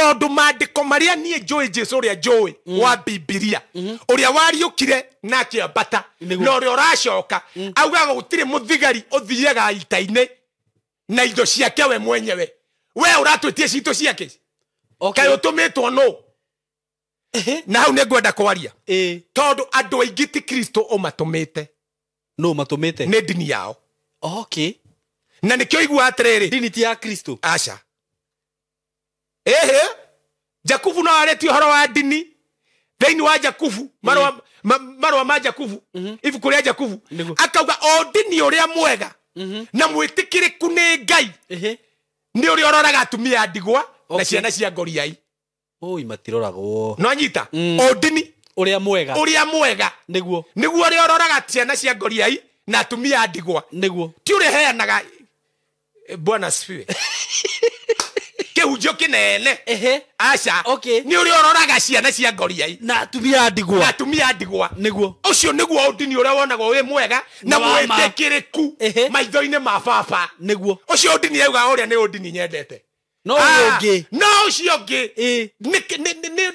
tondu mandiko maria nie joy Jesu ria joy wa Biblia uria wariukire na kiambata no ria uracoka augaga gutire muthigari uthiaga itaine na indo ciake we mwenyewe we uratwetie cito ciake kayo tumetwo no na hau ne ngwenda kwaria tondu andu aingi ti Kristo umatumite no matumite ne dini yao okay na nikyo igua atiriri dini ti ya Kristo acha Jakubu no areti horo wa dini theini wa Jakubu marwa ma Jakubu ifu kuria Jakubu akauga o dini uria mwega na mwitikiriku ni Ngai ni uria ororaga atumia ndigwa na ciana cia ngoriai oi matiroragwo no anyita o dini uria mwega niguo uria ororaga ciana cia ngoriai na atumia ndigwa niguo ti uria heanaga bwana sifiwe kehunjio kinene acha ni uria ororaga ciana cia ngoriai na atumia ndigwa niguo ucio niguo udini uria wonaga wi mwega na mwitikiriku maitho-ini ma baba niguo ucio udini yauga uria ni udini nyendete no ucio ngi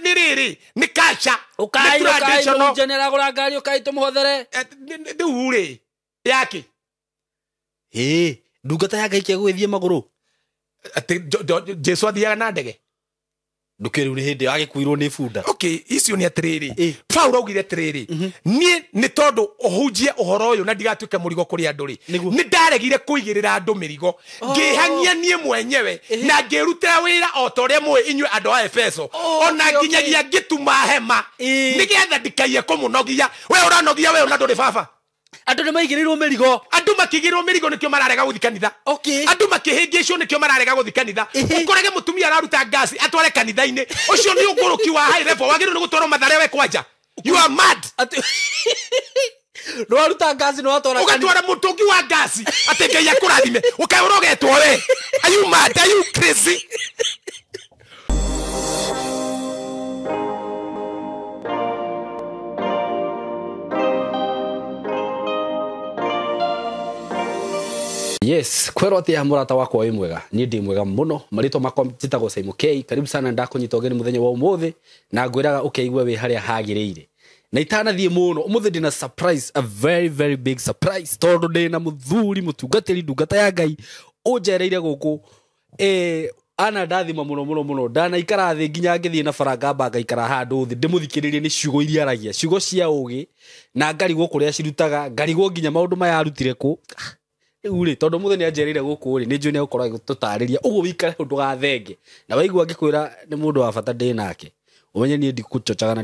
ni riri ni kacha ukai general gura ngari ukai tumuhothere nduri yake ndungata ya Ngai kegwithie maguru ati Jesu athiaga na ndege ndukiri uri hindi agikuirwo ni bunda okay icio ni atiriri Paulo augire atiriri ni tondu uhunjie uhoro uyu na ndigatuike murigo kuri andu ri ni ndaregire kuigirira andu mirigo ngihania nie mwenyewe na ngirutira wira o ta uria mwe inywe andu a Efeso ona nginyagia ngituma hema nigetha ndikaie kumunogia we uranogia we una nduri baba andu ni maigirirwo mirigo andu makigirwo mirigo nikio mararega guthi kanitha andu makihingicwo nikio mararega guthi kanitha ukorege mutumia araruta gasi atware kanitha-ini ucio ni uguruki wa high level wagirwo ni gutwaro mathare we kwanja you are mad no aruta gasi no atwara ugatwara mutungi wa gasi ati Ngai akurathime ukaurogetwo we are you mad are you crazy Yes, kwero ati murata wakwa wi mwega ni ndi mwega muno marito makwa njitagwo SYMO karibu sana ndakunyita ugeni muthenya wa umuthi na ngwiraga ukeigwa wi haria hagirire na itanathie muno umuthi ndina surprise a very big surprise tondu ndina muthuri mutungatiri ndungata ya Ngai unjereire guku ana ndathima muno ndana ikara thi nginya ngithie na faranga banga ikara handu thi ndimuthikiririe ni ciugo iria aragia ciugo cia ugi na ngarigwo kuria cirutaga ngarigwo nginya maundu maya arutire ku uri tondu muthe ni anjerire guku ri ni njui ni gukorwo tutariria uguo wikare undu gathenge na waigua ngikwira ni mundu wa bata ndi nake umenye ni ndikuchochaga na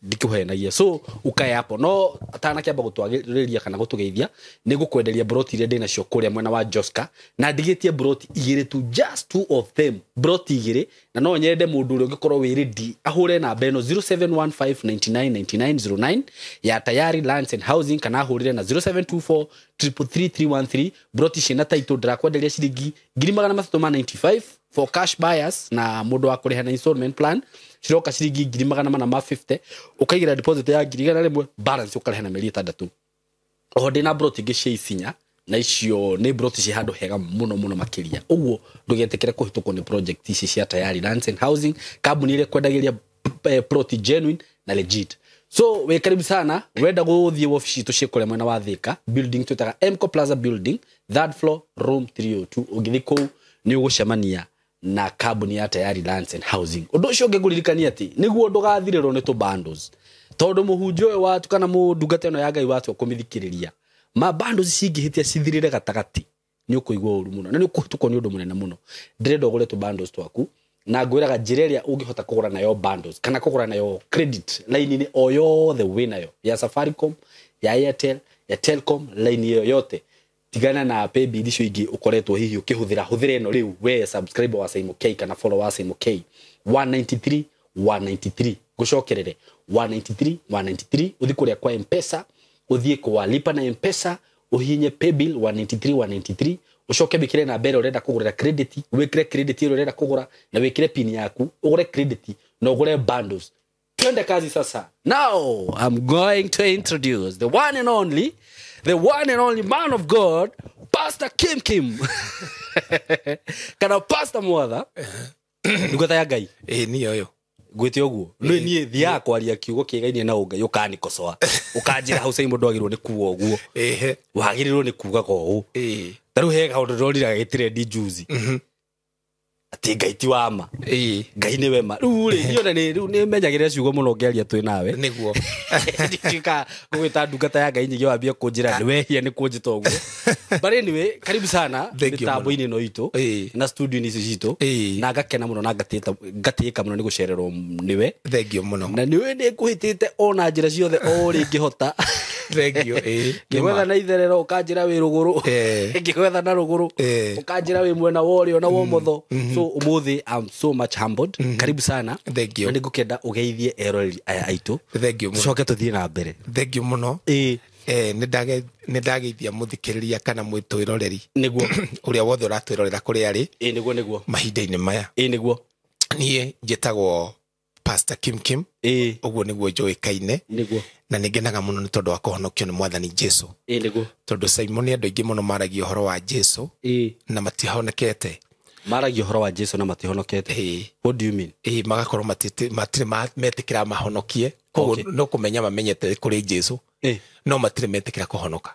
ndikuhenagia so ukae hapo no atana kiamba gutwagiriria kana gutugeithia ni gukwenderia broti ire ndina cio kuria mwena wa Joska na ndigitie broti igire tu just two of them broti igire na no nyende mundu uri ungikorwo wi ready ahure na beno 0715999909 ya tayari lands and housing kana ahurire na 0724333313 broti cina title ndrakwenderia ciringi 395 for cash buyers na mundu wa kuriha na installment plan ciroka ciringi 450 ukaigira deposit ya 1,100 balance ukareha na meri 6 oho ndina broti ngicia isinya na icio ni broti ci handu hega muno makiria uguo ndugetekere kuhitukwo ni project ici cia tayari lands and housing kambuni ile kwendagiria broti genuine na legit so we karibu sana wenda guthie office tu cikore mwena wa Thika building tutaga MCO Plaza building third floor room 302 ugithiko ni ugucemania na kambuni ya tayari lands and housing undu ucio ngiguririkania ati niguo ndugathiriro ni tu bundles tondu muhunjo watu kana mundungata ino ya Ngai watu kumithikiriria ma bundles cingihitia cithirire gatagati ni ukuigwa uru muno na ni ukuhituko ni undu munene muno ndire ugure tu bundles twaku na ngwiraga jireria ungihota kugura nayo bundles kana kugura nayo credit line ni oyo the winner ya Safaricom ya Airtel ya Telcom line hiyo yote tigana na pay bill icio ingi ukoretwo hihi ukihuthira eno riu we subscribe wa SYMO kana follow wa SYMO 193 gucokerere 193 uthi kuria kwa M-Pesa uthie kwa lipa na M-Pesa uhinye pay bill 193 ucoke bikire na mbere urenda kugurira credit wikire credit ile urenda kugura na wikire pin yaku ugure credit na ugure bundles twende kazi sasa now I'm going to introduce the one and only man of God, Pastor Kim. Kana Pastor Mwatha. ndungata ya Ngai ni oyo gwite oguo no nie thia kwaria kiugo kiegainie na ungai ukani kosoa ukanjira hau SYMO ndwagirwo ni kuwa oguo wagirirwo ni kuga ko taru hega undu ndorira gitire juice ati Ngai ti wama Ngai ni wema ri yona ni menyagire ciugo muno ngeria twi nawe niguo ndika gwita ndungata ya Ngai nyige wambia kunjira ni wehia ni kunjita oguo but anyway karibu sana mitambo-ini no itu na studio-ini ici citu na ngakena muno na ngatika muno ni gucererwo niwe thengio muno na niwe ni kuhitite ona njira ciothe o ringihota thengio ngwetha na itherero ukanjira wi ruguru ngwetha na ruguru ukanjira wi mwena worio na womotho so umuthi I'm so much humbled karibu sana thengio na ngukenda ugeithie eroreri aya aitu thengio muno coke tuthie na mbere thengio muno nindagithia muthikiriria kana mwitwiroreri niguo uria wothe uratwirorera kuri ari niguo mahinda-ini maya niguo nie njitagwo Pastor Kim uguo niguo njuikaine niguo na ningenaga muno ni tondu wa kuhonokio ni mwathani Jesu niguo tondu SYMO ni andu aingi muno maragia uhoro wa Jesu na matihonekete maragia uhoro wa Jesu na matihonokete what do you mean magakorwo matire metikira mahonokie koguo no kumenya mamenyete kuri Jesu no matire metikira kuhonoka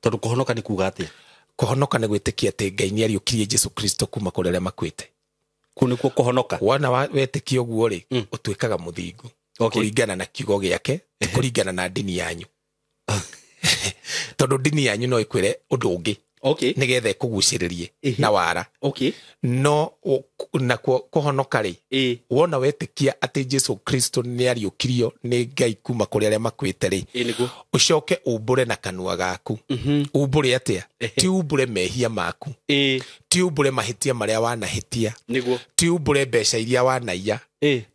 tondu kuhonoka ni kuga atia kuhonoka ni gwitikia ati Ngai ni ariukirie Jesu Kristo kuma kuri aria makwite kunikuo kuhonoka wana wetikia uguo ri utwikaga muthingu kuringana na kiugo giake kuringana na dini yanyu tondu dini yanyu no ikwire undu ungi nigetha kuguciririe na wara no na kuhonoka ri wona wetikia ati Jesu Kristo ni ariukirio ni Ngai kuma kuri aria makwite ri ucoke umbure na kanua gaku umbure atia ti umbure mehia maku ti umbure mahitia maria wanahitia ti umbure mbeca iria wanaiya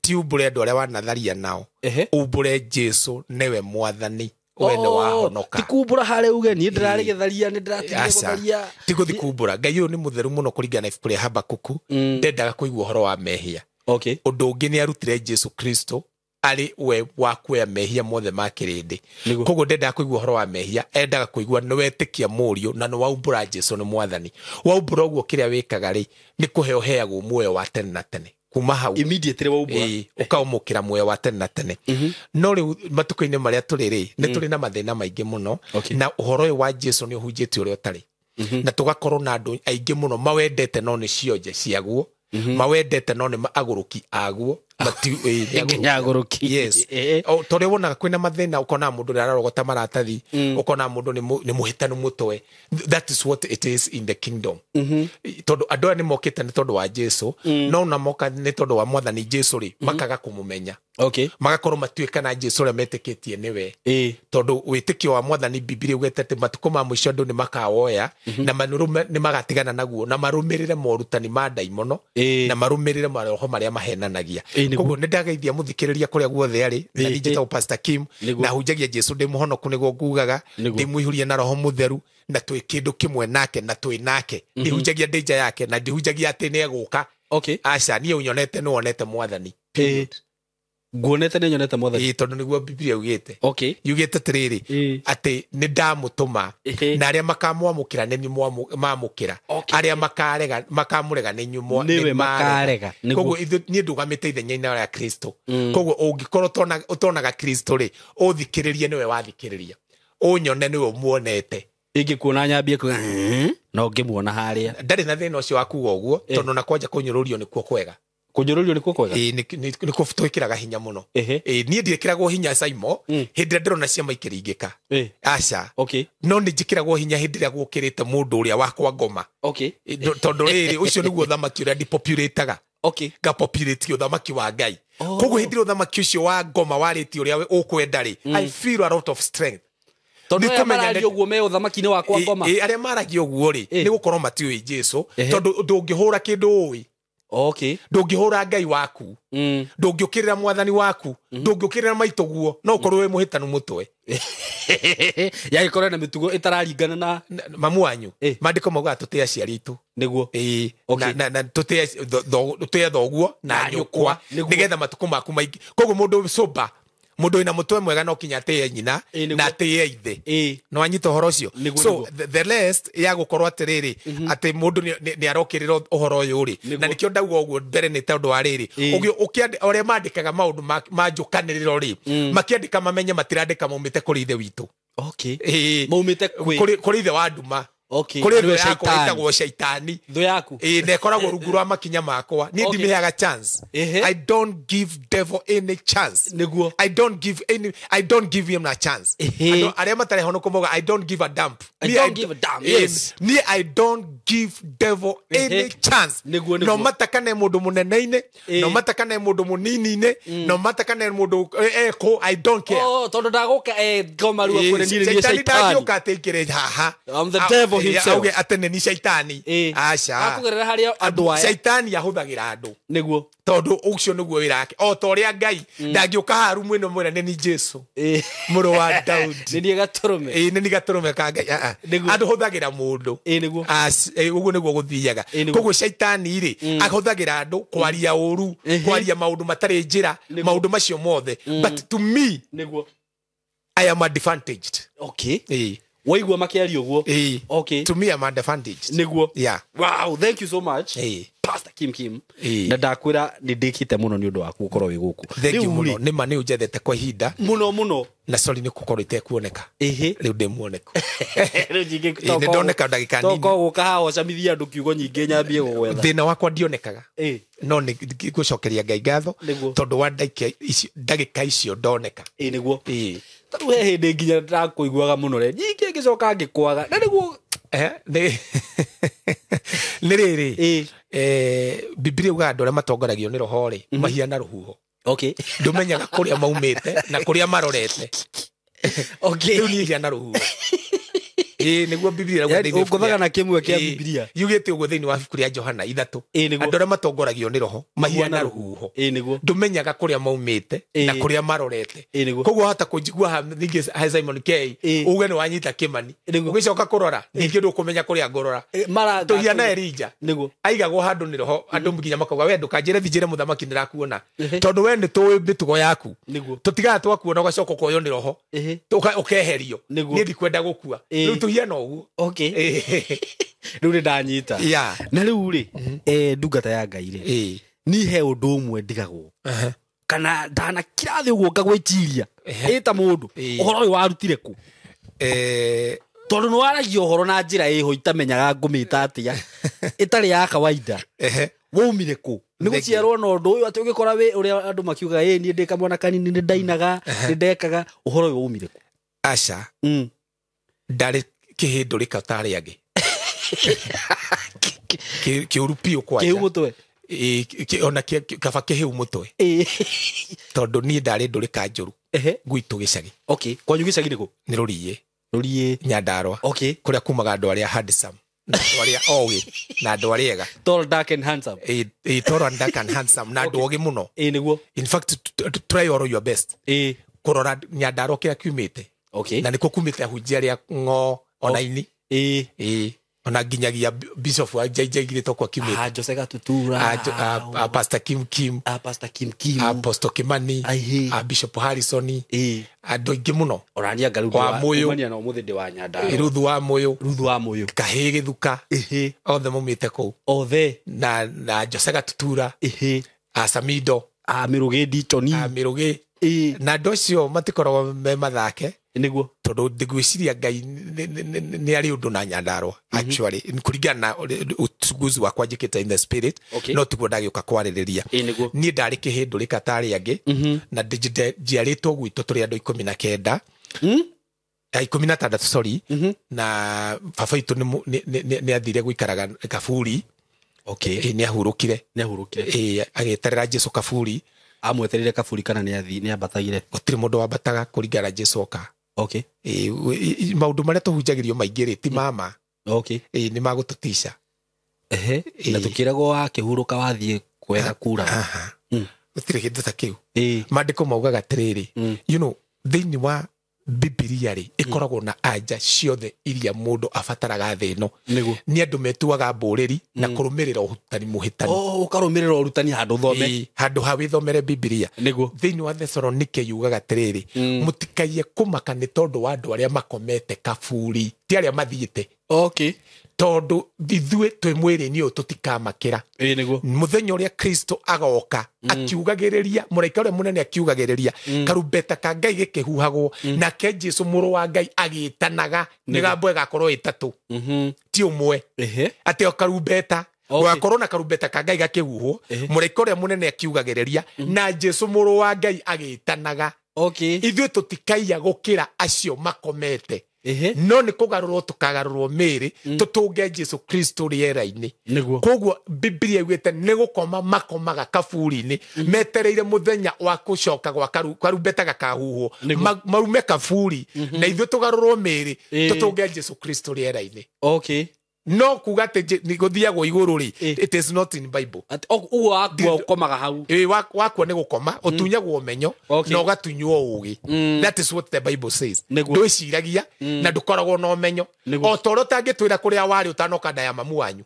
ti umbure andu aria wanatharia nao umbure Jesu niwe mwathani wene wahonoka tikumbura hare uge ni ndirari githaria ni ndiratiga gutharia tiguthi kumbura Ngai uyu ni mutheru muno kuringana na ibuku ria Habakuku ndendaga kuigua uhoro wa mehia undu ungi ni arutire Jesu Kristo ari we wa kuya mehia mothe makirindi koguo ndendaga kuigua uhoro wa mehia endaga kuigua ni wetikia murio na ni waumbura Jesu ni mwathani waumbura uguo kiria wikaga ri ni kuheo heagwo muoyo wa tene na tene kuma hau immediately waumbura ukaumukira muoyo wa tene na tene no riu matuko-ini maria turi ni turi na mathina maingi muno na uhoro wa Jesu ni uhunjitio uri utari na tugakorwo na andu aingi muno mawendete no ni cionje ciaguo mawendete no ni aguruki aguo nyaguruki yes tore wonaga kwina mathina ukona mundu ararogota maratathi ukona mundu ni muhitanu mutwe that is what it is in the kingdom tondu andu ni mokite ni tondu wa Jesu no na moka ni tondu wa mwathani Jesu ri makaga kumumenya magakorwo matuika na Jesu ria metikitie niwe tondu witikio wa mwathani Biblia ugete matuko ma mwisho andu ni makawoya na manurume ni magatigana naguo na marumirire morutani ma daimono na marumirire maroho maria mahenanagia koguo nindageithia muthikiriria kuria guothe ari na njita Pastor Kim na hunjagia Jesu ndi muhonoku niguo ngugaga ndi muihuria na roho mutheru na twi kindu kimwe nake na twi nake ndi hunjagia danger yake na ndi hunjagia ati ni eguka aca ni unyonete no onete mwathani nguonete ni nyonete mwathani tondu niguo Biblia ugite yugite tiriri ati ni ndamutuma na aria makamwamukira ni mamukira aria makamurega ni nyumo niwe makarega koguo ni ndugamite ithenya-ini ria Kristo koguo ungikorwo utonaga Kristo ri uthikiririe niwe wathikiriria unyone niwe muonete ingikuona nyambie ku no ngimuona haria ndari na thina ucio wakuga uguo tondu na kwanja kunyururio nikuo kwega kunjururio nikuo kwega nikuo twikiraga hinya muno nie ndiikiragwo hinya SYMO hindi ndirona ciama ikiringika aca no ni njikiragwo hinya hindi ria gukirite mundu uria wakwa ngoma tondu riri ucio niguo thamaki uria depopulataga ngapopulate uthamaki wa Ngai koguo hindi ria uthamaki ucio wa ngoma wariti uria ukwenda ri I feel a lot of strength tondu maragia uguo me uthamaki-ini wakwa ngoma aria maragia uguo ri ni gukorwo matiui Jesu tondu ndungihura kindu ui ndungihura Ngai waku ndungiukirira mwathani waku ndungiukirira maituguo no ukorwo we muhitanu mutwe yagikorwo na mitugo itararingana na mamu wanyu mandiko mauga tutia aciari itu niguo na tutia thoguo na nyukwa nigetha matuko maku maingi koguo mundu soba mundu ina mutwe mwega no kinya te nyina na te ithe no anyita horo ucio so the rest ya gukorwo atiriri ati mundu ni arokirira uhoro uyu ri na nikio ndauga uguo mbere ni tondu wa riri ugio ukiandika ore mandikaga maundu manjukaniriro ri makiandika mamenye matirandika maumite kuri ithe witu maumite kuri ithe wa nduma Okay. Kuri ndo yako itagwo shaitani. Ndo yaku. Nekoragwo rungu rwa makinya makwa. Ni ndimiheaga chance. I don't give devil any chance. Niguo. I don't give him a chance. Ando aria matare hono komoga I don't give a damn. Yes. Ni I don't give devil any chance. No matakane mundu munene-ine, no matakane mundu munini-ine, no matakane mundu ko I don't care. Oh, tondu ndaguka ngomaru akure ni shaitani. Shaitani ndaguka haha. I'm the devil himself. Auge atene ni shaitani. Acha. Akugerera haria andu aya. Shaitani ahuthagira andu. Niguo. Tondu ucio niguo wirake. O to ria Ngai ndangioka haru mwino mwira ni Jesu. Muru wa Daudi. Ni gaturume. Ni gaturume ka Ngai. Andu huthagira mundu. Niguo. Uguo niguo guthiaga. Koguo shaitani ri ahuthagira andu kwaria uru, kwaria maundu matari njira, maundu macio mothe. But to me, niguo, I am advantaged. Okay. Waigua makiari uguo. Okay. To me I'm advantaged. Niguo. Yeah. Wow, thank you so much. Pastor Kim. Na ndakwira ni ndikite muno ni undu waku gukorwo wi guku. Thank you muno. Ni ma ni ujethete kwa ihinda. Muno. Na sorry ni gukorwo itekuoneka. Riu ndimuoneka. Riu jingi ni ndoneka ndagika nini. Toko guka hawo camithia andu kiugo nyinge nyambie gugwetha. Thina wakwa ndionekaga. No ni gucokeria Ngai ngatho tondu wa ndagika icio ndoneka. Niguo. Taru he hindi nginya ndakuiguaga muno re. Nyingi ngicoka ngikwaga. Na niguo nĩ rĩrĩ Biblia uga andũ arĩa matongoragio nĩ roho rĩ mahiana rũhuho. Ndũmenyaga kũrĩa maumĩte na kũrĩa marorete. Rĩu niĩ hiana rũhuho. Niguo Biblia ũgũthaga na kĩmwe kĩa Biblia yugĩte ũguo thĩinĩ wa ibuku rĩa Johana 3. Andũ arĩa matongoragio nĩ roho mahiana rũhuho. Ndũmenyaga kũrĩa maumĩte na kũrĩa marorete. Koguo hata kũnjigua ningĩ Simon K uge nĩ wanyita kĩmani ũgĩcoka kũrora ningĩ ndũkũmenya kũrĩa ngorora. Tũhiana Elija aigagwo handũ nĩ roho andũ nginya makauga we ndũkanjĩre thinjĩre mũthamaki nĩrakuona tondũ we nĩ tũĩ mĩtugo yaku tũtigaga twakuona ũgacoka ũkoywo nĩ roho ũkeherio niĩ ndikwenda gũkua. Rĩu tũhiana ũguo. Rĩu nĩ ndanyita. Na rĩu rĩ ndungata ya Ngai rĩ ni he ũndũ ũmwe ndigagwo kana ndana kirathi ũguo ngagwĩtiria ĩta mũndũ ũhoro ũyũ warutire kũ? Tondu nĩ waragia ũhoro na njĩra ĩho itamenyaga ngũmĩta atĩa ĩtarĩ ya kawaida. Waumire kũ? Nĩ gũciarwo na ũndũ ũyũ atĩ ũgĩkora wĩ ũrĩa andũ makiugaga niĩ ndĩ kamwana kanini nĩ ndainaga nĩ ndekaga ũhoro ũyũ waumire kũ? Aca ndarĩ kĩhĩndũ rĩkatarĩ angĩ kĩũru piũ kwanja kĩu mũtwe ona kaba kĩhĩu mũtwe tondũ niĩ ndarĩ ndũrĩka njũru gwitũ gĩcagi. Kwanyu gĩcagi nĩ kũ? Nĩ Rũriĩ Nyandarua kũrĩa kumaga andũ arĩa handsome na andũ arĩa ogĩ na andũ arĩa ega. Tall, dark and handsome. Tall and dark and handsome na andũ ogĩ mũno. Nĩguo. In fact try all your best kũrora Nyandarua kĩrĩa kiumĩte na nĩkuo kumĩte Ahunjia rĩa ng'o ona ini ona nginyagia Bishop wa jaigirĩtwo kwa kiumĩte Josega Tutura Pastor Kim Apostle Kimani Bishop Harrison andũ aingĩ mũno orania ngarudu wa Mũyũ na ũmũthĩ ndĩ wa Nyandarua Ruthu wa Mũyũ Kahĩ Gĩthuka othe maumĩte kũu Othe na Josega Tutura Samido Mĩrũgĩ Nditoni Mĩrũgĩ na andũ acio matikoragwo me mathake nĩguo tondũ ndigwĩciria Ngai nĩ arĩ ũndũ na Nyandarua actually kũringana na uchunguzi wakwa njĩkĩte in the spirit no tiguo ndagĩũka kwarĩrĩria. Niĩ ndarĩ kĩhĩndũ rĩkatarĩ angĩ na njiarĩtwo gwitũ tũrĩ andũ 19 16 sorry na baba witũ nĩ athire gũikaraga Kaburi. Nĩ ahurũkire agĩeterera Jesu Kaburi. Amweterire Kaburi kana nĩ ambatagire? Gũtirĩ mũndũ wambataga kũringana Jesu oka. Maũndũ marĩa tũhunjagĩrio maingĩ rĩ ti mama nĩ magũtũtica na tũkĩragwo wakĩhurũka wathiĩ kwega kura. Gũtirĩ kĩndũ ta kĩu. Maandĩko maugaga atĩrĩrĩ thĩinĩ Bibilia ri ikoragwo na anja ciothe iria mundu abataraga thĩ ĩno nĩ andũ metuaga mbũrĩri na kũrũmĩrĩra ũrutani mũhĩtani ũkarũmĩrĩra ũrutani handũ thome handũ ha wĩthomere Bibilia thĩinĩ wa Thessalonike yugaga atĩrĩrĩ mũtikaiye kũmaka nĩ tondũ wa andũ arĩa makomete kaburi ti arĩa mathiĩte tondu ithuĩ twĩ mwĩrĩ-inĩ ũyũ tũtikamakĩra mũthenya ũrĩa Kristo agoka akiugagĩrĩria mũraika ũrĩa mũnene akiugagĩrĩria karumbeta ka Ngai gĩkĩhuhagwo nake Jesũ mũrũ wa Ngai agĩtanaga mĩgambo ĩgakorwo ĩtatũ ti ũmwe atĩ o karumbeta gwakorwo na karumbeta ka Ngai gakĩhuhwo mũraika ũrĩa mũnene akiugagĩrĩria na Jesũ mũrũ wa Ngai agĩtanaga ithuĩ tũtikaiya gũkĩra acio makomete no nĩ kũgarũrwo tũkagarũrwo mĩĩrĩ tũtũnge Jesũ Kristo rĩera-inĩ koguo Bibilia yugĩte nĩ gũkoma makomaga kaburi-inĩ metereire mũthenya wa gũcoka gwa karumbeta gakahuhwo marume kaburi na ithuĩ tũgarũrwo mĩĩrĩ tũtũnge Jesũ Kristo rĩera-inĩ no kuga atĩ nĩ gũthiagwo igũrũ rĩ it is not in Bible ũguo wakua ũkomaga hau wakua nĩ gũkoma ũtunyagwo ũmenyo na ũgatunywo ũũgĩ that is what the Bible says ndwĩciragia na ndũkoragwo na ũmenyo o ta ũrĩa ũtangĩtwĩra kũrĩa warĩ ũtanoka nda ya mamu wanyu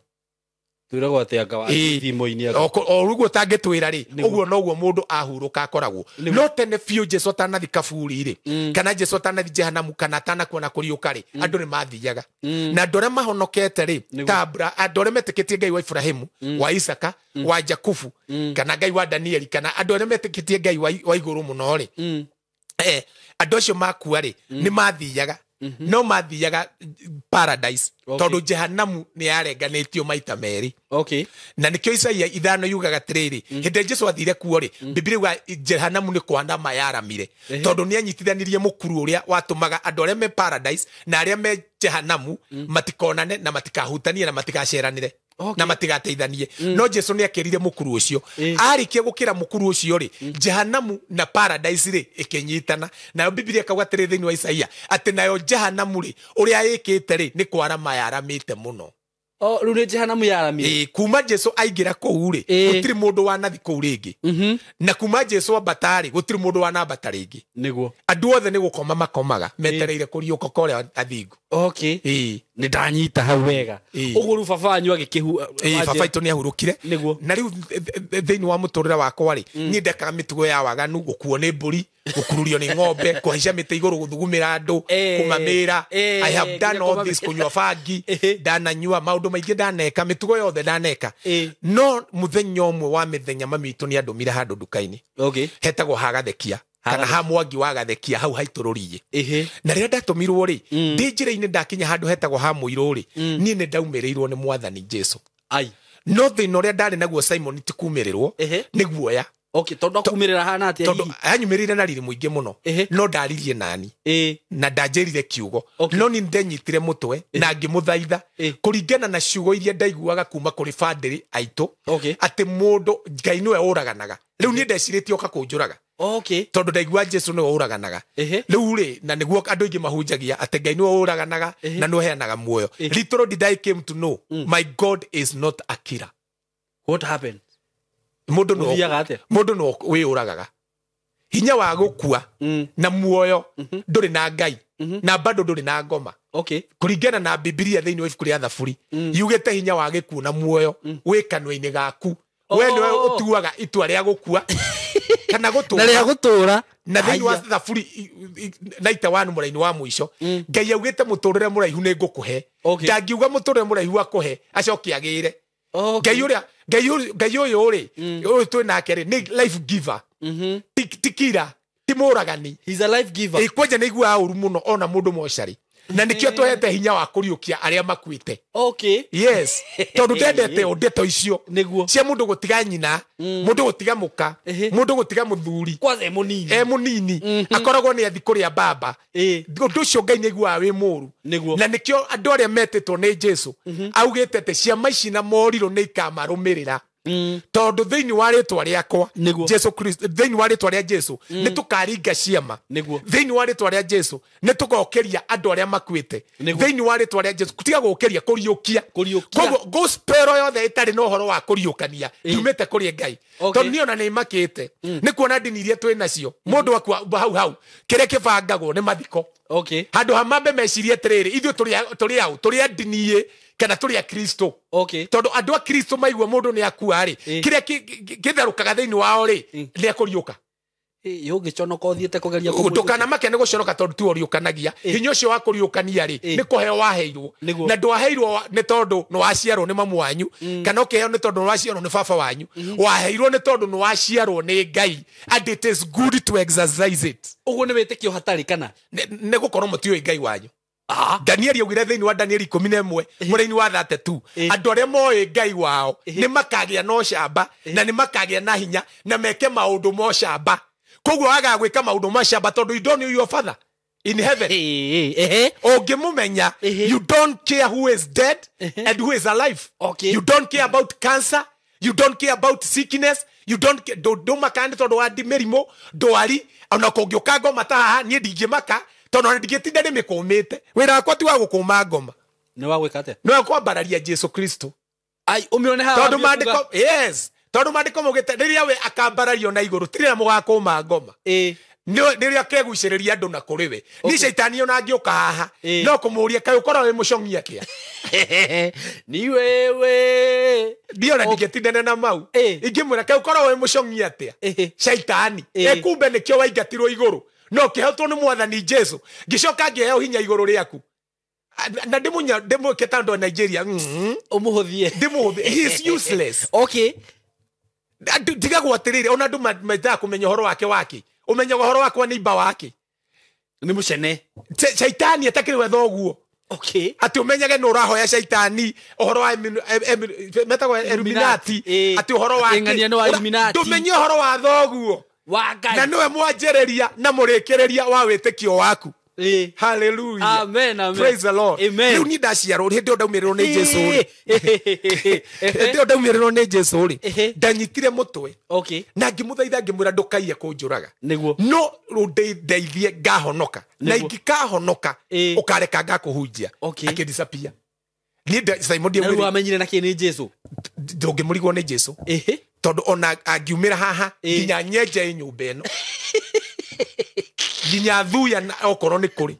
twĩragwo atĩ anga wa thimo-inĩ o rĩguo ũtangĩtwĩra rĩ ũguo noguo mũndũ ahurũka akoragwo no tene biũ Jesũ atanathi kaburi rĩ kana Jesũ atanathi jehanamu kana atanakuona kũriũka rĩ andũ nĩ mathiaga na andũ arĩa mahonokete rĩ ta andũ arĩa metĩkĩtie Ngai wa Ibrahimu wa Isaka wa Jakubu kana Ngai wa Danieli kana andũ arĩa metĩkĩtie Ngai wa igũrũ mũno rĩ andũ acio makua rĩ nĩ mathiaga no mathiaga paradise tondu jehanamu nĩ yarenganĩtio maita merĩ na nĩkĩo Isaia 5 yugaga atĩrĩrĩ hĩndĩ Jesũ athire kuo rĩ Bibilia yugaga jehanamu nĩ kwanama yaramire tondu nĩ anyitithanirie mũkuru ũrĩa watũmaga andũ arĩa me paradise na arĩa me jehanamu matikonane na matikahutanie na matikaceranire na matigateithanie no Jesũ nĩ akĩrire mũkuru ũcio arĩkia gũkĩra mũkuru ũcio rĩ jehanamu na paradise rĩ ĩkĩnyitana nayo Bibilia kauga atĩrĩ thĩinĩ wa Isaia atĩ nayo jehanamu rĩ ũrĩa ĩkĩte rĩ nĩ kwarama yaramĩte mũno rĩu nĩ jehanamu yaramire kuma Jesũ aingĩra kũu rĩ gũtirĩ mũndũ wanathi kũu rĩngĩ na kuma Jesũ ambata rĩ gũtirĩ mũndũ wanambata rĩngĩ nĩguo andũ othe nĩ gũkoma makomaga metereire kũriũka kwa ũrĩa athingu nĩ ndanyita hau wega ũguo rĩu baba wanyu agĩkĩhu baba itũ nĩ ahurũkire na rĩu thĩinĩ wa mũtũrĩre wakwa rĩ niĩ ndekaga mĩtugo ya waganu gũkuo nĩ mbũri gũkururio nĩ ng'ombe kũhaica mĩtĩ igũrũ gũthugumĩra andũ kũmamĩra I have done all this kũnyua bangi ndananyua maũndũ maingĩ ndaneka mĩtugo yothe ndaneka no mũthenya ũmwe wa mĩthenya mami itũ nĩ andũmire handũ nduka-inĩ hetagwo ha Gathekia kana ha Mwangi wa Gathekia hau haitũrũriĩ na rĩrĩa ndatũmirwo rĩ ndĩ njĩra-inĩ ndakinya handũ hetagwo ha Mũirũ rĩ niĩ nĩ ndaumĩrĩirwo nĩ Mwathani Jesũ no thĩna ũrĩa ndarĩ naguo Simon ti kumĩrĩrwo nĩ guoya tondu akumĩrĩra hana atĩa tondu anyumĩrĩire na riri mũingĩ mũno no ndaririe nani na ndanjĩrire kiugo no ni ndenyitire mũtwe na ngĩmũthaitha kũringana na ciugo iria ndaiguaga kuma kũrĩ bandĩrĩ aitũ atĩ mũndũ Ngai nĩwe ũraganaga rĩu niĩ ndecirĩtie oka kũnjũraga tondu ndaigua Jesũ nĩwe ũraganaga rĩu rĩ na nĩguo andũ aingĩ mahunjagia atĩ Ngai nĩwe ũraganaga na nĩwe heanaga muoyo little did I came to know my God is not a killer. What happened? Mũndũ no wĩũragaga hinya wa gũkua na muoyo ndũrĩ na Ngai na bado ndũrĩ na ngoma kũringana na Bibilia thĩinĩ wa ibuku rĩa Thaburi yugĩte hinya wa gĩkuũ na muoyo wĩ kanua-inĩ gaku we nĩwe ũtuaga itua rĩa gũkua kana gũtũũra na thĩinĩ wa Thaburi 91 mũraini wa mũico Ngai augĩte mũtũrĩre mũraihu nĩ ngũkũhe ndangiuga mũtũrĩre mũraihu akũhe acoke agĩre Ngai ũyũ rĩ ũyũ twĩ nake rĩ nĩ life giver ti killer ti mũragani he's a life giver kwanja nĩ iguaga ũru mũno ona mũndũ mocarĩ na nĩkĩo twahete hinya wa kũriũkia arĩa makuĩte yes tondu ndendete ndeto icio cia mũndũ gũtiga nyina mũndũ gũtiga mũka mũndũ gũtiga mũthuri mũnini akoragwo nĩ athi kũrĩa baba ũndũ ũcio Ngai nĩ aiguaga wĩ mũru na nĩkĩo andũ arĩa metĩtwo nĩ Jesũ augĩte atĩ ciama ici na morirũ nĩ ikamarũmĩrĩra tondu thiini wa ritwa riakwa Niguo. Jesu Kristo thiini wa ritwa ria Jesu ni tukaringa ciama Niguo. thiini wa ritwa ria Jesu ni tugokeria andu aria makuite Niguo. thiini wa ritwa ria Jesu kutiga gukeria kuriukia Kuriukia. koguo gospel yothe itari no horo wa kuriukania yumite kuri Ngai Okay. tondu niona ni makite ni kuona ndini iria twi nacio mundu wakwa hau kire kibangagwo ni mathiko Okay. handu hamambe mecirie atiriri ithuĩ tũrĩ au tũrĩ a ndini ĩ kana tũrĩ a Kristo Okay. tondu andũ a Kristo maigua mũndũ nĩ akua rĩ kĩrĩa gĩtherũkaga thĩinĩ wao rĩ nĩ ekũriũka Yo giconoka uthiete kugeria ndũkana make nĩ gũconoka tondu tu ũriũkanagia hinya ũcio wa kũriũkania rĩ nĩ kũheo waheirwo Nĩguo. na ndwaheirwo nĩ tondu nĩ waciarwo nĩ mamu wanyu kana ũkĩheo nĩ tondu nĩ waciarwo nĩ baba wanyu waheirwo nĩ tondu nĩ waciarwo nĩ Ngai and it is good to exercise it uguo nĩ wĩtĩkio hatarĩ kana nĩ gũkorwo mũtiũĩ Ngai wanyu Daniel augire thĩinĩ wa Daniel 11 mũraini wa 32 andũ arĩa moĩ Ngai wao nĩ makagĩa na ũcamba na nĩ makagĩa na hinya na meke maũndũ ma ũcamba koguo waga gwĩka maũndũ ma ũcamba tondũ you don't know your father in heaven ũngĩmũmenya you don't care who is dead and who is alive Okay. you don't care about cancer you don't care about sickness you don't ndũmakane tondũ wa mĩrimũ ndwari ona kũngĩũka ngoma ta haha niĩ ndingĩmaka tondu ona ndingĩtinda ndĩmĩkũmĩte wĩra wakwa ti wa gũkũma ngoma nĩ wa gwĩka atĩa no akwambararia Jesu Kristo ai ũmĩone haha tondu mandĩko yes tondu mandĩko maugĩte rĩrĩa we akambarario na igũrũ tirĩra mũgakũma ngoma nĩrĩa kegucĩrĩria andũ na kũrĩ we ni caitani ona angĩũka haha no kũmũria kaĩ ũkorwo wĩ mũcong'i atĩa ni wewe ndiona ndingĩtindana na mau ingĩmwĩra kaĩ ũkorwo wĩ mũcong'i atĩa caitani kumbe nĩkĩo waingatirwo igũrũ no kĩhotwo nĩ mwathani Jesu ngĩcoka ngĩheo hinya igũrũ rĩaku na ndĩmwĩke ta andũ a Nigeria ũmũhũthie ndĩmũhũthie he is useless okay ndigagwo atĩrĩrĩ ona andũ mendaga kũmenya ũhoro wake ũmenyaga ũhoro wakwa nĩ imba wake nĩ mũcene caitani atakĩrĩ wetha ũguo okay atĩ ũmenyage nĩ ũrahoya caitani ũhoro wa metagwo Illuminati atĩ ũhoro wake ng'ania nĩ wa Illuminati ndũmenye ũhoro wa thoguo wa Ngai na nĩwe mwanjĩrĩria na mũrĩkĩrĩria wa wĩtĩkio waku hallelujah amen amen praise the Lord amen rĩu ni ndaciarwo hĩndĩ ĩyo ndaumirĩrwo nĩ Jesu rĩ hĩndĩ ĩyo ndaumirĩrwo nĩ Jesu rĩ ndanyitire mũtwe okay na ngĩmũthaitha ngĩmwĩra ndũkaiye kũnjũraga nĩguo no ndeithie ngahonoka na ingĩkahonoka ũkareka ngakũhunjia Okay. akĩdisappear niĩ Simon rĩu ndiaugire amenyire na kĩ nĩ Jesu ndũngĩmũrigwo nĩ Jesu tondu ona angiumĩra haha nginya nyenje nyũmba ĩno nginya thuya okorwo nĩ kũrĩ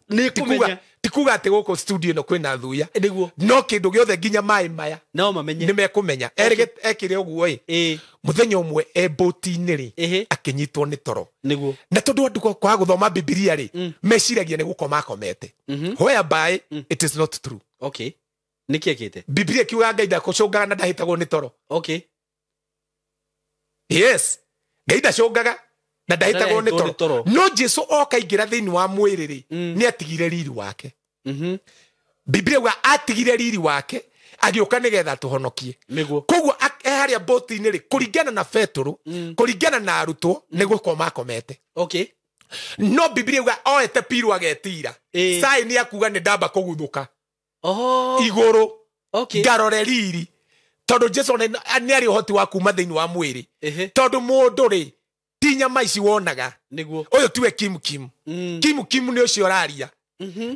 tikuga atĩ gũkũ studio ĩno kwĩna thuya nĩguo no kĩndũ gĩothe nginya maĩ maya no mamenye nĩ mekũmenya ekĩre ũguo mũthenya ũmwe boti-inĩ rĩ akĩnyitwo nĩ toro nĩguo na tondu andũ kwaga gũthoma Biblia rĩ meciragia nĩ gũkoma akomete whereby it is not true okay nĩkĩ ekĩte Biblia kiuga Ngai ndakũcũngaga na ndahĩtagwo nĩ toro okay yes Ngai ndacũngaga na ndahĩtagwo nĩ toro no Jesu oka ingĩra thĩinĩ wa mwĩrĩ rĩ nĩ atigire riri wake Biblia uga atigire riri wake agĩũka nĩgetha tũhonokie koguo harĩa boti-inĩ rĩ kũringana na Petro kũringana na arutwo nĩ gũkoma akomete okay no Biblia uga oete piru agetira sai nĩ akuga nĩ ndamba kũguthũka igũrũ ngarore riri tondu Jesu nĩ arĩ ũhoti wa kuma thĩinĩ wa mwĩrĩ tondu mũndũ rĩ ti nyama ici wonaga ũyũ tiwe kimu nĩ ũcio ũraria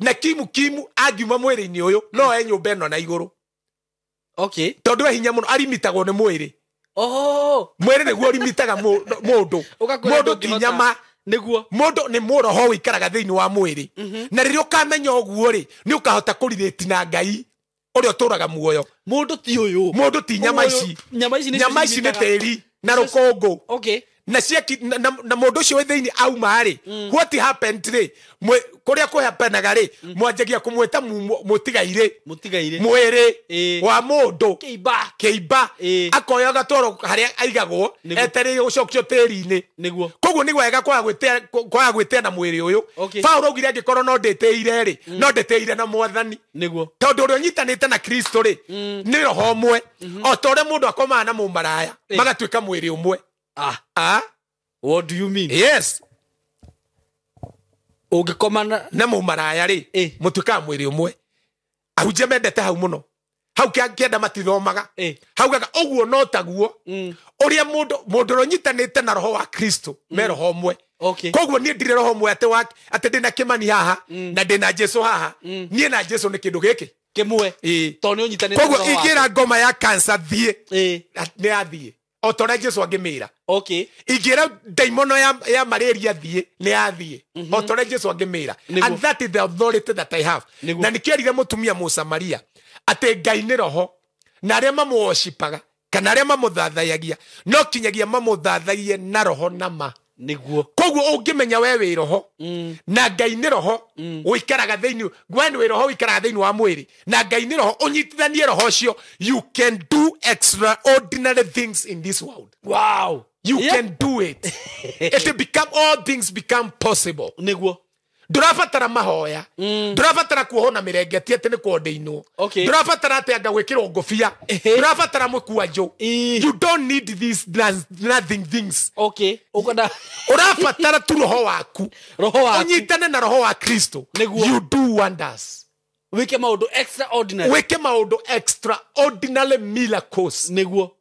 na kimu angiuma mwĩrĩ-inĩ ũyũ no nyũmba ĩno na igũrũ okay tondu we hinya mũno arimitagwo nĩ mwĩrĩ mwĩrĩ nĩguo ũrimitaga mũndũ ti nyama mũndũ nĩ mũroho wĩikaraga thĩinĩ wa mwĩrĩ na rĩrĩa ũkamenya ũguo rĩ nĩ ũkahota kũrithĩti na Ngai ũrĩa ũtũraga muoyo mũndũ ti nyama ici nĩ tĩri na rũkũngũ okay na mũndũ ũcio wĩ thĩinĩ auma rĩ what happened rĩ kũrĩa kũhapenaga rĩ mwanjagia kũmwĩta mũtigairĩ mwĩrĩ wa mũndũ kĩimba akoya gatwaro harĩa aigagwo etereire gũcokio tĩri-inĩ koguo nĩ wega kwaga gwĩtĩa na mwĩrĩ ũyũ Paulo augire angĩkorwo no ndĩtĩire rĩ no ndĩtĩire na mwathani tondũ ũrĩa ũnyitanĩte na Kristo rĩ nĩ roho ũmwe o ta ũrĩa mũndũ akomaga na mũmaraya magatuĩka mwĩrĩ ũmwe what do you mean yes ũngĩkomana na mũmaraya rĩ mũtuĩkaga mwĩrĩ ũmwe Ahunjia mendete hau mũno hau kĩanda matithomaga haugaga ũguo no taguo ũrĩa mũndũ ũnyitanĩte na roho wa Kristo me roho ũmwe koguo niĩ ndirĩ roho ũmwe atĩ ndĩna Kĩmani haha na ndĩna Jesũ haha niĩ na Jesũ nĩ kĩndũ gĩkĩ kĩmwe tondũ nĩ ũnyitanĩte koguo ingĩra ngoma ya cancer thiĩ nĩ yathiĩ o ta ũrĩa Jesũ angĩmĩra ingĩra ndaimono ya malaria thiĩ nĩ yathiĩ o ta ũrĩa Jesũ angĩmĩra and that is the authority that I have na nĩkĩo erire mũtumia Mũsamaria atĩ Ngai nĩ roho na arĩa mamũwoshipaga kana arĩa mamũthathaiyagia no kinyagia mamũthathaiye na roho na ma niguo koguo ũngĩmenya we wĩ roho na Ngai nĩ roho ũikaraga thĩinĩ we wĩ roho ũikaraga thĩinĩ wa mwĩrĩ na Ngai nĩ roho ũnyitithanie roho ũcio you can do extraordinary things in this world. Wow, you can do it. All things become possible. Niguo ndũrabatara mahoya ndũrabatara kuohona mirengeti ati ni kwondeino ndũrabatara ati anga gwikirwo ngofia ndũrabatara mũkwanjo you don't need these nothing things ũrabatara tu roho waku unyitane na roho wa Kristo you do wonders wike maundu extraordinary miracles niguo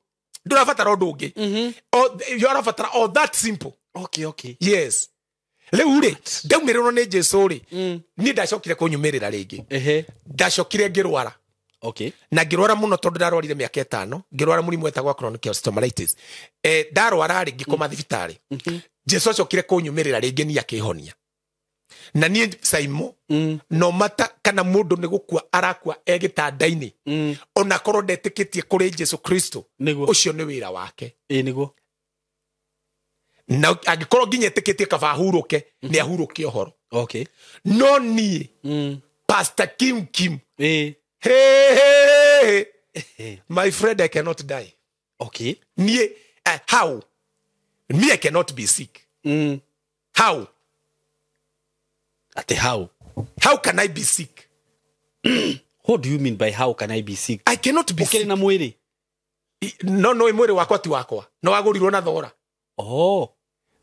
ndũrabatara ũndũ ũngĩ ũrabatara all that simple yes Leo ri ndaumirwo ni Jesu ri ni ndacokire kunyumirira ringi ndacokire ngirwara na ngirwara muno tondu ndarwarire miaka 5 ngirwara murimu wetagwa chronic stomatitis ndarwara ri ngikoma thibitari Jesu acokire kunyumirira ringi ni akihonia na ni SYMO no mata kana mundu ni gukua arakua egitanda-ini ona korwo ndetikitie kuri Jesu Kristo ucio ni wira wake niguo na agikorwo nginyeteketie kaba ahuruke ni ahuruke ohoro no ni Pastor Kim hey my friend, I cannot die ni how me I cannot be sick how can I be sick? What do you mean by how can I be sick? I cannot be sick na mwiri no mwiri wakwa ti wakwa no wagurirwo na thora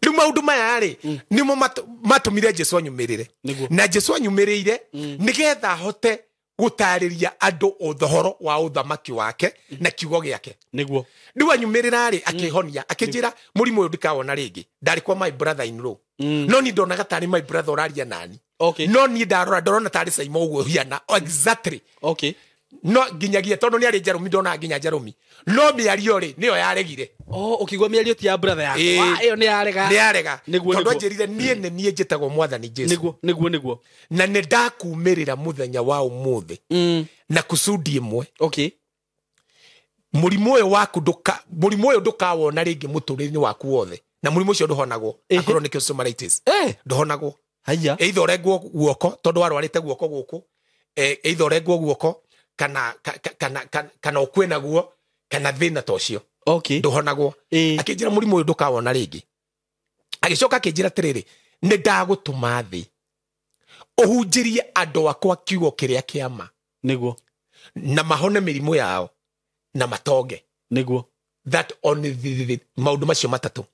riu maundu maya ri nimo matumire Jesu anyumirire na Jesu anyumirire nigetha hote gutariria andu uthohoro wa uthamaki wake na kiugo giake niguo riu anyumirira ri akihonia akijira murimu uyu ndikawona ringi ndari kwa my brother in law no ni ndonaga tari my brother uraria nani no ni ndorona tari SYMO uguo hiana exactly no ginyagia tondu ni ari Jeremy ndona ginya Jeremy no miario ri niyo yaregire ukigwa miario ti ya brother yako iyo ni yarega tondu njirire nie njitagwo mwathani Jesu niguo na ne ndakumirira muthenya wa umuthi na kusudi imwe murimu uyu waku ndukawona ringi muturire-ini waku wothe na murimu ucio nduhonagwo chronic stomatitis nduhonagwo haya either urengwo guoko tondu warwarite guoko guku either urengwo guoko kana ukwe naguo kana thina tocio nduhonagwo akinjira murimu uyu ndukawona ringi agicoka akinjira tiriri ni ndagutuma thi uhunjirie andu akwa kiugo kiria kiama niguo na mahone mirimu yao na matonge niguo that only the maundu macio matatu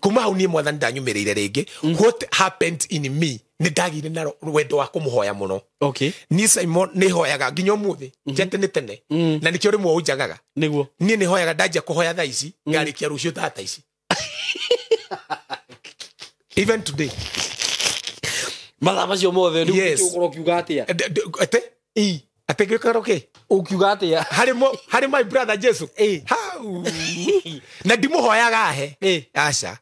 kuma hau nie mwathani ndanyumirire ringi what happened in me ni ndagire na wendo wa kumuhoya muno ni SYMO ni hoyaga nginya umuthi jete tene na nikio rimwe unjagaga niguo ni hoyaga ndajia kuhoya thaa ici ngarikia rucio thaa ici even today mathaa cio mothe ni ugukorwo kiuga atia ate gikaroke ukiuga atia hari my brother Jesu na ndimuhoyaga he aca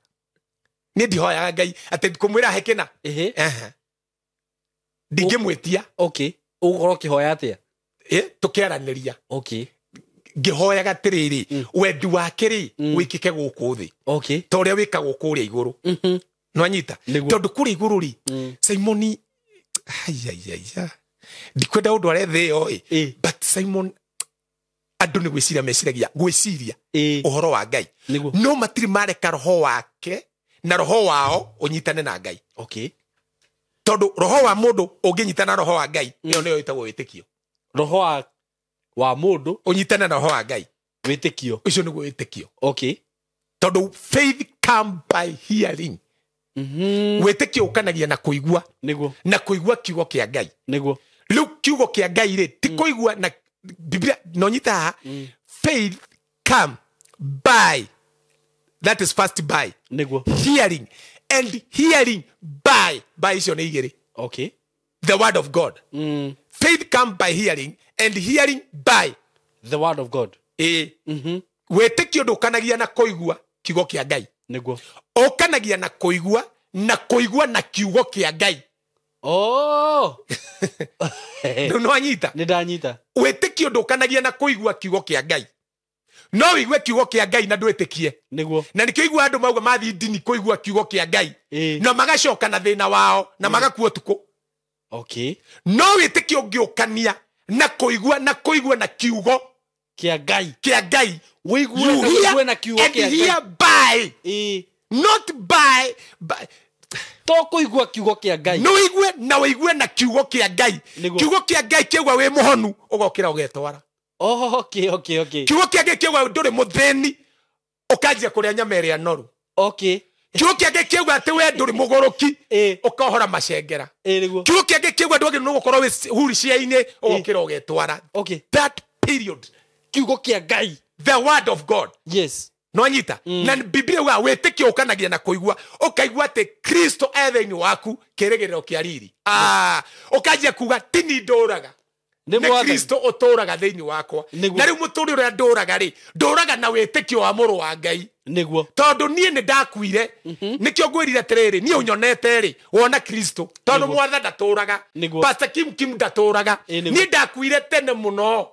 ni ndihoyaga Ngai ate kumwira hekena ndingimwetia ugukorwo kihoya atia tukiaraniria ngihoyaga tiriri wendi wake ri wikike guku thi to uria wikagwo kuria iguru no anyita tondu kuria iguru ri Simoni ndikwenda undu arethe yo but Simon andu ni gwiciria uhoro wa Ngai no matiri mareka roho wake na roho wao unyitane na Ngai tondu roho wa mundu unginyitana roho wa Ngai iyo niyo itagwo witikio roho wa mundu unyitane na roho wa Ngai witikio icio niguo witikio tondu faith come by hearing witikio ukanagia na kuigua na kuigua kiugo kia Ngai riu kiugo kia Ngai ri ti kuigua na Biblia no nyita faith come by, that is first by Niguo. hearing, and hearing by is your igere. Okay. The word of God. Faith come by hearing, and hearing by The word of God. Wetekio ndukanagia na koigua kiugo kia Ngai. Niguo. Okanagia na koigua na kiugo kia Ngai. Oh. No anyita. Nidanyita. Wetekio ndukanagia na koigua kiugo kia Ngai. No igwe kiugo kia Ngai na ndwetekie. Niguo. Na nikĩigua andũ mauga mathi ndini koigua kiugo kia Ngai. No magacoka na thĩna wao na magakuo tuko. Okay. No wetekio ngiũkania na koigua na kiugo Kia Ngai. Wigue na kiugo kia Ngai. Hear by. Not by. To kuigua kiugo kia Ngai. No igwe na wigue na kiugo kia Ngai. Kiugo kia Ngai kiugwa we muhonu ugokira ugetwara. Okay. Kiugo kia Ngai kiugwa nduri mutheni ukanjia kuria nyamere anoru. Okay. Kiugo kia Ngai kiugwa ati we nduri mugoroki ukohora macengera. Kiugo kia Ngai kiugwa nduri gukorwo we huri cia-ini ugokira ugetwara. Okay. That period. Kiugo kia Ngai. The word of God. Yes. No anyita. Na Biblia wa wetekio ukanagia na kuigua ukaigua ate Kristo etheni waku kiregerero kia riri. Ukajia kuga tini ndoraga. Na Kristo uturaga thĩinĩ wakwa. Na rĩu mũtũrĩ ũrĩa ndũraga na wĩtĩkio wa mũrũ wa Ngai. Nĩguo. Tondũ niĩ nĩ ndakuire. Nĩkĩo ngwĩrire atĩrĩrĩ niĩ ũnyonete rĩ wona Kristo. Tondũ Mwatha ndatũraga. Pastor Kim ndatũraga. Niĩ ndakuire tene mũno.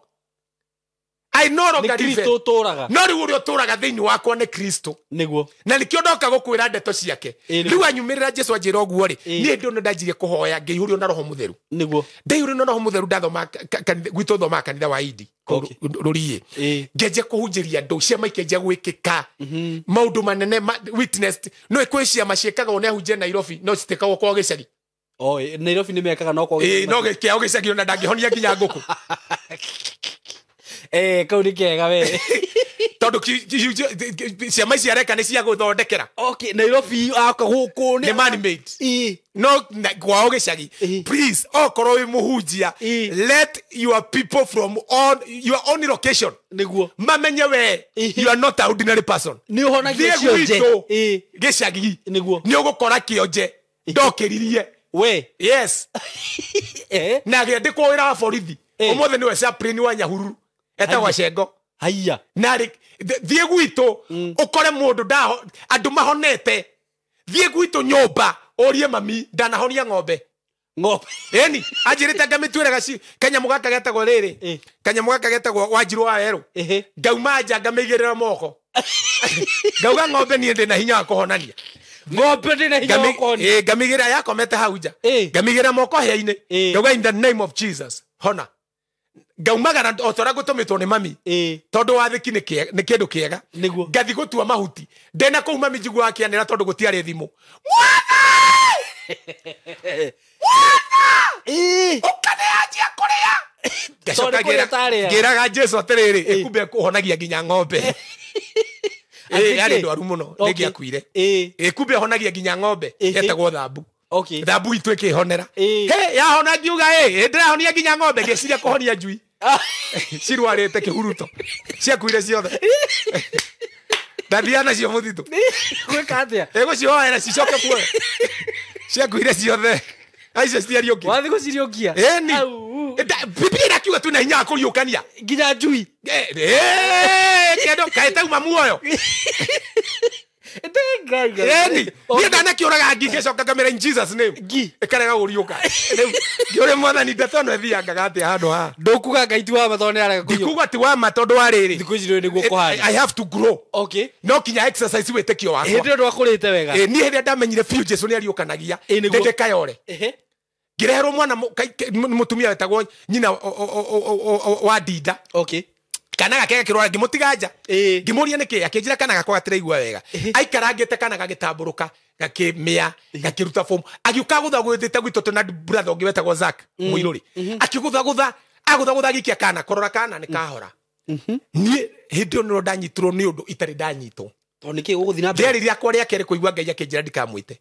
I no longer live. Kristo ũtũraga. No rĩu ũrĩa ũtũraga thĩinĩ wakwa nĩ Kristo. Nĩguo. Na nĩkĩo ndoka gũkwĩra ndeto ciake. Rĩu anyumĩrĩra Jesũ anjĩra ũguo rĩ niĩ ndĩ ndanjirie kũhoya ngĩihũrio na Roho Mũtheru. Nĩguo. Ndaihũrio na Roho Mũtheru ndathoma gwitũ thoma kanitha wa Indo. Rũriĩ. Ngĩanjia kũhunjĩria andũ ciama ikĩanjia gwĩkĩka. Maũndũ manene witness no kwĩ ciama ciĩkaga one ahunjia Nairobi no citikagwo kwa gĩcagi. Nairobi nĩ mekaga no kwa gĩcagi. No gĩkĩao gĩcagi ona ndangĩhonia nginya ngũkũ. Kau nĩ kega we. Tondũ ciama ici areka nĩ cia gũthondekera. Okay, Nairobi aka gũkũ nĩ man made. No kwao gĩcagi. Please okorwo wĩ mũhunjia let your people from your own location nĩguo mamenye we you are not an ordinary person. Nĩ ũhonagia kĩonje. Gĩcagi nĩguo. Nĩ ũgũkora kĩonje ndokĩririe. We. Yes. Na gĩandĩkwo wĩra wa borithi. Ũmũthĩ nĩwe chaplain wa Nyahururu. Etagwa Cengo. Haiya. Nari thiĩ gwitũ ukore mũndũ andũ mahonete. Thiĩ gwitũ nyũmba ũrie mami ndanahonia ng'ombe. Eni anjĩrĩte ngamĩtuĩre gaci kanyamũ gaka getagwo rĩrĩ. Kanyamũ gaka getagwo Wanjirũ wa Werũ. Ngauma nja ngamĩigĩrĩra moko. Ngauga ng'ombe niĩ ndĩ na hinya wa kũhonania. Ng'ombe ndĩ na hinya wa kũhonania. Ngamĩigĩrĩra yakomete hau nja. Ngamĩigĩrĩra moko hĩa-inĩ. Ngauga in the name of Jesus. Hona. Ngaumagara otora gũtũmĩtwo nĩ mami. Tondũ wathĩki nĩ kĩndũ kĩega. Ngathi gũtua mahuti. Ndena kũu mami njiguaga akĩanĩra tondũ gũtiarĩ thimũ. Mwana! Ũkaneanjia kũrĩa. Ngacoka ngĩraga Jesũ atĩrĩrĩ kumbe kũhonagia nginya ng'ombe. Yarĩ ndwaru mũno nĩngĩakuire. Kumbe ahonagia nginya ng'ombe yetagwo thambu. Thambu itũ ĩkĩhonera. Yahona ngiuga ndĩrahonia nginya ng'ombe ngĩciria kũhonia njui. Cirwarĩte kĩhuruto ciakuire ciothe. Ndathiaga nacio mũthitũ. Gwĩka atĩa? Gũcioera cicoke kuoya. Ciakuire ciothe. Aicio citiariũkia. Wathi gũciriũkia? Ĩni. Biblia irakiuga twĩna hinya wa kũriũkania. Nginya njui. Kĩndũ kaĩ tauma muoyo. Eni niĩ ndanakĩũraga ngi ngĩcoka ngamĩra in Jesus name. Ĩkarega gũriũka. Ngĩũrĩa Mwathani ndeto ĩno ĩthiangaga atĩa handũ haha. Ndũkuga Ngai ti wa ma tondũ nĩarega kũriũka. Ndikuga ti wa ma tondũ wa rĩrĩ. Thikũ ici nĩguo kũhana. I have to grow. Okay. No kinya exercise wĩtĩkio wakwa. Hĩndĩ ĩyo ndwakũrĩte wega. Niĩ hĩndĩ ndamenyire biũ Jesũ nĩariũkanagia. Ndĩ kayore. Ngĩreherwo mwana mũtumia wetagwo nyina wa Ndinda. Okay. Kana gake gakĩrwara ngĩmũtiga nja. Ngĩmũria nĩkĩ akĩnjĩra kana gakwa gatiraigua wega. Aikarangĩte kana gagĩtambũrũka gakĩmĩa gakĩruta fomu. Agĩũka gũthagũthĩte gwitũ tũna brother ũngĩ wetagwo Zack Mũirũri. Akĩgũthagũtha gĩkia kana korora kana nĩ kahora. Niĩ hĩndĩ ĩyo nĩrwo ndanyitirwo nĩ ũndũ itarĩ ndanyitwo. Tondũ nĩkĩ ũgũthiĩ na mbere. Rĩarĩ rĩakwa rĩa kerĩ kũigua Ngai akĩnjĩra ndikamwĩte.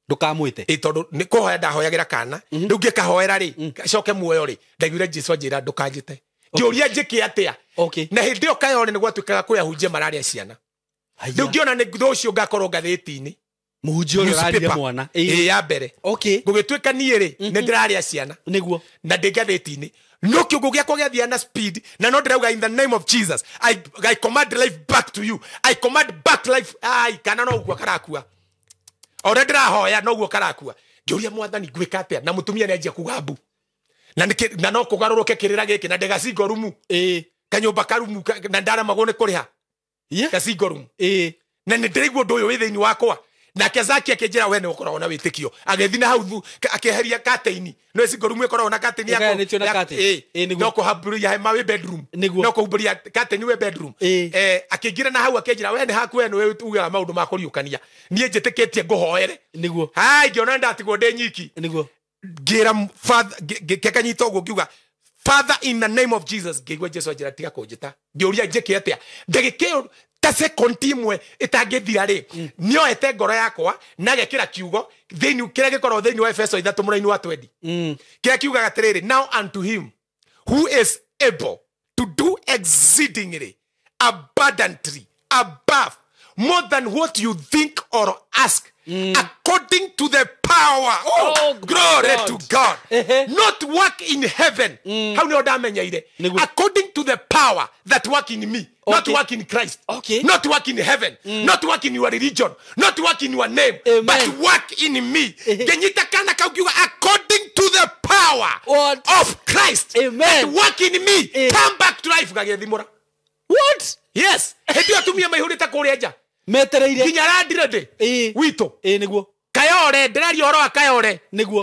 Ndũkamwĩte. Tondũ nĩ kũhoya ndahoyagĩra kana. Rĩu ngĩkahoera rĩ gacoke muoyo rĩ ndaiguire Jesũ anjĩra ndũkanjĩte. ngĩũria njĩke atĩa Okay. na hĩndĩ ĩyo Kayole nĩ gwatuĩkaga kwĩ ahunjia mararia ciana rĩu ngĩona nĩ thũ ũcio ngakorwo ngathĩti-inĩ Muhunjia ũrĩa ũrarire mwana. ya mbere Okay. gũgĩtuĩka niĩ rĩ nĩ ndĩraria ciana Nĩguo. na ndĩ ngathĩti-inĩ no kĩũngũ gĩakwa gĩathiaga na speed na no ndĩrauga in the name of Jesus I command life back to you I command back life ai kana no ũguo karakua o ũrĩa ndĩrahoya no ũguo karakua ngĩũria mwathani ngwĩka atĩa na mũtumia nĩ anjia kuga mbu na no kũgarũrũke kĩrĩra gĩkĩ na ndĩgacingo rumu kanyũmba karumu na ndaramagwo nĩ kũrĩha gacingo rumu na nĩ ndĩraigua ũndũ ũyũ wĩ thĩinĩ wakwa nake Zaki akĩnjĩra we nĩ ũkoragwo na wĩtĩkio agĩthiĩ na hau akĩeheria kateini no cingo rumu ĩkoragwo na kateini no kũhambũria hema wĩ bedroom no kũhumbũria kateini wĩ bedroom akĩngira na hau akĩnjĩra we nĩ haku we nĩ ugaga maũndũ ma kũriũkania niĩ njĩtĩkĩtie ngũhoere nĩguo hai ngĩona ndatigwo ndĩ nyiki nĩguo ngĩra father ngĩkanyita ũguo ngiuga Father in the name of Jesus ngĩigua Jesu anjĩra tiga kũnjĩta ngĩũria njĩke atĩa ndagĩkĩyo ta second imwe itangĩthira rĩ nĩoete ngoro yakwa na agekĩra kiugo thĩinĩ kĩrĩa gĩkoragwo thĩinĩ wa Efeso 3 mũraini wa 20 kĩrĩa kiugaga atĩrĩrĩ now unto him who is able to do exceedingly abundantly above more than what you think or ask according to the power glory to God not work in heaven how nĩ ndamenyeire according to the power that work in me not work in Christ not work in heaven not work in your religion not work in your name but work in me genyita kana kaukiuga according to the power of Christ that work in me come back to life gagethimura what yes hĩndĩ atumia maihũrĩte kũrĩa nja metereire nginya randire ndĩ witũ nĩguo Kayole ndĩraria ũhoro wa Kayole nĩguo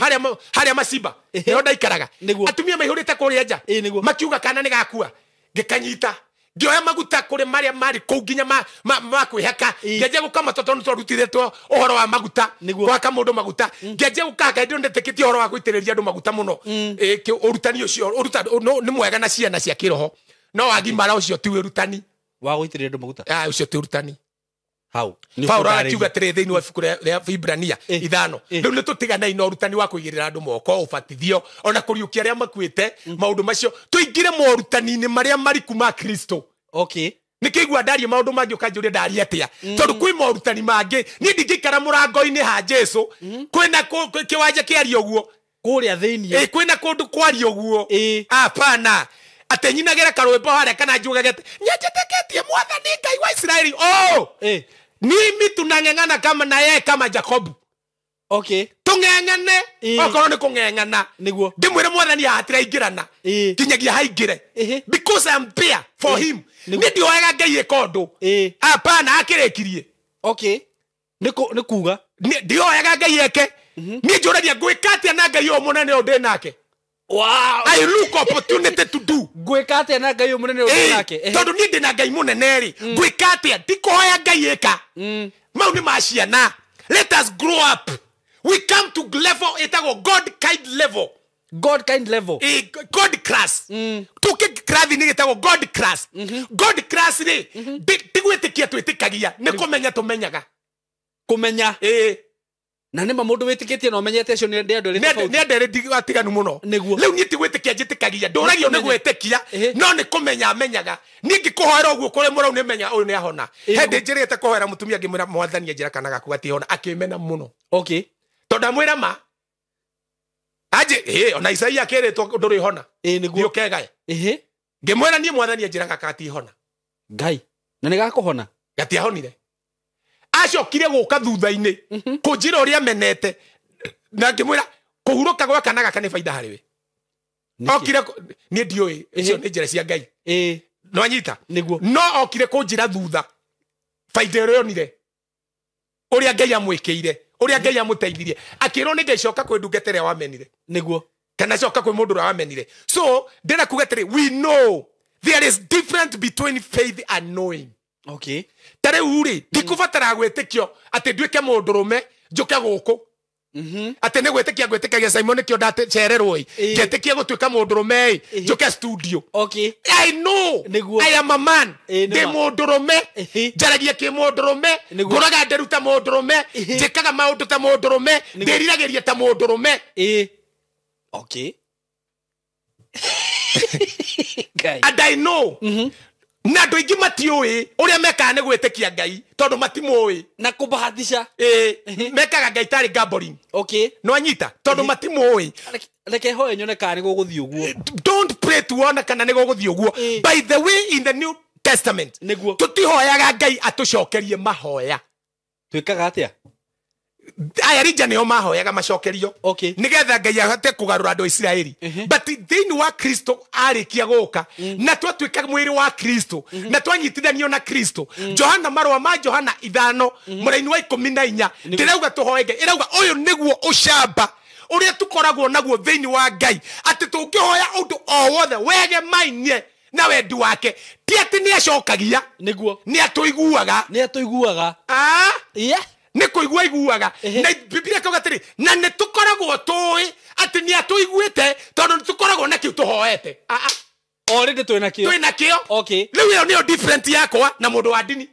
harĩa macimba nĩho ndaikaraga atumia maihũrĩte kũrĩa nja makiuga kana nĩ gakua ngĩkanyita ngĩoya maguta kũrĩ marĩa marĩ kũu nginya ma kwĩhaka ngĩanjia gũkama tondũ nĩ twarutithĩtwo ũhoro wa maguta gwaka mũndũ maguta ngĩanjia gũkaka ndĩ ndetĩkĩtie ũhoro wa gũitĩrĩria andũ maguta mũno ũrutani ũcio nĩ mwega na ciana cia kĩroho no wagimara ũcio ti wĩrutani wa gũitĩrĩria andũ maguta ũcio ti ũrutani How? Paulo akiuga atĩrĩ thĩinĩ wa ibuku rĩa Ibrania 5 rĩu nĩ tũtiganaine na ũrutani wa kũigĩrĩra andũ moko ũbatithio ona kũriũkia arĩa makuĩte maũndũ macio tũingĩre morutani-inĩ marĩa mariku ma Kristo nĩ kĩigua ndaria maũndũ mangĩ ũkanjũria ndaria atĩa tondũ kwĩ morutani mangĩ niĩ ndingĩikara mũrango-inĩ ha Jesu kwĩna kĩwanja kĩaria ũguo kũrĩa thĩinĩ kwĩna kũndũ kwaria ũguo hapana atĩ nyinagĩra karwĩmbo harĩa kana njugage nĩnjĩtĩkĩtie mwathani Ngai wa Israeli mimi tunang'eng'ana kama na yeye kama Jacob tung'eng'ane okorwo nĩ kũng'eng'ana ndĩmwĩre mwathani hatiraingĩrana kinyagia haingĩre because I am there for him nĩ ndioyaga Ngai ĩka ũndũ hapana akĩrĩkirie nĩ kuga ndioyaga Ngai eke niĩ njũragia ngwĩka atĩa na Ngai ũyũ mũnene ũyũ ndĩ nake wow I look opportunity to do gwĩka atĩa na Ngai ũyũ mũnene ũyũ nake tondũ niĩ ndĩ na Ngai mũnene rĩ ngwĩka atĩa ndikũhoya Ngai ĩka mau nĩ maciana let us grow up we come to level ĩtagwo God kind level God class tuke krathi-inĩ gĩtagwo God class rĩ tigwĩtĩkia twĩtĩkagia nĩ kũmenya tũmenyaga kũmenya na nĩ mũndũ wĩtĩkĩtie na ũmenyete acio nĩ andũ nĩ atiganu mũno rĩu niĩ tigwĩtĩkia njĩtĩkagia ndũragio nĩ gwĩtĩkia no nĩ kũmenya menyaga niĩ ngĩkũhoera ũguo kũrĩ mũrau nĩ menya ũyũ nĩ ahona hĩndĩ njĩrĩte kũhoera mũtumia ngĩmwĩra mwathani anjĩra kana gaku gatihona akĩmena mũno tondũ ndamwĩra ma ona Isaia akĩrĩtwo ndũrĩ hona nĩ ũkegae ngĩmwĩra niĩ mwathani anjĩra gaka gatihona Ngai na nĩ gakũhona gatiahonire acokire gũka thutha-inĩ kũnjĩra ũrĩa menete na ngĩmwĩra kũhurũka gwa kana gaka nĩ baida harĩ we okire niĩ ndiũĩ icio nĩ njĩra cia Ngai no anyita no okire kũnjĩra thutha baida ĩrĩa yonire ũrĩa Ngai amwĩkĩire ũrĩa Ngai amũteithirie akĩrwo nĩ ngĩcoka kwĩ ndungata ĩrĩa wamenire kana coka kwĩ mũndũ ũrĩa wamenire so ndĩra kuga atĩrĩ we know there is difference between faith and knowing tarĩu rĩ ndikũbatara gwĩtĩkio atĩ nduĩke mũndũrũme njũke gũkũ atĩ nĩ gwĩtĩkia SYMO nĩkĩo ndacererwo ngĩtĩkia gũtuĩka mũndũrũme njũke studio I know I am a man ndĩ mũndũrũme njaragia kĩ mũndũrũme ngũraga nderu ta mũndũrũme njĩkaga maũndũ ta mũndũrũme ndĩriragĩria ta mũndũrũme And I know na andå aingä matiå å rä a mekaga nä gwä tä kia Ngai tondå matimå na kubahatisha mekaga Ngai tarä gambling no anyita tondå matimå reke hoye nyone kana nä gå gå thiä å guo don't pray tuona kana nä gå gå thiä å guo by the way in the New Testament tå tihoyaga Ngai atå cokerie mahoya twä kaga atä a aya rija nä o mahoyaga macokerio nä getha Ngai ahote kå garå ra andå a Isiraeli but thä-inä wa Kristo arä kia gå ka na twatuä ka mwä rä wa Kristo na twanyitithanio na Kristo Johana marũa ma Johana 5 mũraini wa 14 ndĩrauga tå hoye Ngai ĩrauga ũyũ nĩguo ũcamba ũrĩa tũkoragwo naguo thĩ-inĩ wa Ngai atĩ tũngĩhoya ũndũ o wothe wegemainie na wendi wake ti atĩ nĩ acokagia nĩguo nĩ atũiguaga nä kå igua iguaga na Biblia kauga atä rä na nä tå koragwo tåä atä nä atå iguä tondå nä tå koragwo na kä u tå hoete twä na kä o rä u ä yo nä yo different yakwa na må ndå wa ndini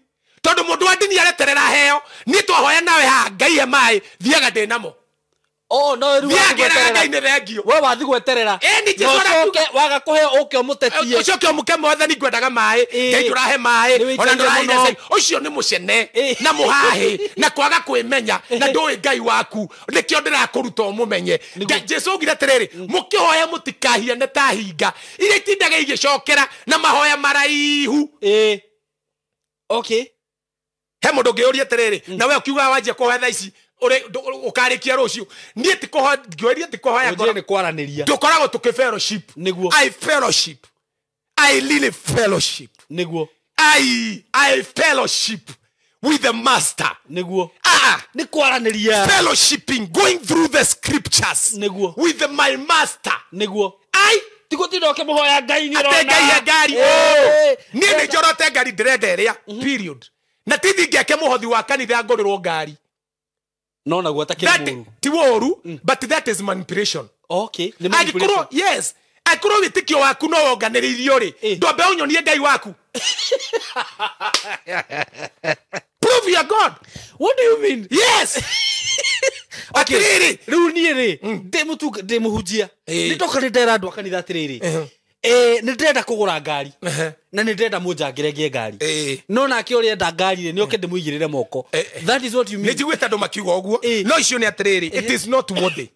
tondå må ndå wa ndini areterera heo niä twahoya nawe ha Ngai he maä thiaga ndä namo thiagä nä thengio we wathi gweterera waga kå heo å ke å må tetie å coke å må ke mwathani ngwendaga maä Ngai ndå rahe maä ona ndå raheire å cio nä må cene na må hahä na kwaga kwä menya na ndå ä Ngai waku nä kä o ndä rakå ruta å må menye Jesu augire atä rä rä må kä hoya må tikahiane ta hinga iria itindaga igä cokera na mahoya maraihu he må ndå ngä å ria atä rä rä na we å kiugaga wanjia kå hoya tha ici ukarä kia rå cio niä ngäria tä kå hoya ndå koragwo tå kä fellowship I really fellowship I fellowship with the master nä kwaranä fellowshipping going through the scriptures with my master tigå tinda å kä må hoya Ngai nä rona Ngai he ngari niä nä njorote ngari ndärenda ä rä a period na tithi ngä ake må hothi wa kanitha ngå rä rwo ngari no na gwata kä ti woru but that is manipulation yes akorwo wä tä kä o waku no wonganä rä irio rä ndwambe å nyonie Ngai waku prove your God what do you mean yes rä u niä rä ndä må hunjia nä ndoka nä ndera andå a kanitha atä rä rä nä ndärenda kå gå ra ngari na nä ndärenda må njangä rengie ngari no nake å rä enda ngari rä nä oke ndä må igä rä re moko nä njiguä te andå makiuga å guo no icio nä atä rä rä it is not worthy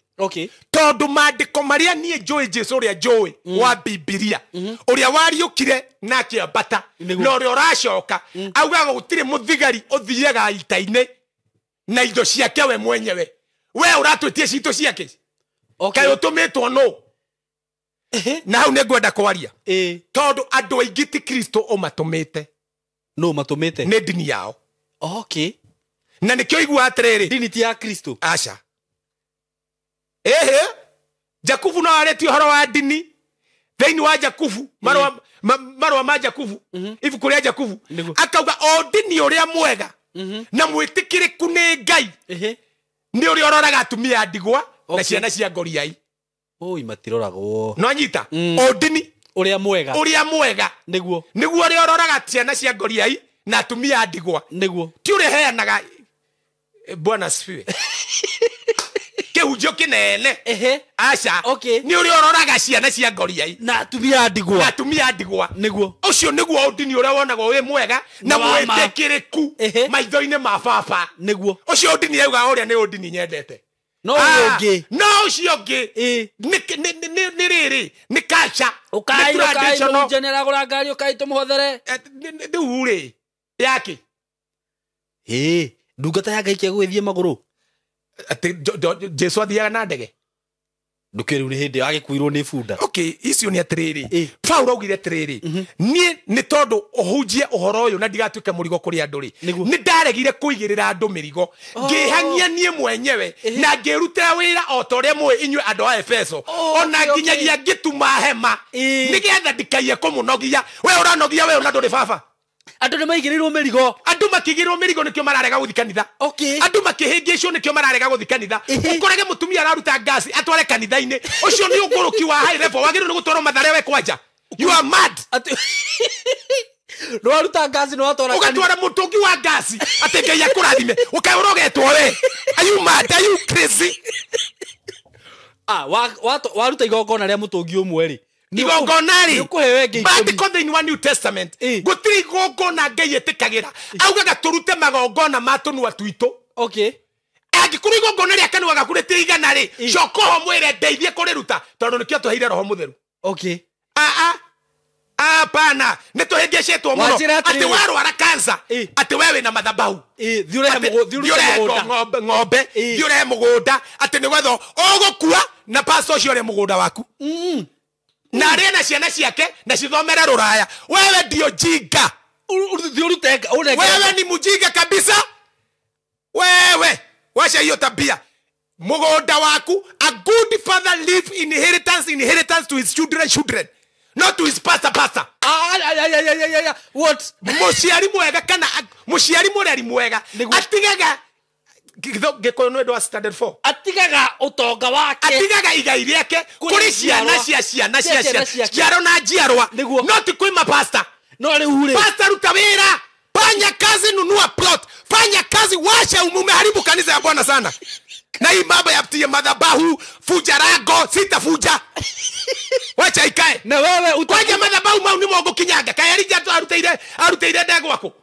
tondå mandä ko marä a niä njå ä Jesu å rä a njå wa Bibilia å rä a wariå kire na akä ambata na å rä a å racoka augaga gå tirä må thigari å thiaga ita-inä na indo ciake we mwenyewe we å ratwä tie citå ciake kaä å tå mä two no na hau nä ngwenda kwaria tondå andå aingä ti Kristo å matå mä te nä ndini yao na nä kä o igua atä rä rä ndini ti ya Kristo aca Jakubu no arä tie å horo wa ndini thä-inä wa Jakubu marũa ma Jakubu ibuku rĩa Jakubu akauga o ndini å rä a mwega na mwä tä kä rä ku nä Ngai nä å rä a å roraga atumia ndigwa na ciana cia ngoriai matiroragwo no anyita o ndini å rä a mwega nĩguo å rä a å roraga ciana cia ngoriai na atumia ndigwa ti å rä a heanaga Bwana asifiwe kä hunjio kä nene aca nä å rä a å roraga ciana cia ngoriai na atumia ndigwa å cio nä guo å ndini å rä a wonagwo wä mwega na mwä tä kä rä ku maitho-inä ma baba å cio å ndini yauga å rä a nä å ndini nyendete no å cio ngä nä rä rä nä kaca å kainjenera gå ra ngari å kaitå må hothere rä u rä yakä ndungata ya Ngai kä gå gä thiä magå rå Jesu athiaga na ndege ndukä rä u nä hä ndä agä kuirwo nä bunda icio nä atä rä rä Paulo augire atä rä rä niä nä tondå å hunjie å horo å yå na ndigatuä ke må rigo kå rä andå rä nä ndaregire kå igä rä ra andå mä rigo ngä hang'ia niä mwenyewe na ngä rutĩra wä ra o ta å rä a mwä inyuä andå a Efeso ona nginyagia ngä tuma hema nä getha ndikaie kå må nogia we å ranogia we å na ndå rä baba andå nä maigä rä irwo mä rigo andå makä igä rwo mä rigo nä kä o mararega gå thi kanitha andå makä hä ngä cio nä kä o mararega gå thi kanitha å korage må tumia araruta ngasi atware kanitha-inä å cio nä å ngå rå ki wa high level wagä rä nä gå twarwo mathare we kwanja you are mad nä waruta ngasi nä watwara å gatwara må tå ngä wa ngasi atä Ngai akå rathime å kaä å rogetwo we are you mad are you crazy waruta igongona rä a må tå ngi å mwe rä igongona ri Nikuhewe ngai bandiko thĩinĩ wa New Testament gũtirĩ igongona Ngai ĩtĩkagĩra augaga tũrute magongona ma tũnua twitũ okay angĩkorwo igongona rĩa kanua gaku rĩtirigana rĩ coka ho mwĩre ndeithie kũrĩruta tondũ nĩkĩo tũheire roho mũtheru okay pana nĩtũhĩngĩcĩtwo mũno atĩ warwara kansa atĩ we wĩna mathabahu ng'ombe thiũrehe mũgũnda atĩ nĩgwetha ũgũkua na pastor ũcio ũrĩ mũgũnda waku na arĩa na ciana ciake na cithomere rũraya wewe ndio jinga wewe ni mjinga kabisa wewe wacha hiyo tabia mũgũnda waku a good father leave inheritance to his children not to his pastor what mũciari mwega kana mũciari mũreri mwega atigaga gĩkũyũ nĩ ndwa standard 4 atigaga ũtonga wake atigaga igai rĩake kũrĩ ciana cia njiaro na njiarwa not kwĩma pastor no rĩu rĩ pastor ruta wĩra fanya kazi nunua plot fanya kazi washa umeharibu kanisa ya Bwana sana na hii mambo ya madhabahu fuja rago sitafuja wacha ikae na wewe kwaje madhabahu mau ni mongo kinyaga kai arija tu aruteire ndego wako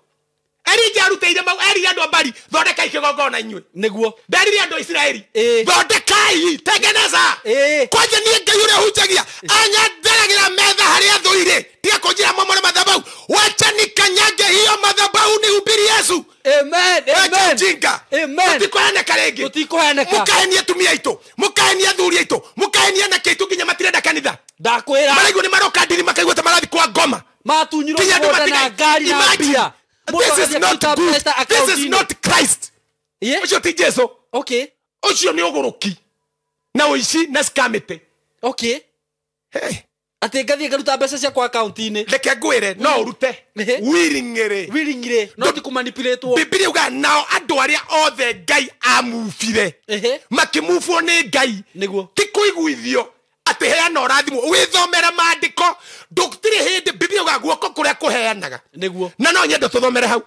arija aruteire mau arija ndo mbari thondeka ikigongona inywe niguo ndarire ando Israeli thondekai tengeneza kwaje ni Ngai ure hujagia anya ndaragira metha haria thuire tia kujira mamore madhabahu wacha nikanyage hiyo madhabahu ni ubiri Yesu amen jinga tutikohane karege mukahenia tumia ito mukahenia thuri ito mukahenia na kitu ginya matirenda kanitha ndakwira maraigo ni maroka ndiri makaigwa ta marathi kwa ngoma matunyiro na ngari na bia this is not good this is not Christ ucio ti Jesu okay ucio ni uguruki na uici na skamete okay hey ati ngathie ngaruta mbeca cia kwa account-inĩ reke ngwire no urute wiringire no ti kumanipulate Biblia uga nao andu aria othe Ngai amufire makimufwo ni Ngai niguo ti kuiguithio ati heana ũrathimo withomere maandĩko ndũgũtirĩ hĩndĩ Biblia uga guoko kũrĩa kũheanaga niguo na no nyende tũthomere hau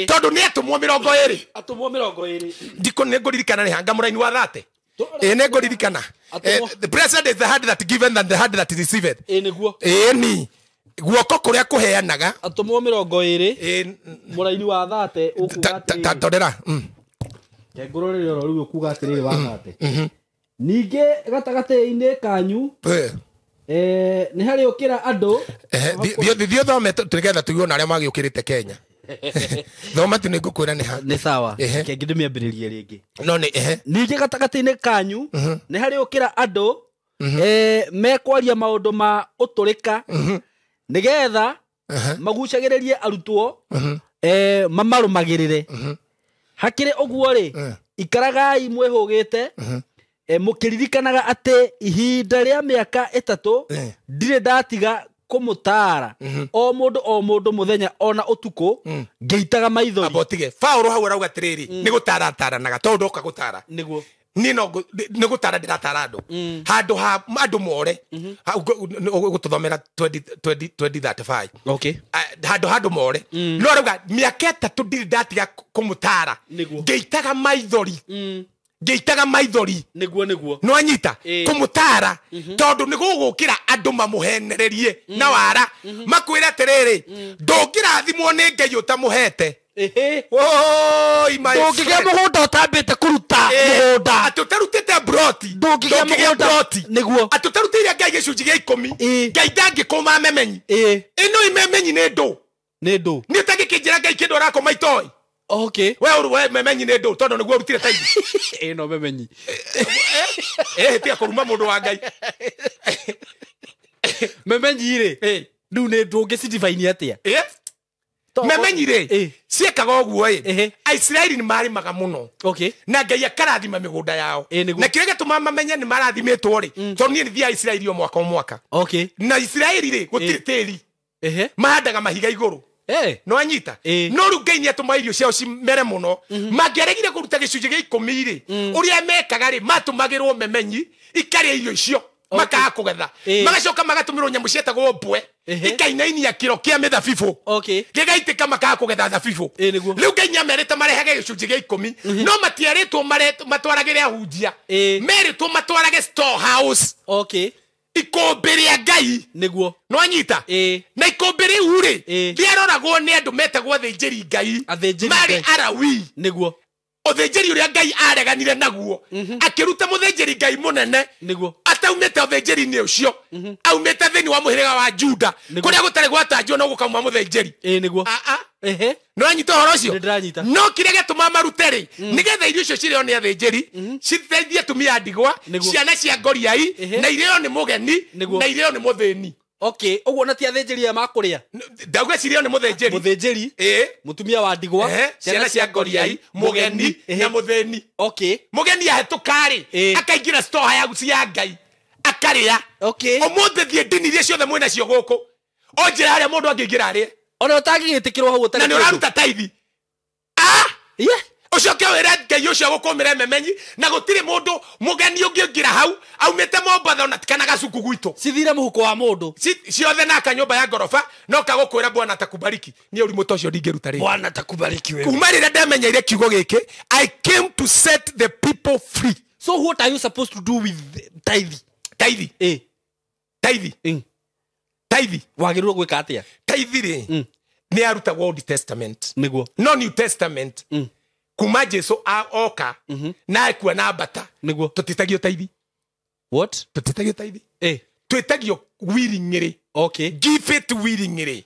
tondũ nĩ atumwo 20 ndiko nĩ ngũririkana nĩ hanga mũraini wa thate nĩ ngũririkana the blessed is the hand that giveth and the hand that receiveth niguo ni guoko kuria kuheanaga atumwo 20 mũraini wa thate ukuga tondera ngũrorere oro rĩu ukuga atĩrĩrĩ wa thate ningĩ gatagata-inĩ kanyu nĩ harĩ ũkĩra andũ thio thome tũgetha tuiona arĩa magĩũkĩrĩte Kenya thoma tu nĩngũkwĩra nĩ sawa kĩngĩ ndĩmĩambĩrĩrie rĩngĩ no nĩ ningĩ gatagata-inĩ kanyu nĩ harĩ ũkĩra andũ mekwaria maũndũ ma ũtũrĩka nĩgetha magucagĩrĩrie arutwo mamarũmagĩrĩre hakĩrĩ ũguo rĩ ikaragai mwĩhũgĩte mũkĩririkanaga atĩ ihinda rĩa mĩaka 3 ndirĩ ndatiga kũmũtara o mũndũ mũthenya ona ũtukũ ngĩitaga maithori abotige Paulo hau arauga atĩrĩrĩ nĩ gũtarataranaga tondũ ndoka gũtara niguo nino nĩ gũtara ndĩratara andũ handũ ha andũ more gũtũthomera 2035 okay handũ more no arauga mĩaka 3 ndirĩ ndatiga kũmũtara ngĩitaga maithori niguo no anyita kũmũtara tondũ nĩ gũgũkĩra andũ mamũhenererie na wara makwĩra atĩrĩrĩ ndũngĩrathimwo nĩ Ngai ũtamũhete ndũngĩgĩa mũgũnda ũtambĩte kũruta mũgũnda atũtarutĩte broti ndũngĩgĩa mũgũnda nĩguo atũtarutĩire Ngai gĩcunjĩ gĩa 10 Ngai ndangĩkũma memenyi ĩno imemenyi nĩ ndũ nĩ ũtangĩkĩnjĩra Ngai kĩndũ arakoma itoĩ okay we memenyi nĩ ndũ tondũ nĩguo ũrutire taigi no memenyi tia kũruma mũndũ wa Ngai memenyi rĩ rĩu nĩ ndũngĩcidivine atĩa memenyi rĩ ciekaga ũguo Aisiraeli nĩ marĩmaga mũno na Ngai akarathima mĩgũnda yao na kĩrĩa gĩtũma mamenye nĩ marathimĩtwo rĩ tondũ niĩ nĩthiaga Isiraeli o mwaka na Isiraeli rĩ gũtirĩ tĩri mahandaga mahiga igũrũ no anyita no rĩu Ngai nĩatũma irio ciao cimere mũno mangĩaregire kũruta gĩcunjĩ gĩa 10 rĩ ũrĩa mekaga rĩ matũmagĩrwo memenyi ikarĩa irio icio makaga kũgetha magacoka magatũmĩrwo nyamũ cietagwo mbwe ikainainia kĩro kĩa mĩthabibũ gĩgaitĩka makaga kũgetha thabibũ rĩu Ngai nĩamerĩte marehage gĩcunjĩ gĩa 10 no matierĩtwo matwaragĩre ahunjia merĩtwo matwarage storehouse ikombe ria ngai niguo no anyita na ikombe riu ri riaroragwo ni andu metagwo thinjiri ngai mari arawi niguo uthinjiri uria ngai areganire naguo akiruta muthinjiri ngai munene niguo ataumite uthinjiri ni ucio aumite thini wa muhiriga wa Juda kuria gutari gwatanjwo no gukauma muthinjiri niguo no anyita horo ucio ndiranyita no kire getuma marute ri nigetha irio cio cirio ni athinjiri citeithie tumia ndigwa ciana cia ngoriai na irio ni mugeni na irio ni muthini okay uguo na ti athinjiri makuria ndauga cirio ni muthinjiri mutumia wa ndigwa ciana cia ngoriai mugeni na muthini okay mugeni ahetukari akaingira store ya cia ngai akaria okay omothe thie ndini iria ciothe mwena cio guku onjira haria mundu angĩingira arie ona utagigitikirwo hau utari na ni uraruta taithi ucoke wire ngai ucio gukumire memenyi na gutiri mundu mugeni ungingira hau aumite Mombatha ona tikana gacuku gwitu cithire muhuko wa mundu ciothe na kanyumba ya gorofa no kagukwira bwana takubariki ni uri mutocio ndingiruta ri bwana takubariki wewe kuma rire ndamenyeire kiugo giki I came to set the people free. So what are you supposed to do with tithe tithe wagirwo gwika atia tithe ri ni aruta Old Testament niguo no New Testament kuma Jesu oka na akua na bata niguo tutitagio tithe what tutitagio tithe twitagio willingly okay give it willingly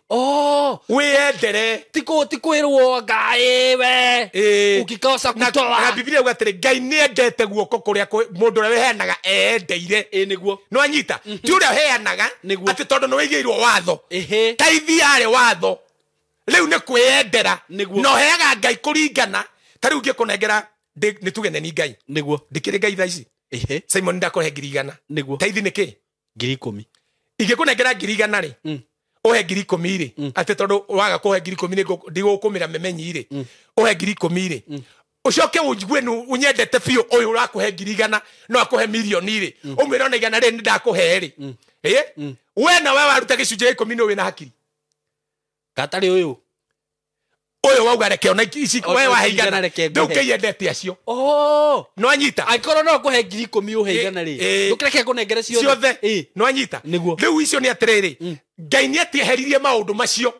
wendere tikwirwo ngai we ukikosa kutoa na Biblia ugatire ngai ni endete guoko kuria mundu ria weheanaga endeire niguo no anyita ti uria heanaga ati tondu no wigiirwo watho tithe yari watho riu ni kwendera no heaga ngai kuringana tariu ngikunengera ni tugene ni ngai niguo ndikire ngai thaici SYMO ndakohe 100 niguo tithe ni ki 10,000 igikunengera 100 ri ohe 10,000 ri ati tondu waga kuhe 10,000 ndigukumira memenyi ri ohe 10,000 ri ucoke unjigwe nu unyendete biu uyu urakuhe 100 no akuhe milioni ri umwira ona 100 ri ndakuhe ri we na we waruta gicunje 10 wina hakiri katari uyu wauga reke ona ici we waheigana ndukeyendete acio no anyita aikoro no kuhe 10,000 uheigana ri ndukireke kunengere ciothe no anyita riu icio ni atiriri ngai ni atiheririe maundu macio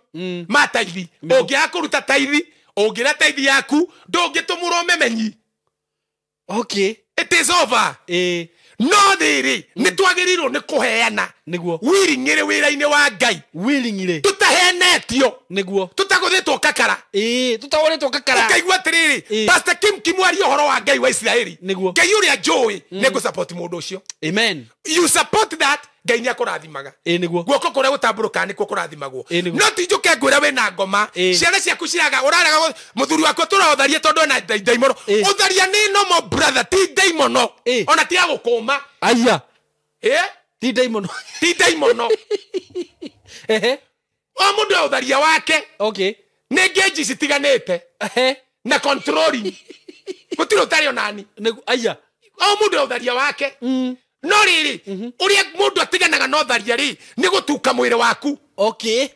ma taithi ungiaga kuruta taithi ungira taithi yaku ndungitumurwo memenyi okay it is over no thiri ni twagirirwo ni kuheana niguo willingly wira-ini wa ngai willingly tutahenetio niguo tutaguthitwo kakara tutaguthitwo kakara ukaigua tiriri Pastor Kim wari uhoro wa ngai wa Israeli ngai uria njui ni gu support mundu ucio amen you support that ngai ni akurathimaga niguo guoko kuria gutamburuka ni kurathimagwo no tinjuke ngwira wina ngoma ciana ciaku ciraga uraraga muthuri wako turautharia tondu na daimono utharia ni no mo brother ti daimono ona ti agukuma aya ti daimono o mundu utharia wake okay ni ngeji citiganite na controlling gutiri utari onani aya o mundu utharia wake no riri uria mundu atiganaga no tharia ri ni gutuka mwiri waku okay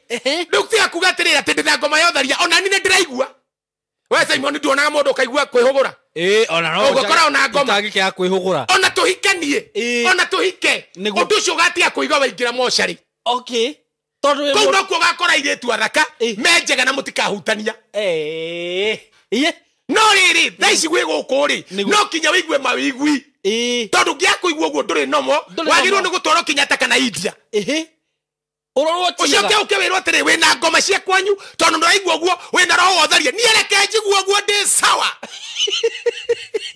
ndutia kugatirira ati nditha ngoma yo tharia ona nini ndiraigua we SYMO nduonaga mundu kaigua kwihugura ona no gukora ona ngoma tagike kwihugura ona tuhikanie ona tuhike undu ucio gatia kuiga waingira mochari okay tondu kou no kuo gakora iretu athaka menjega na mutikahutania no riri thaici gwi guku ri no kinya wigue mawigwi tondu ngiakuigua uguo nduri nomo wagirwo ni gutwaro Kenyatta kana India ucoke ukewirwo atiri wina ngoma cia kwanyu tondu nduraigua uguo wina roho wotharia ni reke njigua uguo ndi sawa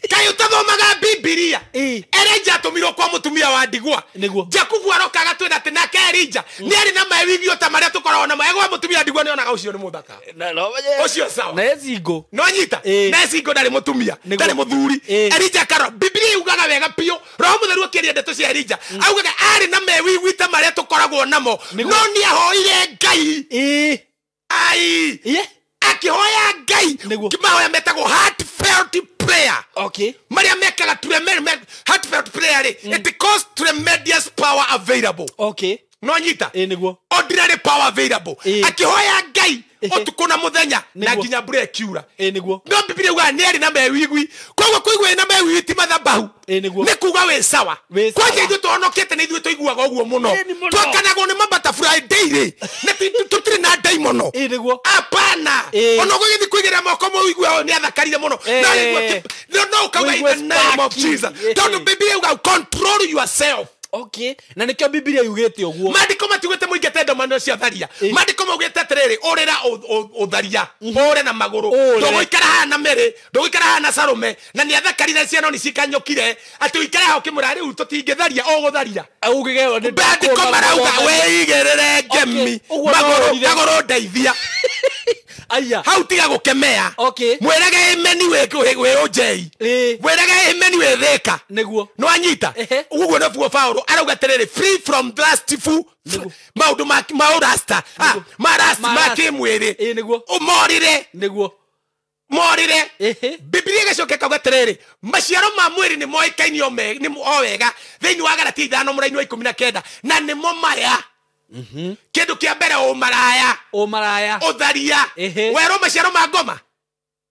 kayo tathomaga Biblia Elijah atumirwo kwa mutumia wa ndigwa Jakubu arokaga twina ati nake Elijah ni ari na mawigio ta maria tukoragwo na maego mutumia ndigwa ni onaga ucio ni muthaka ucio sawa na ezingo no nyita na ezingo ndari mutumia ndari muthuri Elijah karo Biblia yugaga wega pio roho mutheru akiria ndeto cia Elijah augaga ari na mawigio ta maria tukoragwo namo no ni ahoire ngai ai akihoya ngai kimahoya metagwo heartfelt prayer okay maria mekaga heartfelt prayer it costs tremendous power available okay no nyita niguo ordinary power available akihoya ngai otuko na muthenya na nginya mbura kiura niguo no Biblia uga neri na mewigwi koguo kuigwe na mewigwi ti mathabahu niguo ni kuga we sawa kwaje ithu tuonokete ni ithu tuiguaga uguo muno twakanagwo ni butterfly daily na tutire na ndai muno niguo apana ono gugithi kuigira moko mo igwe ni athakarire muno no kawa in the name of Jesus don't Biblia uga control yourself. Okay, na nikyo Biblia yugete oguo mandiko matigwete muingete ndomano cia tharia mandiko maugete atiriri urira utharia ure na maguru nduguikara haha na Mary nduguikara haha na Salome na ni athakarire ciano ni cikanyukire ati uikara haha ukimura riu tutingitharia ugutharia ugigeo ni mandiko marauga weigirire ngemi maguru ndeithia aya hau tiga gukemea mwirage imeni we ojei mwirage imeni we theka niguo no anyita uguo na fuo Paulo arauga terere free from lustful maundu maurasta marasta makimwiri niguo umorire niguo morire Biblia gacoke kauga terere maciaro ma mwiri ni moikainio ni o wega thiini wa Galatia 5 muraini wa 19 na ni mo maya kindu kia mbere umaraya utharia wero maciaro ma ngoma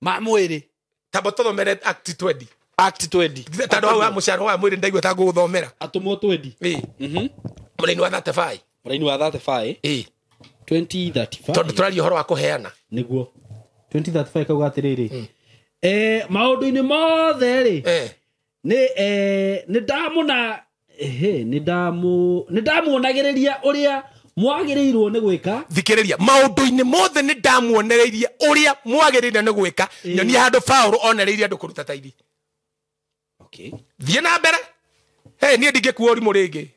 ma mwiri taboto mere Act 20 tado wa muciaro wa mwiri ndaigua ta guthomera atumo 20 muraini wa 35 2035 tondu turario horo wa kuheana niguo 2035 kauga atiriri maundu-ini mothe ri ni ndamuna ni ndamuonagiriria uria mwagirirwo ni gwika thikiriria maundu-ini mothe ni ndamuonereirie uria mwagirirwo ni gwika nyonia handu Paulo onereirie andu kuruta taithi thie na mbere nie ndingikuo urimu ringi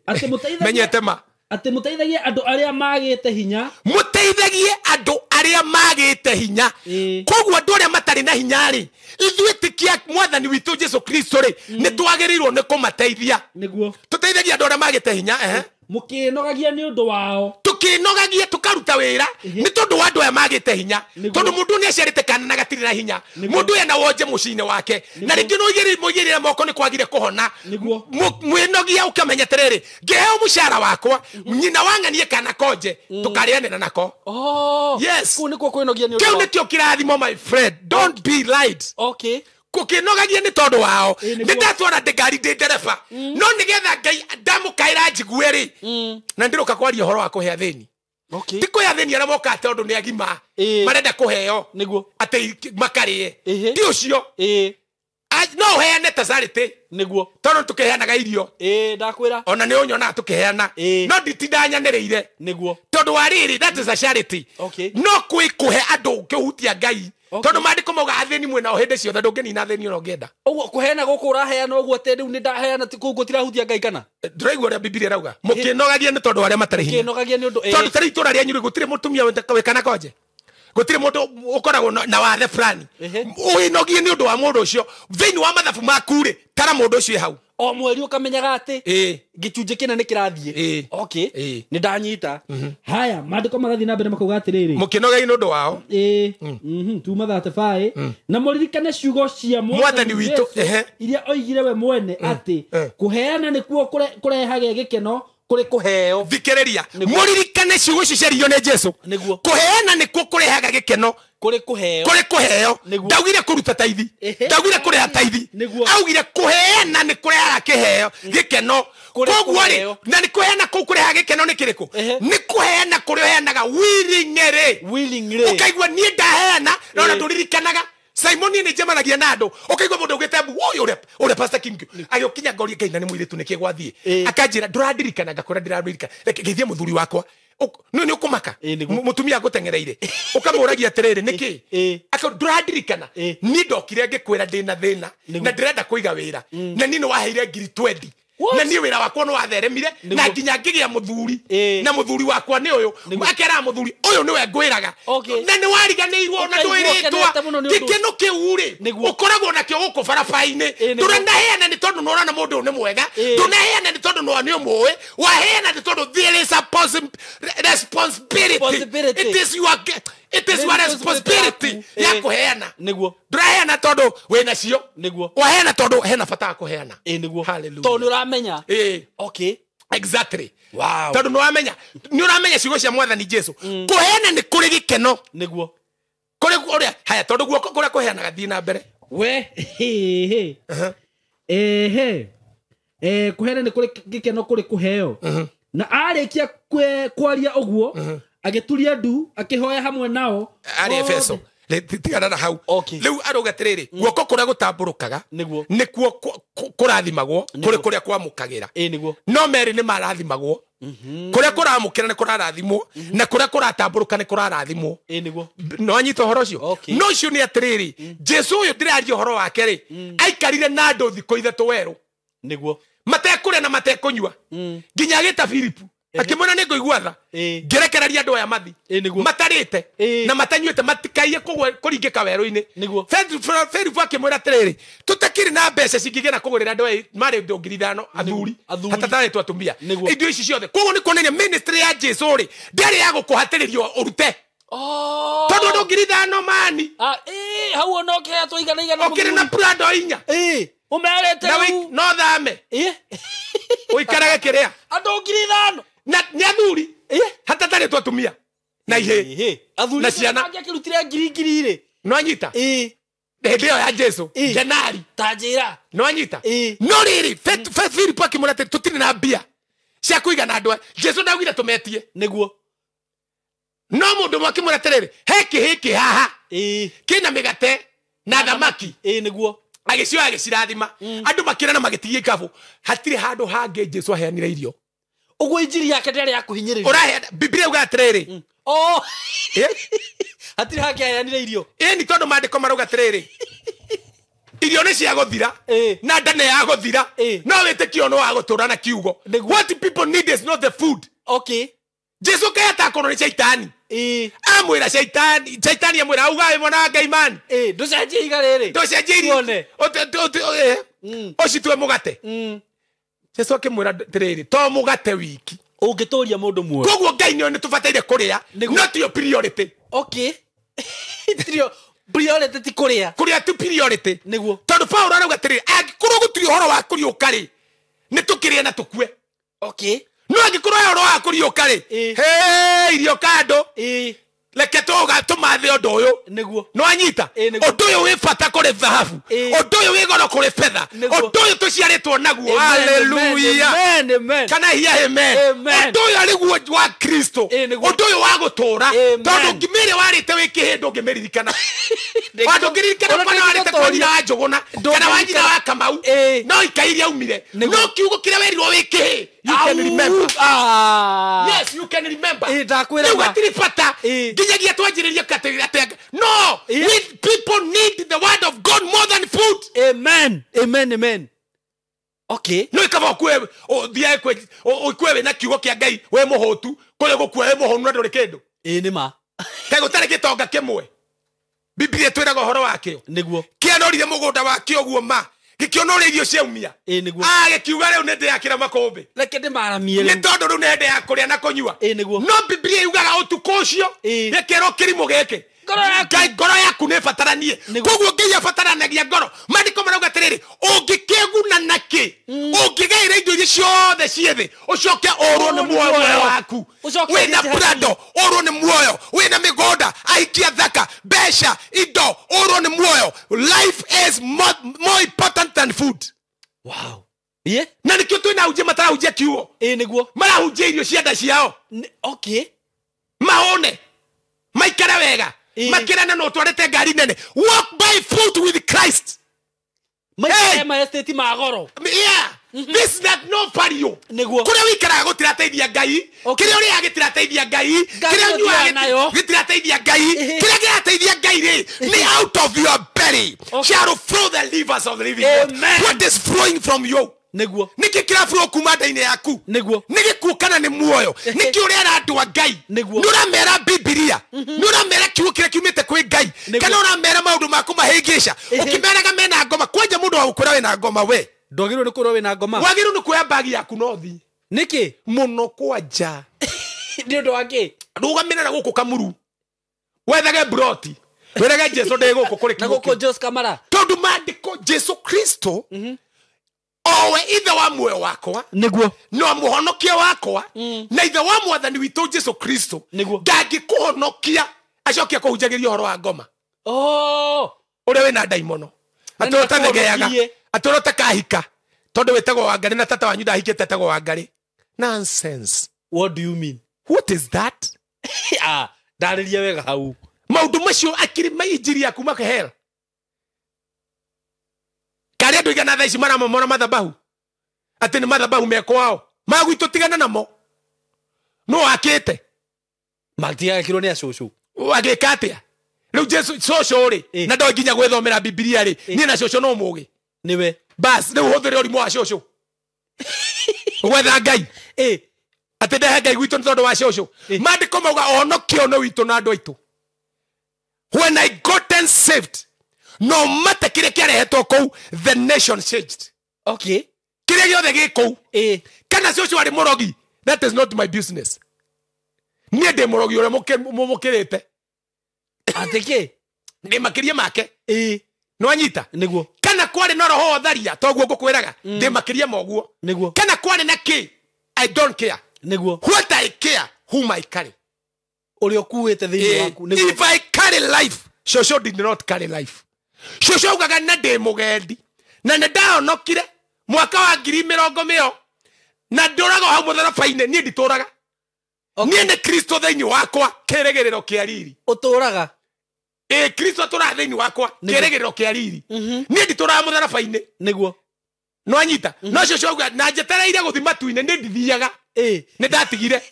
ati muteithagia menyete ma ati muteithagia andu aria magite hinya muteithagie andu aria magite hinya koguo andu aria matari na hinya ri ithuĩ tikia mwathani witu Jesu Kristo ri ni twagirirwo ni kumateithia niguo tuteithagia andu aria magite hinya mukinogagia ni undu wao tukinogagia tukaruta wira ni tondu wa andu aya magite hinya tondu mundu ni aciarite kana na gatiri na hinya mundu ena wonje mucine wake na ringi no igirire moko ni kwagire kuhona mwinogia ukamenya terere ngeheo mushara wakwa nyina wang'anie kana konje tukarianira nako yes ku niko kwinogia ni undu kiu nikio kirathimo my friend don't be lied kukinogagia ni tondu wao ni ndatwara ndegari ndi ndereba no nigetha Ngai ndamukaira njiguwe ri na ndiruka kwaria horo wa kuhea thini tiko ya thini aramoka ate ondu ni agima marenda kuheo niguo ate makarie ti ucio no heane tazarite niguo tondu tukeheanaga irio ndakwira ona ni unyona tukeheana no nditindanyaniriire niguo tondu wa riri that is a charity no kuhe andu kihutia Ngai tondu mandiko mauga atheni mwena o hindi ciothe ndunginina atheni ona ungienda uguo kuheana guku uraheana uguo ate riu ni ndaheana ti kuguo tirahutia Ngai kana ndiraigua uria Biblia irauga mukinogagia ni tondu aria matari hinya mukinogagia ni undu tondu tari itura ria nyuri gutire mutumia wekana koje gutire mundu ukoragwo na wathe fulani uinogie ni undu wa mundu ucio thiini wa mathabu makure tara mundu ucio hau o mweri ukamenyaga ati gicunje kina ni kirathie ni ndanyita haya mandiko magathi na mbere makauga atiriri mukinogai ni undu wao tuma 35 na muririkane ciugo cia mwathani witu iria oigire we mwene ati kuheana ni kuo kurehage gikeno kuri kuheo thikiriria muririkane ciugo ciario ni Jesu kuheana ni kuo kurehaga gikeno kuri kuheo ndaugire kuruta taithi ndaugire kureha taithi augire kuheana ni kurehaga kiheo gikeno koguo ri na ni kuheana ku kurehaga gikeno ni kiriku ni kuheana kureheanaga willingly ukaigua ni ndaheana na nduririkanaga SYMO ni njemanagia na andu ukaigua mundu ugite mbu ore Pastor King agiukinya ngoria Ngai na ni mwiritu niki gwathie akanjira nduradirikana ngakora ndiradirikana ngithie muthuri wakwa ni ukumaka mutumia gutengereire ukamuragia atiriri niki nduradirikana ni ndokire ngikwira ndina thina na ndirenda kuiga wira na ni waheire 20 na ni wira wakwa no watheremire na nginya ngigia muthuri na muthuri wakwa ni uyu akera muthuri uyu niwe ngwiraga na ni wariganirwo na ndwiritwa gikeno kiuri ukoragwo nakio guku barabara-ini nduraheana ni tondu norana mundu ni mwega nduraheana ni tondu no ni umwe waheana ni tondu there is a responsibility it is your responsibility ya kuheana nduraheana tondu wina cio waheana tondu hena bata kuheana niguo hallelujah tondu uramenya exactly wow tondu ni uramenya ciugo cia mwathani Jesu kuheana ni kuri gikeno niguo kuri uria haya tondu guoko kuria kuheanaga thii na mbere we kuheana ni kuri gikeno kuri kuheo na arikia kwaria uguo agituria ndu akihoya hamwe nao ari Efeso tigana na hau riu aruga tiriri guoko kuria gutamburukaga nikuo kurathimagwo kuri kuria kwamukagira no meri ni marathimagwo kuria kuramukira ni kurarathimwo na kuria kuratamburuka ni kurarathimwo no anyita horo cio no cio ni atiriri Jesu uyu ndiraria horo wake ri aikarire na ndu thiko ithatu weru niguo matekure na matekunywa nginya gita Filipu akimona ni ngoigwa tha ngerekereria andu aya mathi matarite na matanyuite matikaie kuringika weru-ini Filipu akimwira atiriri tutakiri na mbeca cingigena kugurira andu aya mari ngiri 5 athuri hatatari twatumia indo ici ciothe koguo ni kuonania ministry ya Jesu ri ndari ya gukuhatiririo urute tondu andu ngiri 5 mani hau ono ke atũigana okire na prado 4 umerete no thame uikarage kiria andu ngiri 5 na ni athuri hatatari twatumia na ihe athuri na ciana angĩkĩrutire ngiri ri no anyita hĩndĩ ĩyo ya Jesu Janari tanjĩra no anyita no riri Filipu akĩmwĩra atĩ tũtirĩ na mbia cia kũigana andũ Jesu ndaugire tũmetie nĩguo no mũndũ ũmwe akĩmwĩra atĩrĩrĩ he kĩhĩ haha kĩna mĩgate na thamaki nĩguo agĩcioya agĩcirathima andũ makĩra na magĩtigia ikabu hatirĩ handũ hangĩ Jesu aheanire irio uguo injiri yake ndari ya kuhinyĩrĩria urahe Biblia uga atiriri hatirĩ hangĩ aheanire irio ni tondu mandĩko marauga atiriri irio nĩ cia gũthira na nda nĩ ya gũthira no wĩtĩkio no wa gũtũra na kiugo what people need is not the food Jesu kae atakorwo nĩ shaitani amwĩra shaitani amwĩra auga we mwana wa Ngai mani ndũcenjie iga rĩrĩ ndũcenjie irio ũcitue mũgate Jesu akĩmwĩra atiriri to mũgate wiki ũngĩtũria mũndũ muoyo koguo Ngai nĩ tũbataire kũrĩa not your priority priority ti kuria tu priority niguo tondu Paulo arauga atiriri angĩkorwo gũtirĩ ũhoro wa kũriũka rĩ nĩ tũkĩrĩa na tũkue no angĩkorwo ũhoro wa kũriũka rĩ irio kando reke tũmathe ũndũ ũyũ nĩguo no anyita ũndũ ũyũ wĩ bata kũrĩ thahabu ũndũ ũyũ wĩ goro kũrĩ betha ũndũ ũyũ tũciarĩtwo naguo haleluya kana hiya amen ũndũ ũyũ arĩguo wa Kristo ũndũ ũyũ wa gũtũra tondũ ngimĩrĩ warĩte wĩ kĩhĩndũ ngĩmĩririkana andũ ngĩririkana kana warĩte kwa nyina wa Njũgũna kana wa nyina wa Kamau no ikairia umire no kiugo kĩrĩa werirwo wĩ kĩhĩ you can remember yes you can remember ndakwĩra gũtirĩ bata nginyagia twanjĩrĩria katenga no people need the word of God more than food amen no ikaba kwe thia kwe we na kiugo kĩa Ngai we mũhũtu kũrĩ gũkua we mũhũnu na ndũrĩ kĩndũ nĩ ma kaĩ gũtarĩ gĩtonga kĩmwe Biblia twĩraga ũhoro wakĩo nĩguo kĩanorire mũgũnda wakĩo guo ma gĩkĩonore irio ciaumia gĩkiuga rĩu nĩ ndĩ yakĩra makũmbĩ reke ndĩmaramie nĩ tondũ rĩu nĩ ndĩ ya kũrĩa na kũnyua no Biblia yugaga ũtukũ ũcio gĩkĩrwo kĩrimũ gĩkĩ ngoro yaku nĩ bataranie koguo Ngai abataranagia ngoro mandĩko marauga atĩrĩrĩ ũngĩkĩguna nakĩ ũngĩgaĩra indo iria ciothe ciĩ thĩ ũcoke ũrwo nĩ muoyo waku wĩna prado ũrwo nĩ muoyo wĩna mĩgũnda aikia thaka mbeca indo ũrwo nĩ muoyo life is more important than food na nĩkĩo twĩna hunjia matarahunjia kiugo marahunjia irio cia nda ciao mahũne maikara wega makirana no twarete ngari nene walk by foot with Christ my estate magoro this is not no value kuria wikara gutirateithia Ngai kiria uri agitirateithia Ngai kiria nyua gitirateithia Ngai kiria girateithia Ngai ri ni out of your belly shall flow the rivers of the living water what is flowing from you niki kira flow kuma nda-inĩ yaku nigikuo kana ni muoyo niki uriera andu a Ngai nuramera Biblia nuramera kiugo kiria kiumite kwi Ngai kana uramera maundu maku mahĩngĩca ukimeraga mena ngoma kwanja mundu wa gukwĩra wĩna ngoma we ndwagĩrĩirwo nĩ kwĩrwo wĩna ngoma wagĩrĩirwo nĩ kuoya bagi yaku no thi niki mũno kwanja nĩ ũndũ wa kĩ rũgamĩrĩra gũkũ kamuru wethage broti wĩrage Jesu ndĩ gũkũ kũrĩ na gũkũ Jos Kamara tondu mandĩko Jesu Kristo nowe ithe wa muoyo wakwa niguo no muhonokia wakwa na ithe wa mwathani witũ Jesu Kristo ndangĩkũhonokia acokia kũhunjagĩria ũhoro wa ngoma ũrĩa wĩna ndaimono atũrotathegeaga atũrotakahika tondũ wĩtagwo Wangari na tata wanyu ndahikĩte tagwo Wangari. Nonsense. What do you mean? What is that? Ndarĩria wega hau maũndũ macio akiri mainjiria kuma hell. Kari andũ igana thaa ici maramomora mathabahu atĩ nĩ mathabahu mekwao magwitũ tigana namo no akĩte matigagĩkĩrwo nĩ acũcũ agĩka atĩa rĩu Jesu cũcũ rĩ na ndoĩ nginya gwĩthomera Biblia rĩ niĩ na cũcũ no mũgĩ nĩwe bas rĩu hũthĩre ũrimũ wa cũcũ gwetha Ngai atĩ ndehe Ngai gwitũ nĩ tondũ wa cũcũ maandĩko mauga ũhonokio nĩ witũ na andũ aitũ. When I gotten saved, no matter kĩrĩa kĩarehetwo kũu, the nation changed. Okay. Kĩrĩa gĩothe gĩ kũu kana cũcũ arĩ mũrogi, that is not my business. Niĩ ndĩ mũrogi ũrĩa mũmũkĩrĩte atĩkĩ ndĩ makĩria make no anyita nĩguo kana kwarĩ na roho tharia toguo ngũkwĩraga ndĩ makĩria moguo nĩguo kana kwarĩ na kĩ I don't care nĩguo what I care whom I carry ũrĩa ũkuĩte thĩinĩ waku nĩguo. If I carry life, cũcũ did not carry life. Cũcũ augaga na ndĩ mũgendi na nĩ ndahonokire mwaka wa 2020 na ndũraga hau mũtharaba-inĩ niĩ nditũraga niĩ nĩ Kristo thĩinĩ wakwa kĩrĩgĩrĩro kĩa riri ũtũraga Kristo atũraga thĩinĩ wakwa kĩrĩgĩrĩro kĩa riri niĩ nditũraga mũtharaba-inĩ nĩguo no anyita no cũcũ auga na njetereire gũthi matu-inĩ nĩ ndithiaga nĩ ndatigire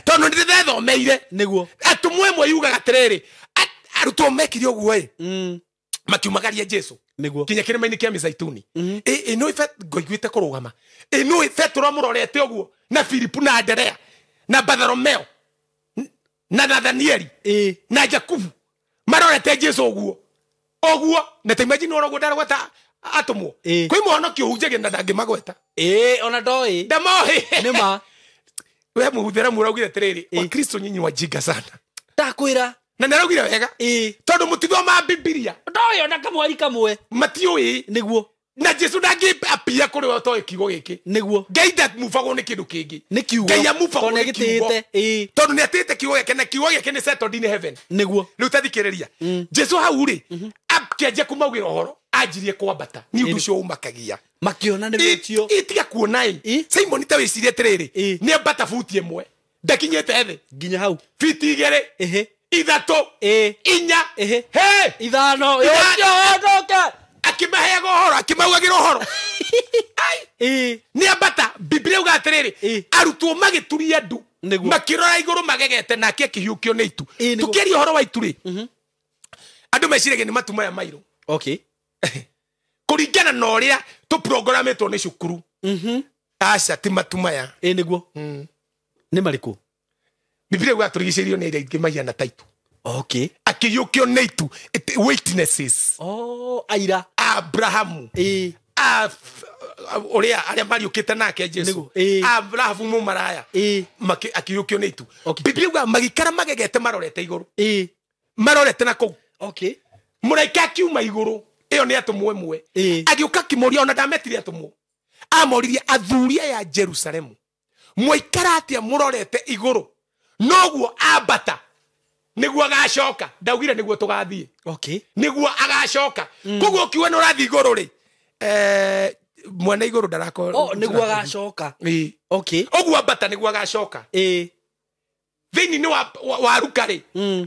tondũ nĩ ndĩrethomeire nĩguo atũmwo ĩmwe yugaga atĩrĩrĩ arutwo mekire ũguo makiumagaria Jesu nĩguo kinya kĩrĩma-inĩ kĩa Mĩzaituni no ife ngoiguĩte kũrũgama no ife tũramũrorete ũguo na Filipu na Anderea na Bartholomeo na Nathanieli na Jakubu marorete Jesu ũguo na ta imagine ũguo ndaragweta atũmwo kwĩ mũhonokio ũhunjagia na ndangĩmagweta ona ndoĩ ndamoĩ nĩma we mũhũthĩra mũraugire atĩrĩrĩ Wakristo nyinyi wajinga sana ndakwĩra na nĩraugire wega tondũ mũtithoma Biblia ndoĩ ona kamwari kamwe matiũĩ nĩguo na Jesu ndangĩapia kũrĩ we ũtoĩ kiugo gĩkĩ nĩguo Ngai ndamuvagwo nĩ kĩndũ kĩngĩ nĩ kiugo Ngai amuvagwo nĩ kiugo tondũ nĩ atĩte kiugo gĩake na kiugo gĩake nĩ settled in heaven nĩguo rĩu tathikĩrĩria Jesu hau rĩ akĩanjia kũmaugĩra ũhoro anjirie kwambata nĩ ũndũ ũcio ũmakagia makĩona nĩ wĩtio itiga kuona Simon ta wĩcirie atĩrĩrĩ nĩ ambata buti ĩmwe ndakinyĩte thĩ nginya hau biti igĩrĩ ithatũ inya ithano yoke akimaheaga ũhoro akimaugagĩra ũhoro nĩ ambata Biblia yuga atĩrĩrĩ arutwo magĩturia ndu makĩrora igũrũ magegete nake akĩhiũkio nĩ itu tũkĩaria ũhoro wa itu rĩ andũ meciragia nĩ matu maya mairũ kũringana na ũrĩa tũprogrametwo nĩ cukuru aca ti matu maya nĩguo nĩ marĩkũ Biblia yuga tũrigicĩirio nĩ iria ingĩ mahiana ta itu akĩhiũkio nĩ itu witnesses aira Abrahamu ũrĩa arĩa mariũkĩte nake Jesu Abrahamu mũmaraya akĩhiũkio nĩ itu Biblia yuga magĩikara magegete marorete igũrũ marorete na kũu mũraika akiuma igũrũ ĩyo nĩ atũmwo ĩmwe agĩũka akĩmoria ona ndametire atũmwo amoririe athuri ya Jerusalemu mũikara atĩa mũrorete igũrũ noguo ambata nĩguo agacoka ndaugire nĩguo tũgathiĩ nĩguo agacoka koguo kiuga nĩ ũrathiĩ igũrũ rĩ mwena igũrũ ndarakorwo nĩguo agacoka ũguo ambata nĩguo agacoka thĩinĩ wa Luka rĩ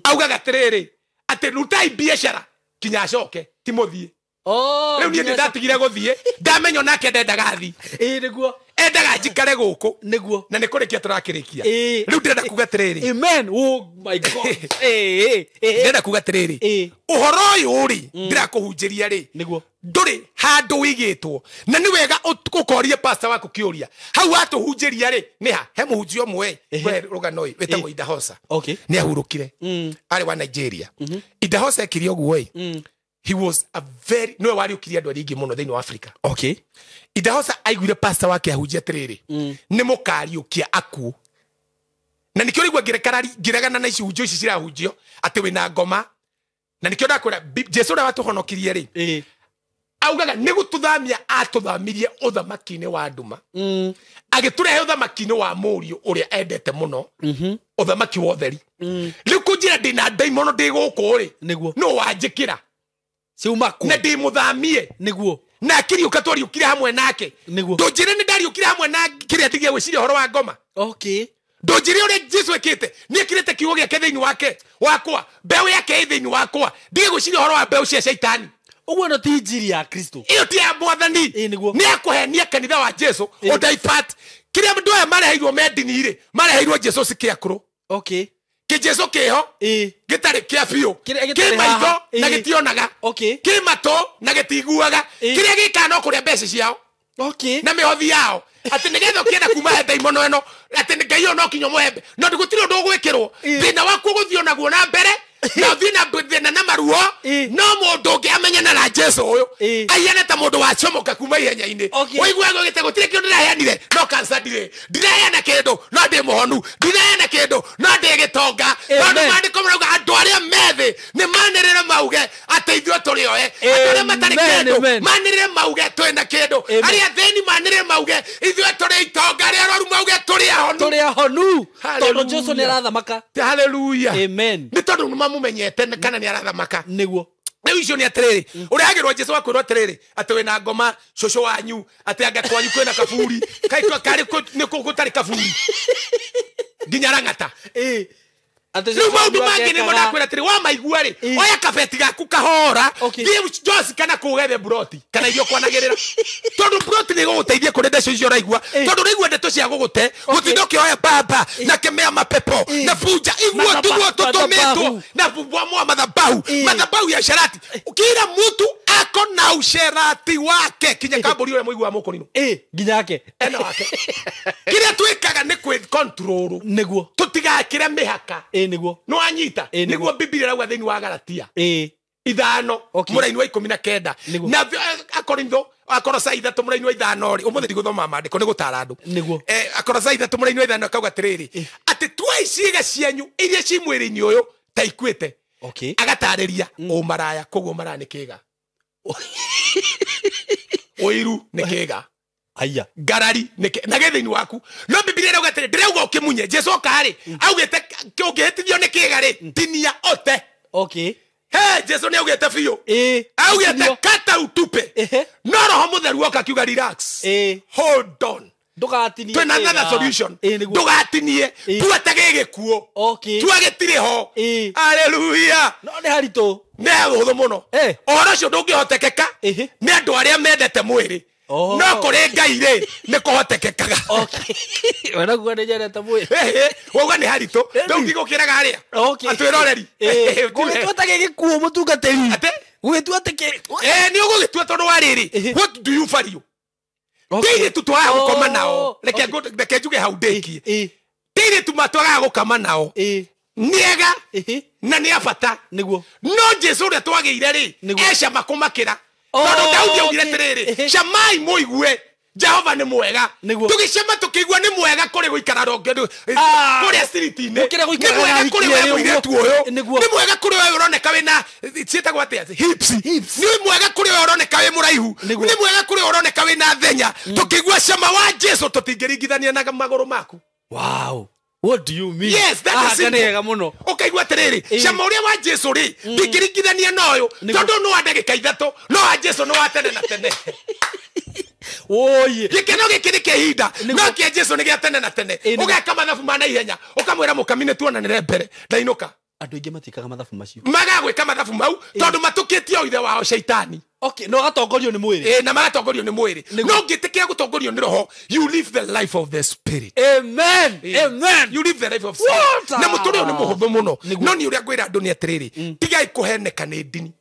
augaga atĩrĩrĩ atĩ rutai biacara kinya acoke ti mũthiĩ rĩu niĩ nĩ ndatigire gũthiĩ ndamenya nake ndendaga thiĩ nĩguo endaga njikare gũkũ nĩguo na nĩ kũrĩkia tũrakĩrĩkia rĩu ndĩrenda kuga atĩrĩrĩ amen oh my god ndĩrenda kuga atĩrĩrĩ ũhoro ũyũ rĩ ndĩrakũhunjĩria rĩ nĩguo ndũrĩ handũ wĩigĩtwo na nĩ wega ũkorie pastor waku kĩũria hau watũhunjĩria rĩ nĩha he mũhunjia ũmwe we rũgano ũyũ wĩtagwo Idahosa nĩ ahurũkire arĩ wa Nigeria Idahosa ekire ũguo he was a very no wariũkirie andũ aingĩ mũno thĩinĩ wa Africa Idahosa aiguire pastor wake ahunjia atĩrĩrĩ nĩ mũkariũkia akuũ na nikio rigwa ngiregana na ici hunjio ici cirahunjio atĩ wĩna ngoma na nikio ndakwĩra Jesu ũrĩa watuhonokirie rĩ augaga nĩ gũtũthamia atũthamirie ũthamaki-inĩ wa nduma agĩtũrehe ũthamaki-inĩ wa mũriũ ũrĩa endete mũno ũthamaki wa ũtheri rĩu kũnjĩra ndĩna ndaimono ndĩ gũkũ rĩ no wanjĩkĩra na ndĩmũthamie na akĩriũka twariũkire hamwe nake ndũnjĩre nĩ ndariũkire hamwe na kĩrĩa ndigie gwĩciria ũhoro wa ngoma ndũnjĩre ũrĩa Jesũ ekĩte nĩ ekĩrĩte kiugo gĩake thĩinĩ wake wakwa mbeũ yake ĩ thĩinĩ wakwa ndige gwĩciria ũhoro wa mbeũ cia caitani ũguo no ti injiri ya Kristo iyo ti ya mwathani nĩ akũhenia kanitha wa Jesũ ũndaipat kĩrĩa andũ aya mareheirwo mendini-rĩ mareheirwo Jesũ cikĩakũrũ kĩ Jesũ kĩho gĩtarĩ kĩa biũ kĩ maitho na gĩtionaga kĩ matũ na gĩtiguaga kĩrĩa gĩkaga no kũrĩa mbeca ciao na mĩhothi yao atĩ nĩgetha ũkĩenda kuma he ndaimono ĩno atĩ Ngai ũyũ no kinya mũhembe no gũtirĩ ũndũ ũgwĩkĩrwo thĩna waku ũgũthiĩ naguo na mbere na ũthiĩ na thĩna na maruo no mũndũ ũngĩ amenyana na Jesũ ũyũ ahiane ta mũndũ wacomoka kuma ihenya-inĩ ũiguaga ũgĩte gũtirĩ kĩndũ ndĩraheanire no kanca ndirĩ ndiraheana kĩndũ no ndĩ mũhonu ndiraheana kĩndũ no ndĩ gĩtonga tondũ maandĩko marauga andũ arĩa methĩ nĩ manĩrĩre mauge atĩ ithuĩ tũrĩ oe andũ arĩa matarĩ kĩndũ manĩrĩre mauge twĩna kĩndũ arĩa thĩni manĩrĩre mauge ithuĩ tũrĩ itonga arĩa arwaru mauge tũrĩ ahonu tondũ Jesũ nĩ arathamaka haleluya amen nĩ tondũ nĩmamumenyete kana nĩ arathamaka nĩguo rĩu icio nĩ atĩrĩrĩ ũrehagĩrwo Jesũ akwĩrwo atĩrĩrĩ atĩ wĩna ngoma cũcũ wanyu atĩ anga kwanyu kwĩna kaburi karĩ nĩ gũtarĩ kaburi nginya rang'ata rĩu maũndũ mangĩ nĩmo ndakwĩra atĩrĩ wamaigua-rĩ oya kabeti gaku kahora thiĩ Josi kana kũgethe buroti kana irio kwanagĩrĩra tondũ buroti nĩ gũgũteithia kũrĩ ndeco icio ũraigua tondũ ũraigua ndeto cia gũgũte gũtinda ũkĩoya baba na kemea mapepo na bunja iguo tiguo tũtũmĩtwo na bomoa madhabahu ya sharati kila mtu ako na usherati wake kinya kambũri ũrĩa mũigua mũkũrinũ nginya yake ena wake kĩrĩa twĩkaga nĩ kwĩ control nĩguo tũtigakĩre mĩhaka nĩguo no anyita nĩguo Biblia rauga thĩinĩ wa Galatia 5 mũraini wa 19 na Akorintho Akorosa 3 mũraini wa 5 rĩ ũmũthĩ ndigũthoma maandĩko nĩ gũtara andũ Akorosa 3 mũraini wa 5 akauga atĩrĩrĩ atĩ tuai ciĩga cianyu iria ci mwĩrĩ-inĩ ũyũ ta ikuĩte agatarĩria ũmaraya koguo ũmaraya nĩ kĩĩga ũiru nĩ kĩĩga aya garari na gĩthĩinĩ waku no Biblia rauga atĩrĩ ndĩrauga ũkĩmunye Jesũ okarĩ augĩte ũngĩhĩtithio nĩ kĩĩga-rĩ tinia Othe Jesũ nĩ augĩte biũ augĩte kata utupe no Roho Mũtheru oka akiuga relax hold on ndũgatinie twĩna another solution ndũgatinie tuate gĩgĩkuũ tuagĩtirĩ ho haleluya no nĩ haritũ nĩ hũthũ mũno ũhoro ũcio ndũngĩhotekeka nĩ andũ arĩa mendete mwĩrĩ no kũrĩ Ngai-rĩ nĩ kũhotekekaga wanaguo nĩ nyendete mwĩrĩ wauga nĩ haritũ ndũngĩgũkĩraga arĩa atwĩroreri gũgĩtua ta gĩkuũ mũtungatĩri gũgĩtua atĩ nĩ ũgũgĩtua tondũ wa rĩrĩ what do you value Tĩirĩtu twagaga gũkoma nao reke njuge hau ndĩkie tĩirĩtu matwagaga gũkoma nao nĩega na nĩ abata no Jesũ ũrĩa twagĩire-rĩ ecama kũmakĩra tondũ Daudi augire atĩrĩrĩ camai mũigue Jehova nĩ mwega tũgĩcema tũkĩigua nĩ mwega kũrĩ gũikara kũrĩa street-inĩ nĩ mwega kũrĩ we mũirĩtu ũyũ nĩ mwega kũrĩ we ũroneka wĩna ciĩtagwo atĩa hips nĩ mwega kũrĩ we ũroneka wĩ mũraihu nĩ mwega kũrĩ we ũroneka wĩna thenya tũkĩigua cama wa Jesũ tũtingĩringithania na magũrũ maku wow what do you mean yes that is nĩega mũno ũkaigua atĩrĩrĩ cama ũrĩa wa Jesũ-rĩ ndingĩringithania na ũyũ tondũ nĩ wa ndagĩka ithatũ no wa Jesũ nĩ wa tene na tene oye gĩkeno gĩkĩ nĩ kĩhinda no kĩa Jesũ nĩ gĩa tene na tene ũgeka mathabu ma naihenya ũkamwĩra mũkamine tuonanĩre mbere ndainũka andũ aingĩ matikaga mathabu macio magagwĩka mathabu mau tondũ matũkĩtie o ithe wao shaitani no agatongorio nĩ mwĩrĩ na magatongorio nĩ mwĩrĩ no ngĩtĩkĩra gũtongorio nĩ roho you live the life of the spirit amen you live the life of spirit na mũtũrĩ ũyũ nĩ mũhũthũ mũno no nĩ ũrĩa ngwĩra andũ nĩ atĩrĩrĩ tigai kũheneka nĩ ndini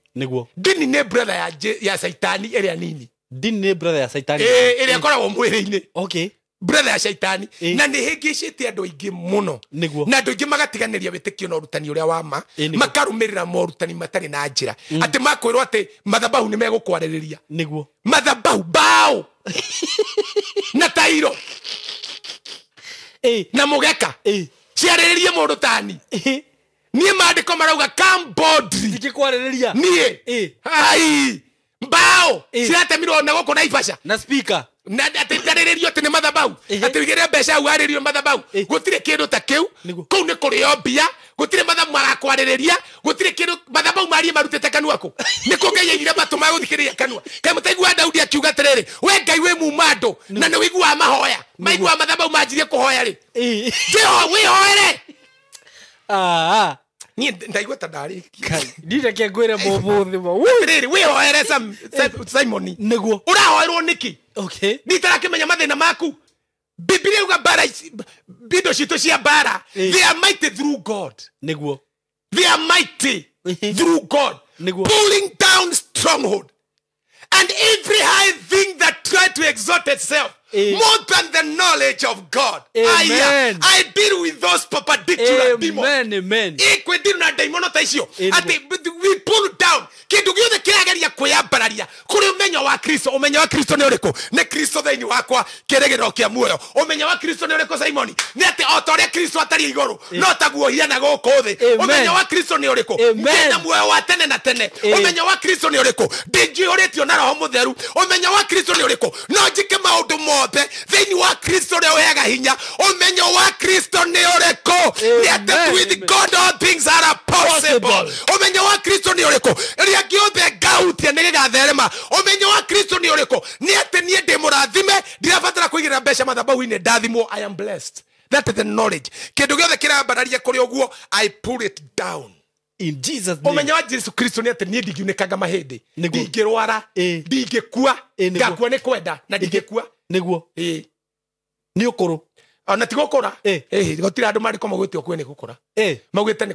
ndini nĩ brother ya shaitani ĩrĩa nini ndini nĩ brother ya shaitani ĩrĩa ĩkoragwo mwĩrĩ-inĩ brother ya shaitani na nĩ hĩngĩcĩtie andũ aingĩ mũno na andũ aingĩ magatiganĩria wĩtĩkio na ũrutani ũrĩa wa ma makarũmĩrĩra morutani matarĩ na njĩra atĩ makwĩrwo atĩ mathabahu nĩ megũkwarĩrĩria mathabahu bao na tairo na mũgeka ciarĩrĩrie mũndũ tani niĩ maandĩko marauga come boldly ndingĩkwarĩrĩria niĩ ai mbao ciratemirwo na gũkũ Naivasha na speaker na ateithĩrĩrio atĩ nĩ mathabau atĩigĩrĩre mbeca hau warĩrio mathabau gũtirĩ kĩndũ ta kĩu kũu nĩ kũrĩo mbia gũtirĩ mathabu marakwarĩrĩria gũtirĩ kĩndũ mathabau marie marutĩte kanua kũ nĩ kũngeigire matũ ma gũthikĩrĩria kanua kaĩ mũtaigua Daudi akiuga atĩrĩrĩ we Ngai wĩ muma andũ na nĩ wĩiguaga mahoya maigua mathabau manjirie kũhoya rĩ wĩhoere niĩ ndaigua ta ndarĩkia ndireke ngwĩre mũthĩ atĩrĩrĩ wĩhoere Simon nĩguo ũrahoerwo nĩkĩ okay nitarakĩmenya mathĩna maku Biblia yuga bara bindo citũ cia bara they are mighty through God nĩguo they are mighty through God pulling down stronghold and every high thing that try to exalt itself more than the knowledge of God. I deal with those perpendicular demons. Amen. Deal na daimono taisio. We pull down. Kindu giothe kirageria kwiyambararia kuri umenyo wa Kristo. Umenyo wa Kristo ni uriko? Ni Kristo thĩinĩ wakwa kĩrĩgĩrĩro kĩa muoyo. Umenyo wa Kristo ni uriko Simon? Ni ati otoria Kristo atari iguru no taguo hiana gũkũ thĩ. Umenyo wa Kristo ni uriko? Ndina muoyo wa tene na tene. Umenyo wa Kristo ni uriko? Ndinjihũrĩtio na Roho Mũtheru. Umenyo wa Kristo ni uriko? No njike maũndũ mothe thĩinĩ wa Kristo ũrĩa ũheaga hinya. Umenyo wa Kristo ni uriko? Ni ati with God all things are possible. Umenyo wa Kristo ni uriko? Ria giothe ngautia nĩ gĩgatherema. Umenyo wa Kristo ni uriko? Ni ati niĩ ndĩ mũrathime ndirabatara kũigĩrĩra mbeca mathabahu-inĩ ndathimwo. I am blessed. That is the knowledge. Kindu giothe kirambararia kuri ũguo I pull it down in Jesus name. Umenyo wa Jesu Kristo ni ati niĩ ndingiunĩkanga mahĩndĩ ndingĩrwara ndingĩkua ngakua nĩ kwenda na ndingĩkua nĩguo nĩ ũkũrũ ona ti gũkũra gũtirĩ andũ marĩko maugĩte ũkue nĩ gũkũra maugĩte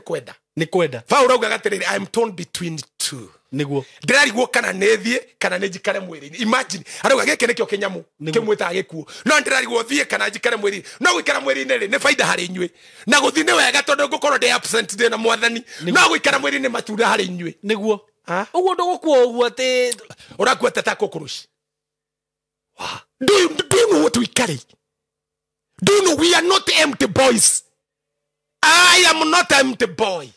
nĩ kwenda Paulo augaga atĩrĩrĩ I am torn between two nĩguo ndĩrarigwo kana nĩ thiĩ kana nĩ njikare mwĩrĩ-inĩ. Imagine arauga gĩkĩ nĩkĩo kĩnyamũ kĩmwĩtaga gĩkuũ no ndĩrarigwo thiĩ kana njikare mwĩrĩ-inĩ. No gũikara mwĩrĩ-inĩ rĩ nĩ baida harĩ inyuĩ na gũthiĩ nĩ wega tondũ ngũkorwo ndĩ absent ndĩ na Mwathani. No gũikara mwĩrĩ-inĩ matunda harĩ inyuĩ nĩguo ũguo ndũgũkua ũguo atĩ ũrakua ta cockroach. Do you know what we carry? Do you know we are not empty boys? I am not empty boy.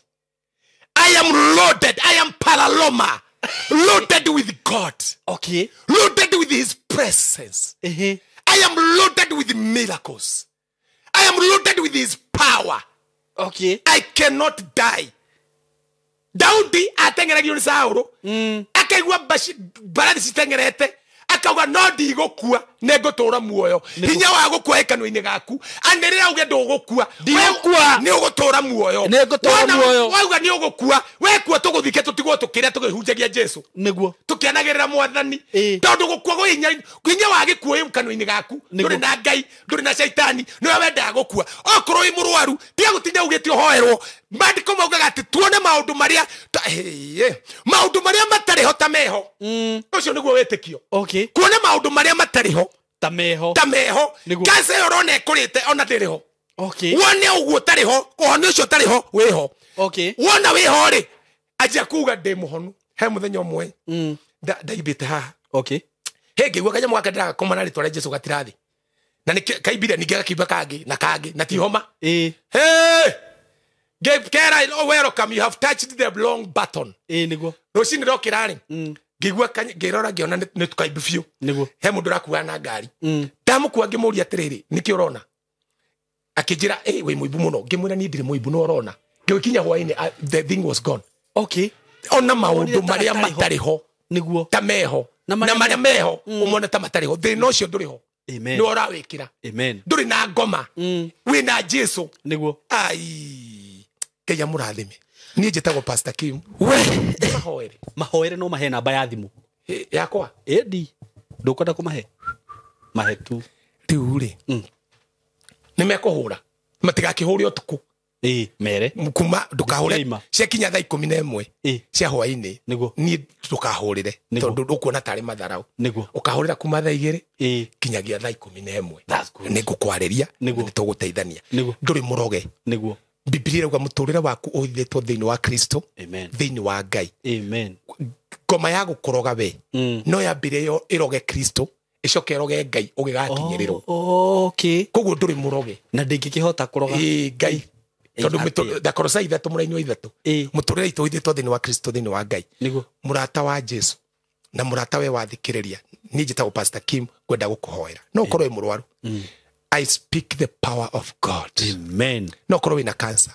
I am loaded. I am paraloma. Loaded with God. Okay. Loaded with his presence. I am loaded with miracles. I am loaded with his power. Okay. I cannot die. Daudi atengeragio ni Sauro. Akaigua baradi citengerete. Akauga no ndigũkua nĩ ngũtũra muoyo. Hinya wa gũkua ĩkanua-inĩ gaku anĩrĩra uge ndũgũkua nĩ ũgũtũra muoyo. Wauga nĩ ũgũkua wekua tũgũthike tũtigwo tũkĩrĩa tũkĩhunjagia Jesu nĩguo tũkĩanagĩrĩra Mwathani tondũ gũkua gũ hinya wa gĩkuũ kanua-inĩ gaku ndũrĩ na Ngai ndũrĩ na Shaitani nĩwe wendaga gũkua. Okorwo wĩ mũrwaru tiga gũtinda ugĩte ũhoerwo. Maandĩko maugaga atĩ tuone maũndũ marĩa matarĩ ho ta meho. Ũcio nĩguo wĩtĩkio. Kuona maũndũ marĩa matarĩ ho ta meho kanca ĩyo ũrona ĩkũrĩte ona ndĩrĩ ho. Wone ũguo ũtarĩ ho ũhoni ũcio ũtarĩ ho wĩ ho. Wona wĩ ho rĩ anjia kuuga ndĩ mũhonu. He mũthenya ũmwe ndaimbĩte haha ngĩigua kanyamũ gaka ndĩragakoma na rĩtwa rĩa Jesu gatirathi na kaimbire ningĩ gakiumba kangĩ na ti homa. Kera welcome, you have touched the wrong button. Nĩguo rũcinĩ rokĩra rĩ ngĩigua ngĩrora ngĩona nĩ tũkaimbu biũ. He mũndũ ũrakua na ngari ndamũkua ngĩmũria atĩrĩrĩ nĩkĩ ũrona akĩnjĩra wĩ mũimbu mũno. Ngĩmwĩra niĩ ndirĩ mũimbu no ũrona. Ngĩkinya hwaĩ-inĩ the thing was gone. Ona maũndũ marĩa matarĩ ho nĩguo ta meho na marĩa meho ũmone ta matarĩ ho thĩna ũcio ndũrĩ ho nĩ ũrawĩkĩra. Ndũrĩ na ngoma wĩ na Jesu nĩguo Ngai amũrathime. Niĩ njĩtagwo Pastor Kim. Mahoere no mahe namba ya thimũ yakwa ndũkwenda kũmahe mahe tu rĩu rĩ nĩmekũhũra matigakĩhũre ũtukũ mere kuma ndũkahũre ciakinya thaa 11 cia hwaĩ-inĩ niĩ ndũkahũrĩre tondũ ũkuona tarĩ matharau. Ũkahũrĩra kuma thaa 2 kinyagia thaa 11 nĩngũkwarĩria nĩtũgũteithania. Ndũrĩ mũroge. Biblia irauga mũtũrĩre waku ũhithĩtwo thĩinĩ wa Kristo thĩinĩ wa Ngai. Ngoma ya gũkũroga we no yambire yo ĩroge Kristo ĩcoke ĩroge Ngai ũgĩgakinyĩrĩrwo. Koguo ndũrĩ mũroge na ndĩngĩkĩhota kũroga Ngai tondũ Ndakorosai 3:3 mũtũrĩre itũ ũhithĩtwo thĩinĩ wa Kristo thĩinĩ wa Ngai. Mũrata wa Jesu na murata we wathikiriria ni njitagwo Pastor Kim kwenda gukuhoera no korwo murwaru I speak the power of God. Amen. No korwo wina cancer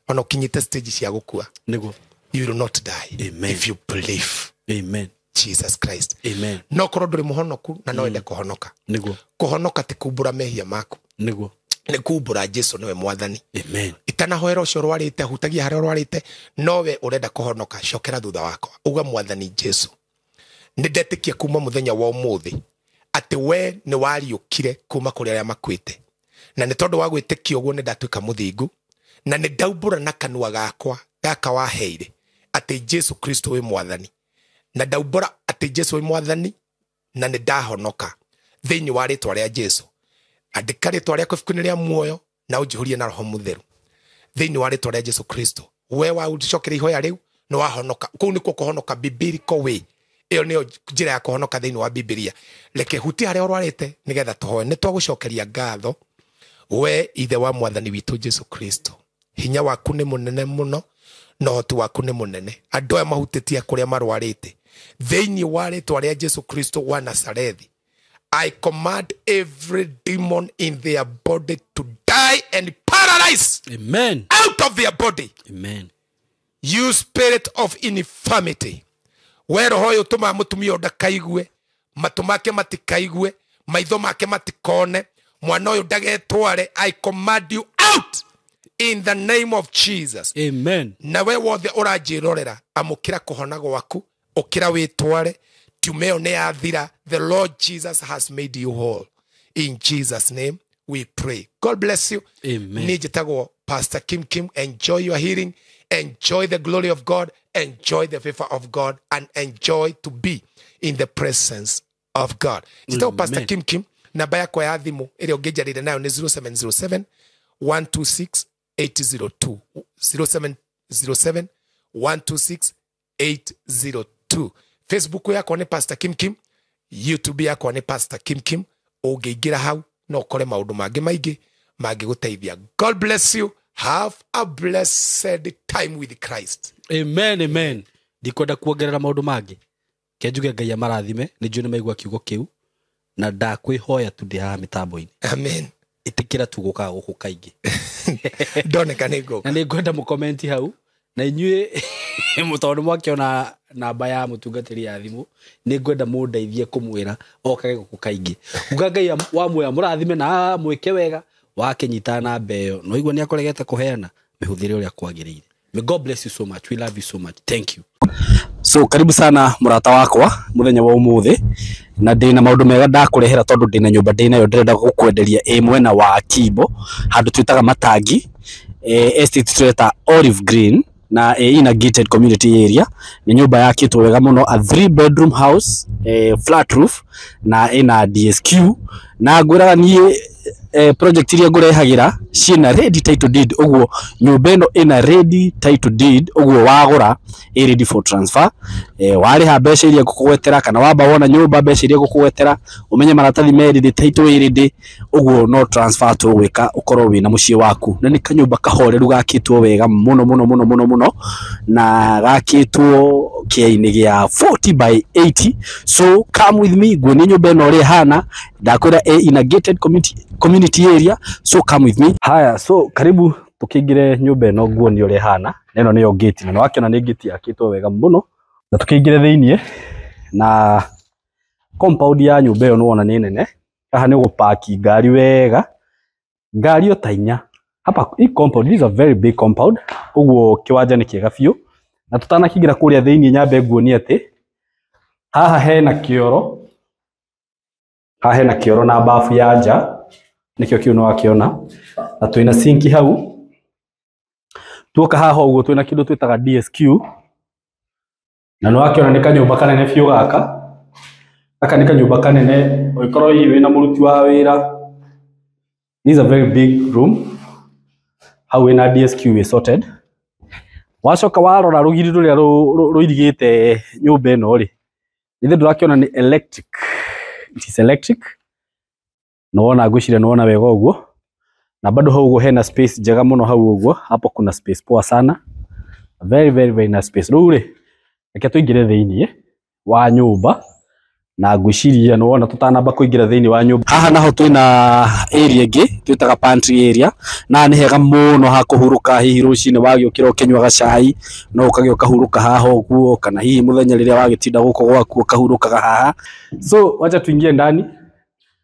ona ukinyite stage cia gukua Niguo. You will not die. Amen. If you believe. Amen. Jesus Christ. Amen. No korwo nduri muhonoku na no wende kuhonoka. Niguo. Kuhonoka ti kumbura mehia maku. Niguo. Ni kumbura Jesu niwe mwathani. Amen. Itanahoera ucio rwarite hutagia haria rwarite nowe urenda kuhonoka cokera thutha wako. Uga mwathani Jesu. Ni ndetikia kuma muthenya wa umuthi ati we ni wariukire kuma kuri aria makwite. Na ni tondu wa gwitikia uguo ni ndatuika muthingu na ni ndaumbura na kanua gakwa gaka waheire ati Jesu Kristo we mwathani. Na ndaumbura ati Jesu we mwathani na ni ndahonoka thiini wa ritwa ria Jesu. Andika ritwa riaku ibuku-ini ria muoyo na ujihurie na roho mutheru thiini wa ritwa ria Jesu Kristo. We wa ucokera ihoya riu no wahonoka. Kuu nikuo kuhonoka biblical way. Iyo niyo njira ya kuhonoka thiini wa Biblia. Leke huti haria urwarite nigetha tuhoe ni twagucokeria ngatho we ithe wa mwathani witu Jesu Kristo. Hinya waku ni munene muno no hoti waku ni munene. Andu aya mahutitie kuria marwarite thiini wa ritwa ria Jesu Kristo wa Nazarethi. I command every demon in their body to die and paralyze. Amen. Out of their body. Amen. You spirit of infirmity. We roho yo tuma mutumia ndakaigue, matu make matikaigue, maitho make matikone, mwana uyu ndagetware. I command you out in the name of Jesus. Amen. Na we wothe urajirorera amukira kuhona gwaku, ukira witware, tumeo ne athira. The Lord Jesus has made you whole. In Jesus' name we pray. God bless you. Amen. Nijitago Pastor Kim. Enjoy your healing. Enjoy the glory of God. Enjoy the favor of God. And enjoy to be in the presence of God. Jitago Pastor Kim. Namba yako ya thimu ile ungejarire nayo ni 0707 126 802. 0707 126 802. Facebook yako ni Pastor Kim. YouTube yako ni Pastor Kim. Ungeingira hau no kore maundu mangi maingi mangiguteithia. God bless you. Have a blessed time with Christ. Amen. Amen. Ndikwenda kuongerera maundu mangi. Kenjuge Ngai amarathime ni njui ni maigua kiugo kiu na ndakwihoya tu ndi ha mitambo-ini. Amen. Itikira tuguka guku kaingi. Ndoneka ni go. Na ni ngwenda mu comment hau na inyue mutondu mwakiona namba ya mutungatiri ya thimu ni ngwenda mundeithie kumwira okage guku kaingi. Uga Ngai wa muoya murathime na mwike wega wakenyita na mbeyo no igwa ni akoregete kuheana mihuthire uria kwagirire. May God bless you so much. We love you so much. Thank you. So karibu sana murata wakwa muthenya wa umuthi na ndina maundu mega ndakurehera tondu ndina nyumba ndinayo ndirenda gukwenderia mwena wa Kimbo handu twitaga Matagi estate tweta Olive Green na ina gated community area. Ni nyumba yakitwo wega muno, a 3-bedroom house, flat roof na ina DSQ na ngwiraga nie project iria ngurehagira ciina ready title deed. Uguo nyumba ino ina ready title deed, uguo wagura ready for transfer. Wariha mbeca iria ngukugwetera kana wamba wona nyumba mbeca iria ngukugwetera umenye maratathi ready title ready, uguo no transfer to wika ukorwo wina mucie waku. Na ni kanyumba kahoreru gakitwo wega muno na gakitwo kiaini gia 40 by 80. So come with me gwini nyumba ino ri hana ndakwira in a gated community area. So come with me. Haya, so karibu tukingire nyumba ino nguoni uri hana. Neno niyo gate na wakiona ni gate yakitwo wega muno na tukingire thiini na compound ya nyumba ino nuona ni nene. Haha ni gupaki ngari wega, ngari otainya hapa. Hii compound is a very big compound, uguo kiwanja ni kiega biu na tutanakingira kuria thiini nyambe nguoni ati haha hena kioro, haha hena kioro na bafu ya nja nikio kiuno wakiona na twina sinki hau. Tuoka haha uguo twina kindu twitaga DSQ na no wakiona ni kanyumba kanene biu gaka. Aka ni kanyumba kanene oikorwo hiwi na muruti wa wira. This is a very big room. How in a DSQ is sorted. Wacoka warora rugiri ruria ruirigite nyumba ino ri ithe ndurakiona ni electric. It is electric. No wona ngwicire no wona wega uguo na bado hau uguo hena space njega muno hau uguo. Hapo kuna space poa sana, very nice space. Riu ri reke tuingire thiini wa nyumba na ngwiciria no wona tutanamba kuingira thiini wa nyumba. Haha naho twina area ingi twitaga pantry area na ni hega muno ha kuhuruka hihi rucini wagiukira ukinywaga cai no ukagioka huruka haha uguo kana hihi muthenya riria wagitinda guko gwaku ukahurukaga haha. So wacha tuingie ndani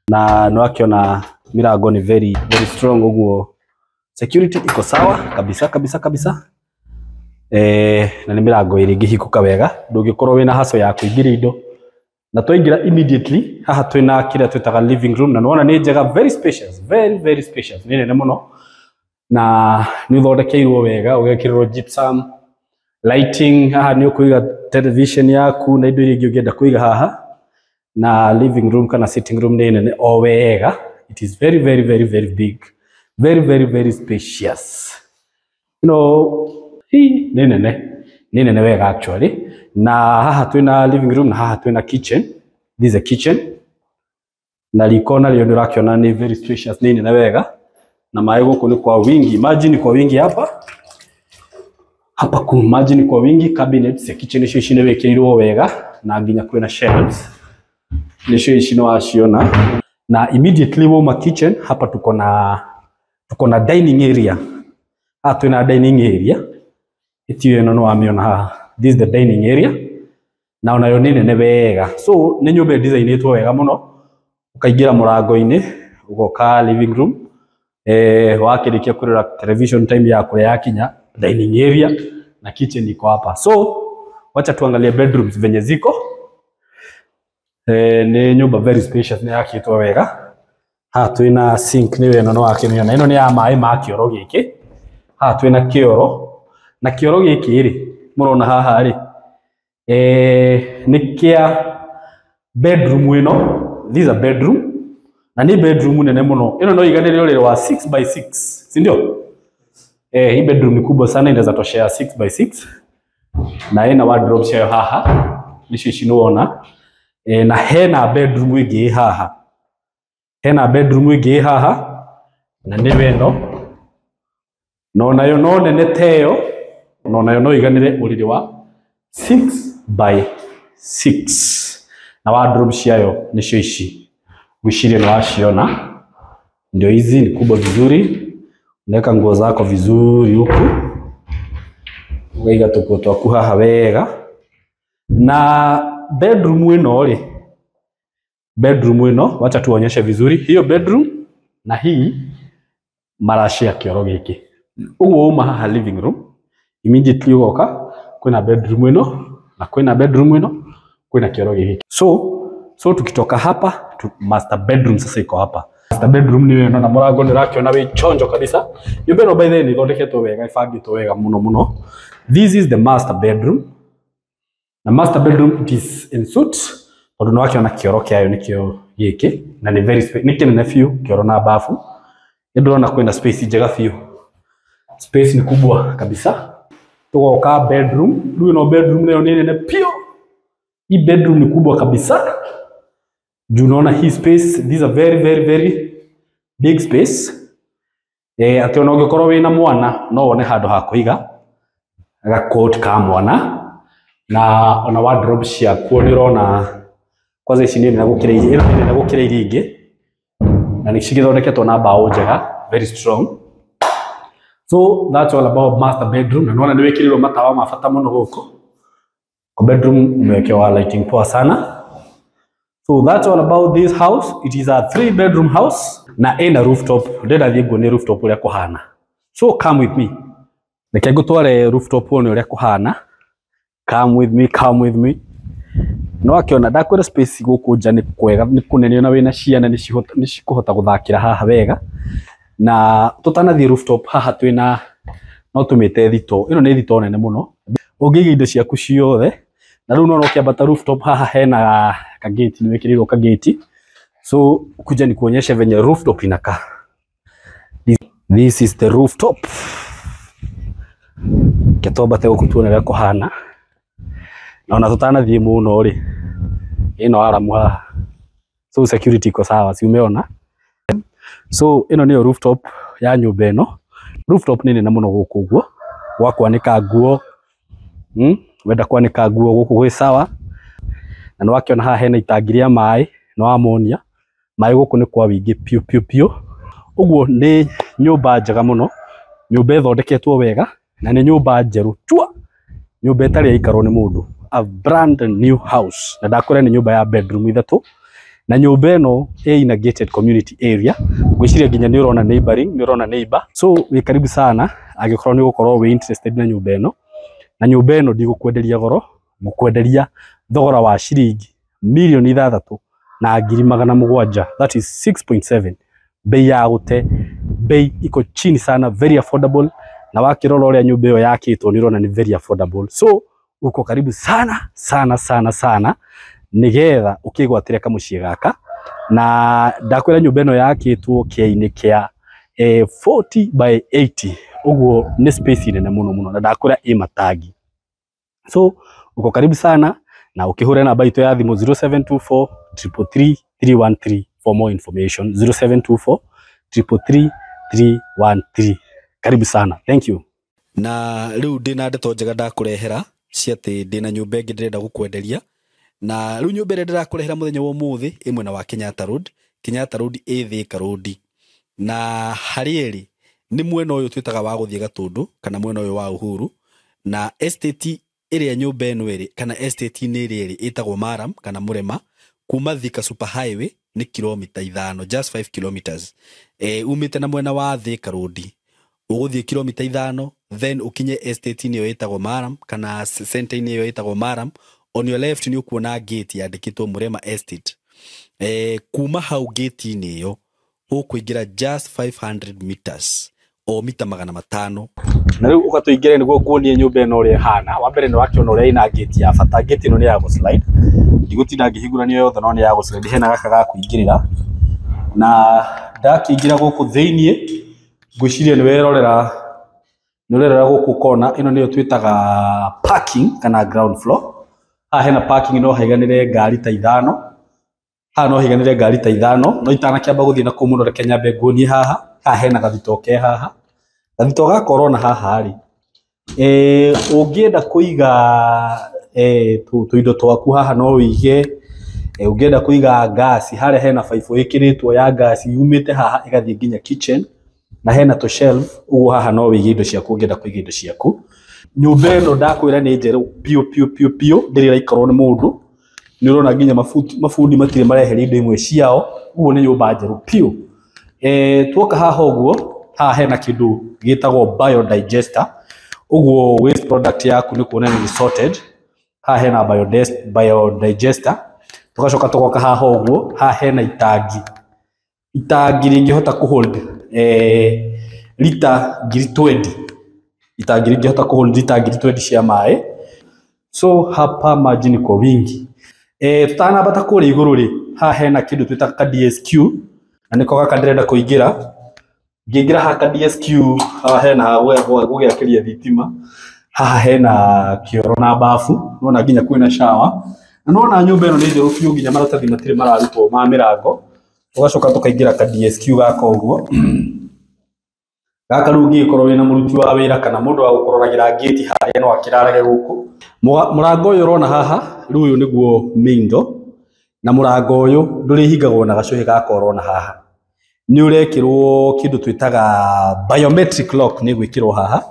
na no akiona mirango ni very strong uguo, security iko sawa kabisa. Na ni mirango iri ngihikuka wega ndungikorwo wina haso ya kuingira indo na twaingira immediately. Haha twina kira twitaga living room na nuona ni njega, very spacious, very spacious, ni nene muno na ni thondekeirwo wega ugekirwo gypsum lighting. Haha ni ukuiga television yaku na indo iria ungienda kuiga haha, na living room kana sitting room ni nene o wega. It is very big, very spacious, you know. Hii ni nene wega actually. Na haha twina living room na haha twina kitchen. This is a kitchen na liko na lio ndirakiona ni very spacious, ni nene wega na maĩ guku ni kwa wingi. Imagine kwa wingi hapa ku imagine kwa wingi. Cabinets ya kitchen icio ici ni wikirwo wega na nginya kwina shelves nicio ici no aciona. Na immediately woma kitchen hapa tuko na dining area. Haha twina dining area itio ino no amiona haha. This is the dining area na onayo ni nene wega. So ni nyumba designitwo wega muno, ukaingira murango-ini ugoka living room, wakirikia kurira television time ya kule yakinya dining area na kitchen iko hapa. So wacha tuangalie bedrooms venye ziko. Ni nyumba very spacious, ni yakitwo wega. Haha twina sink ni wena no akimiona, ino ni ya maĩ ma kioro giki. Haha twina kioro na kioro giki ri murona haha ri ni kia bedroom ino. This is a bedroom na ni bedroom nene muno. Ino no iganire ule wa 6x6, si ndio? Hii bedroom ni kubwa sana, inaweza toshea 6x6 na ina wardrobe shayo haha nicio cinuona. Na hena bedroom ingi haha, na ni weno no nayo no nene teo, no nayo no iganire uriri wa 6x6 na wardrobe ciayo nicio ici gwiciria no waciona. Ndio hizi ni kubwa vizuri, unaweka nguo zako vizuri huku, weiga tuko twaku haha wega. Na bedroom ino wacha tuonyeshe vizuri hiyo bedroom na hii marashi ya kioro giki. Uguo uma haha living room immediately ugoka kwina bedroom ino na kwina bedroom ino kwina kioro giki. So tukitoka hapa master bedroom sasa iko hapa. Master bedroom ni weno na murango ndirakiona wi chonjo kabisa. Nyumba ino by the way ni thondeketwo wega, ibangitwo wega muno. This is the master bedroom. Na master bedroom it is in suit. Tondu no akiona kioro kiayo nikio giki na ni very space, ni kinene few kioro na bafu. Ndona kwina space njega few. Space ni kubwa kabisa. Tugoka bedroom, riu no bedroom leo ni nene pio. Hii bedroom ni kubwa kabisa. Juu unaona hii space, this is a very big space. Ati ona ungikorwo wina mwana no wone handu ha kuiga ga coat ka mwana. Na ona wardrobe ciaku ni rona kwanza ici ni na gukira iri, ino ni na gukira iri ingi na ni cigithondeketwo na mbao njega, very strong. So that's all about master bedroom. Na nona ni wikirirwo matawa mabata muno guku. Kwa bedroom umewekewa lighting poa sana. So that's all about this house. It is a 3-bedroom house na ina rooftop. Ndenda thie nguone rooftop uria kuhana. So come with me. Reke ngutware rooftop one uria kuhana. Come with me. No akiona ndakwira space guku nja ni kwega, ni kunene na wina ciana ni cikuhota guthakira haha wega. Na tutanathie rooftop haha twina no tumite thito. Ino ni thito nene muno. Ungiiga indo ciaku ciothe. Na riu no ukiambata rooftop haha hena ka gate, ni wikirirwo ka gate. So kuja ni kuonyesha venye rooftop inakaa. This is the rooftop. Ketoba te gukutuona ria kuhana. Na ona tutanathie muno ri. Ino aramu haha. So security iko sawa, si umeona? So ino ni rooftop ya nyumba ino. Rooftop ni nene muno guku guo. Wakwanika nguo. Wenda kwanika nguo guku gwi sawa. na nwakiona haha hena itangi ria mai no amonia mai guku ni kwa wingi piu uguo ni nyumba njega muno nyumba ithondeketwo wega na ni nyumba njeru chua nyumba itari yaikaro ni mundu a brand new house na ndakwira ni nyumba ya bedroom ithatu na nyumba ino in a gated community area gwiciria nginya ni urona neighboring ni urona neighbor so wi karibu sana agikorwo ni gukorwo wi interested na nyumba ino na nyumba ino ndigukwenderia goro ngukwenderia thogora wa shilingi milioni 6 na ngiri 700 that is 6.7 bei ya gute bei iko chini sana very affordable na wakirora uria nyumba iyo yakitwo ni urona ni very affordable so uko karibu sana nigetha ukigwatire kamucie gaka na ndakwira nyumba ino yakitwo kiaini kia 40 by 80 uguo ni space nene muno na ndakwira Metagia so uko karibu sana na ukihura namba ito ya thimu 0724 333 313 for more information 0724 333 313 karibu sana thank you na riu ndina ndeto njega ndakurehera ciati ndina nyumba ingi ndirenda gukwenderia na riu nyumba ire ndirakurehera muthenya wa umuthi imwe na wa Kenyatta Road Thika Road na harieri ni mwena uyu twitaga wa guthie Gatundu kana mwena uyu wa Uhuru na estate area nyumba eno iri kana estate ni iri itagwo Maram kana Murema kuma Thika super highway ni kilomita 5 just 5 kilometers umite na mwena wa Thika Road uguthie kilomita 5 then ukinye estate ni yo itagwo Maram kana center ni yo itagwo Maram on your left ni ukuona gate yandikitwo Murema estate kuma hau gate ni yo ukuingira just 500 meters o mita 500 na riu ukatuingire niguo kuonie nyumba ino uri hana wa mbere ni wakiona uri ina gate ya bata gate ino ni ya go slide igutinda ngihingurania yothe no ni ya go slide hena gaka ga kuingirira na ndakiingira guku theinie ngwiciria ni werorera guku kona ino niyo twitaga parking kana ground floor haha hena parking no haiganire ngari ta 5 haha no haiganire ngari ta 5 no itana kiamba guthie na kumuno reke nyambe nguonie haha hena gathitoke haha gathito ga corona haha ri ungienda kuiga tuindo twaku haha no wige ungienda kuiga gas haria hena pipe ikiritwo ya gas yumite haha igathie nginya kitchen na hena to shelf ugu haha no wige indo ciaku ungienda kuiga indo ciaku nyumba ino ndakwira ni njeru pio ndiri raikaro ni mundu ni urona nginya mafundi matire mareheri indo imwe ciao ugu ni nyumba njeru pio tuoka haha uguo haha hena kindu gitagwo biodigester uguo waste product yaku ni kuona ni sorted haha hena biodigester tugacoka tugoka haha uguo haha hena itangi ringihota ku hold lita 20 itangi ringihota ku hold lita 20 cia mai so hapa maji ni kwa wingi tutana bata kule iguru ri haha hena kindu twita DSQ na niko gaka ndirenda kuingira ngingira haka DSQ haha hena gugiakiria thitima haha hena kioro na bafu nona nginya kwina shower na nona nyumba ino ni njeru biu nginya maratathi matire mararutwo ma mirango ugacoka tukaingira ka DSQ gaka uguo gaka rungi ikorwo wina muruti wa wira kana mundu wa gukororagira gate haria no akirarage guku murango uyu urona haha riu uyu niguo main door na murango uyu nduri hingagwo na gacuhi ga corona haha ni urekirwo kindu twitaga biometric lock ni gwikirwo haha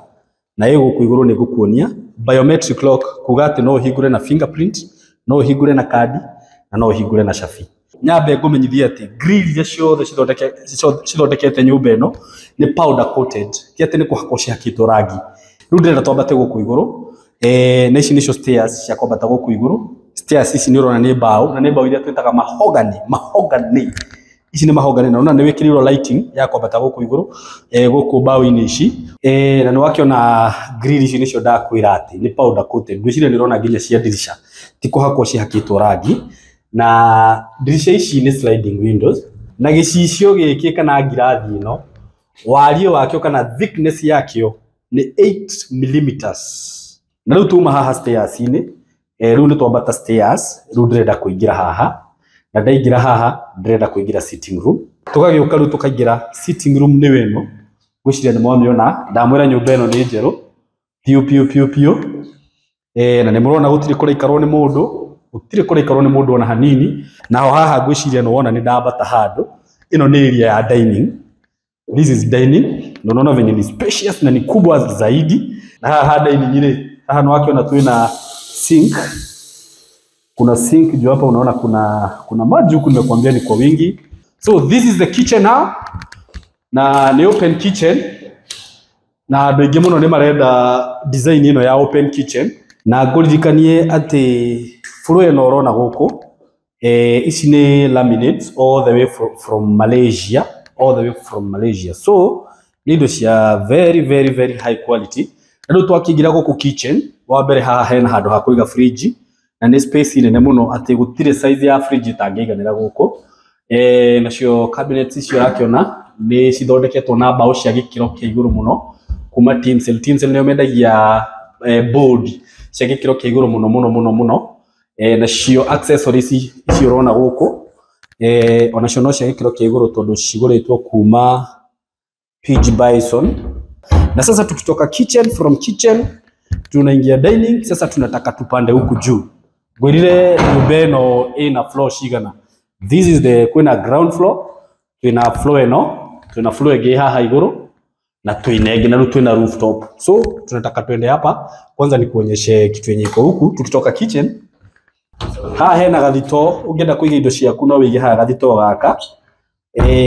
na yego kuiguru ni gukuonia biometric lock kuga ati no hingure na fingerprint no hingure na kadi na no hingure na shafi nyambe ngumenyithia ati grill iria ciothe cithondekete nyumba ino ni powder coated kiati ni kuhako ciakitwo rangi riu ndirenda twambate guku iguru na ici nicio stairs cia kwambata guku iguru stairs ici ni urona ni mbao na ni mbao iria twitaga mahogany ici ni mahogany na ona ni wikirirwo lighting ya kwambata guku iguru guku mbao-ini ici na ni wakiona grill ici nicio ndakwira ati ni powder coated ngwiciria ni urona nginya cia dirisha ti kuhako ciakitwo rangi na dirisha ici ni sliding windows na gicicio giki kana ngirathi ino wario wakio kana thickness yakio ni 8 mm na riu tuma haha stairs ini riu ni twambata stairs riu ndirenda kuingira haha na ndaingira haha ndirenda kuingira sitting room tugagiuka riu tukaingira sitting room ni weno gwiciria ni mwamiona ndamwira nyumba ino ni njeru pio na ni murona gutiri kuraikarwo ni mundu gutire kuri ikorwo ni mundu ona hanini naho haha ngwiciria no wona ni ndambata handu ino ni area ya dining. This is dining, no unaona venye ni spacious na ni kubwa zaidi. Na haha dining ile haha no wakiona tu ina sink, kuna sink juu hapa unaona kuna maji huku nimekuambia ni kwa wingi. So this is the kitchen now, na ni open kitchen, na andu aingi muno ni marenda design ino ya open kitchen. Na ngũririkanie atĩ floor ĩno ũrona gũkũ ici nĩ laminates all the way from Malaysia, all the way from Malaysia. So nĩ indo cia very high quality. Na rĩu twakĩingira gũkũ kitchen, wa mbere haha hena handũ ha kũiga fridge, na nĩ space nene muno atĩ gũtirĩ size ya fridge itangĩiganĩra gũkũ. Nacio cabinets icio ũrakĩona nĩ cithondeketwo na mbaũ cia gĩkĩro kĩa igũrũ mũno kuma Tinsel. Tinsel nĩo mendagia board cia gĩkĩro kĩa igũrũ mũno. Nacio accessories icio ũrona gũkũ onacio no cia gĩkĩro kĩa igũrũ tondũ cigũrĩtwo kuma Pidge Bison. Na sasa tukitoka kitchen, from kitchen tunaingia dining. Sasa tunataka tupande huku juu. Ngwĩrire nyũmba ĩno ĩna floor cigana. This is the kwĩna ground floor, twĩna floor ĩno, twĩna floor ĩngĩ haha igũrũ, na twĩna ĩngĩ na rĩu twĩna rooftop. So tunataka twende hapa kwanza nikuonyeshe kitu yenye iko huku. Tukitoka kitchen haha hena gathito, ungienda kuiga indo ciaku no wige haha gathito gaka.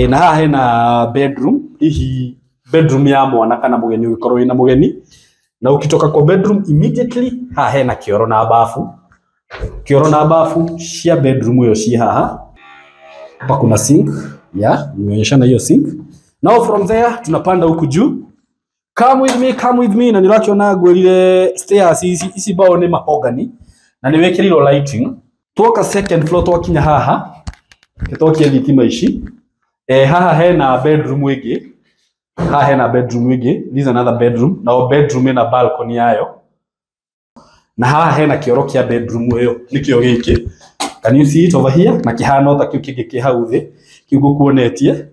Na haha hena bedroom, hihi bedroom ya mwana kana mugeni ugikorwo wina mugeni. Na ukitoka kwa bedroom immediately haha hena kioro na bafu. Kioro na bafu cia bedroom hiyo ci haha. Hapa kuna sink, nimeonyesha na hiyo sink. Now from there tunapanda huku juu. Come with me. Na nirakiona ngwĩrire stairs ici bao ni mahogany na ni wekĩrirwo lighting. Tuoka second floor twakinya haha twakia thitima ici. Haha hena bedroom ĩngĩ. Haha hena bedroom ĩngĩ. This is another bedroom. Now bedroom ina balcony yayo. Na haha hena kioro kia bedroom ĩyo nikio gĩkĩ. Can you see it over here? Na kihana ta kiu kĩngĩ kĩ hau thĩ kiu ngũkuonetie.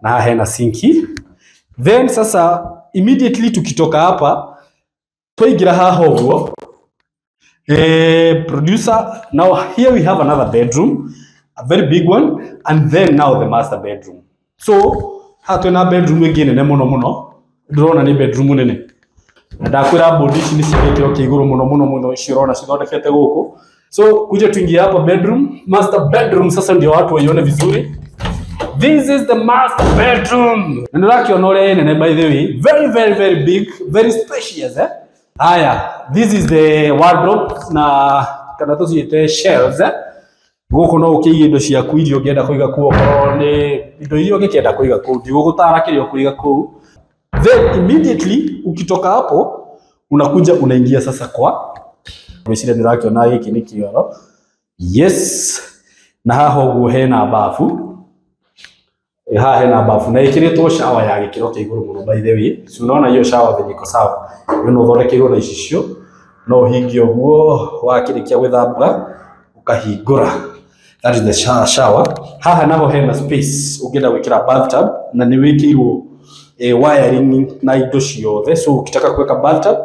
Na haha hena sinki. Then sasa immediately tukitoka hapa twaingira haha ũguo. Producer, now here we have another bedroom, a very big one, and then now the master bedroom. So haha twina bedroom ĩngĩ nene mũno. Ndĩrona nĩ bedroom nene. Na ndakwĩra board ici nĩ cigĩkĩro kĩa igũrũ mũno cirona cithondekete gũkũ. So kuja tuingie hapa bedroom, master bedroom. Sasa ndio watu waione vizuri. This is the master bedroom. Na nĩrakiona ũrĩa nene, by the way, very big, very spacious. Haya, this is the wardrobe na kana tuciite shelves. Gũkũ no ũkĩige indo ciaku iria ũngĩenda kũiga kuo, korwo nĩ indo iria ũngĩkĩenda kũiga kũu, ndigũgũtara kĩrĩa ũkũiga kũu. Then immediately ukitoka hapo unakuja unaingia sasa kwa mecira nĩrakiona gĩkĩ nĩ kioro. Yes, na haha ũguo hena bafu. Haha hena bafu na ĩkĩrĩtwo shower ya gĩkĩro kĩa igũrũ mũno, by the way. So unaona hiyo shower venye iko sawa. Wewe no thondekeirwo na icio no hingi ũguo wakĩrĩkia gwĩthamba ukahingũra. That is the shower. Haha naho hena space ũngĩenda gwĩkĩra bathtub na nĩ wĩkĩirwo wiring na indo ciothe. So ukitaka kuweka bathtub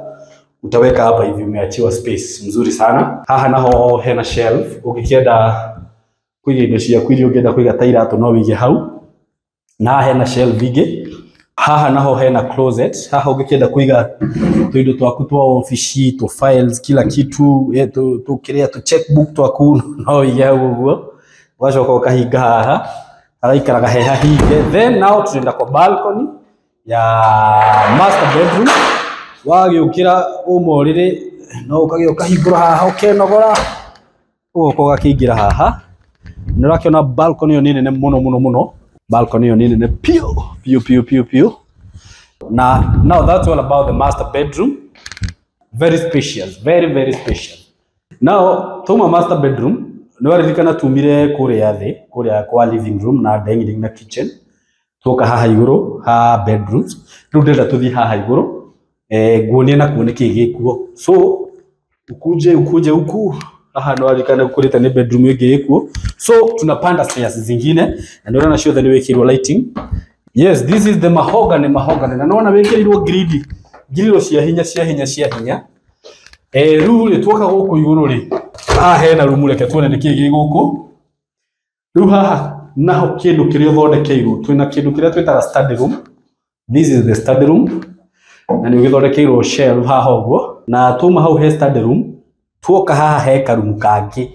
utaweka hapa hivi, umeachiwa space mzuri sana. Haha naho hena shelf, ũngĩkĩenda kũiga indo ciaku iria ũngĩenda kũiga ta iratũ no wĩige hau. Na haha hena shelf ingĩ. Haha naho hena closet. Haha ũngĩkĩenda kũiga tũindo twaku twa ofici, twa files, kila kitu, tũkĩrĩa tũ checkbook twaku no wĩige hau ũguo. Ũgacoka ũkahinga haha, hagaikaraga he hahinge. Then now tunaenda kwa balcony ya master bedroom. Wagĩũkĩra ũmorĩrĩ no ũkahingũra haha ũkenogora ũgoka ũgakĩingĩra haha. Nĩũrakĩona balcony ĩyo nĩ nene mũno. Balcony ĩyo nĩ nene piu. Now that's all about the master bedroom. Very spacious, very spacious. Now tuma master bedroom nĩwaririkana tumire kũrĩa thĩ, kũrĩa kwa living room na dining na kitchen. Tuoka haha igũrũ ha bedrooms. Rĩu ndĩrenda tũthiĩ haha igũrũ nguonie na kuone kĩĩ gĩkuo. So ukuje huku haha nĩwaririkana kũrĩte nĩ bedroom ĩngĩ ĩkuo. So tunapanda stairs zingine na ndio na ciothe nĩ wĩkĩrwo lighting. Yes, this is the mahogany na naona wĩkĩrirwo grill cia hinya. Rĩu tuoka gũkũ igũrũ rĩ hena room reke tuone niki giguku riu haha naho kindu kiria thondekeirwo twina kindu kiria twitaga study room. This is the study room na ni githondekeirwo shelf haha uguo na tuma hau he study room tuoka haha he karumu kangi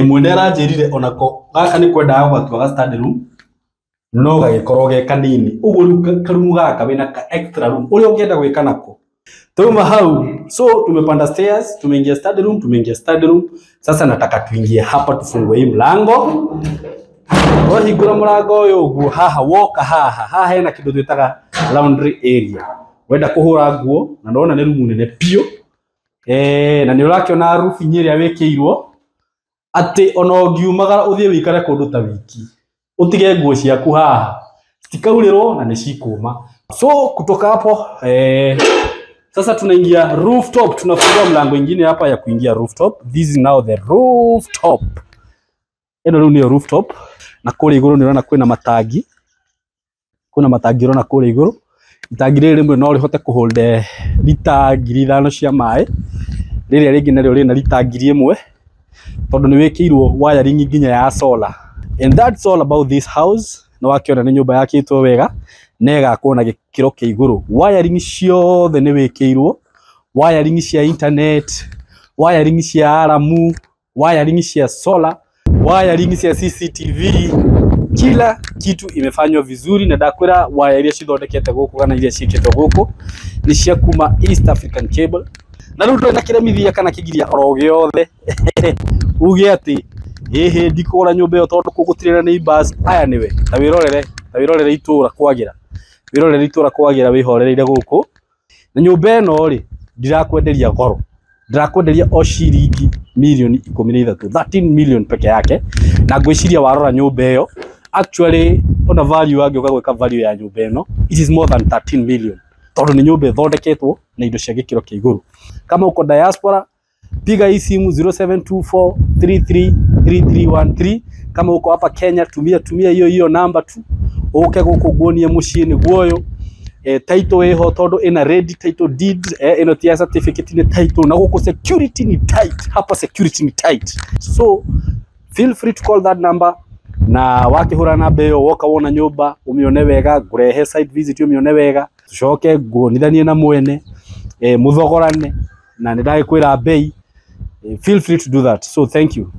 mwene aranjirire onako gaka ni kwenda gwatua study room no gagikorwo ge kanini uguo riu karumu gaka wina ka extra room uria ungienda gwika nako tuma hau. So tumepanda stairs tumeingia study room sasa nataka tuingie hapa tufungue hii mlango hingura mlango uyu uguo haha woka haha hena kindu twitaga laundry area wenda kuhura nguo na ndona ni room nene pio na ni urakiona roof nyiria wikirwo ati ona ungiumagara uthie wikare kundu ta wiki utige nguo ciaku haha citikaurĩrwo na ni cikuma. So kutoka hapo sasa tunaingia rooftop, tunafungua mlango ingine hapa ya kuingia rooftop. This is now the rooftop. Eno ni rooftop na kule iguru niona kwina matagi. Kuna matagi rona kule iguru. Itagi rimwe no rihote kuhold lita 5,000 cia mai. Riria ringi naryo rina lita 1,000 tondu ni wikirwo wiring nginya ya solar. And that's all about this house. No wakiona ni nyumba yakitwo wega nega kuona gikiro kia iguru. Wiring ciothe ni wikirwo, wiring cia internet, wiring cia alamu, wiring cia solar, wiring cia CCTV, kila kitu imefanywa vizuri na ndakwira wire iria cithondekete guku kana iria ciikitwo guku ni cia Kuma East African Cable. Na riu ndona kiremithia kana kigiria oro giothe uge ati hehe ndikora nyumba yo tondu kugutirira neighbors aya niwe ta wirorere itura kwagira wihorereire guku na nyumba eno ri ndirakwenderia goro, ndirakwenderia o ciringi milioni 13 13 million peke yake na ngwiciria warora nyumba iyo actually on a value yake ukagweka value ya nyumba eno it is more than 13 million tondu ni nyumba thondeketwo na indo cia gikiro kia iguru. Kama uko diaspora piga hii simu 0724333313. Kama uko hapa Kenya tumia hiyo namba tu uke gukuguonia muciini guoyo title eho tondu ina ready title deed ino tia certificate ni title na guku security ni tight hapa, security ni tight, so feel free to call that number na wakihura namba iyo woka wona nyumba umione wega ngurehe site visit umione wega tucoke nguonithanie na mwene muthogorane na ndagikwira bei. Feel free to do that. So thank you.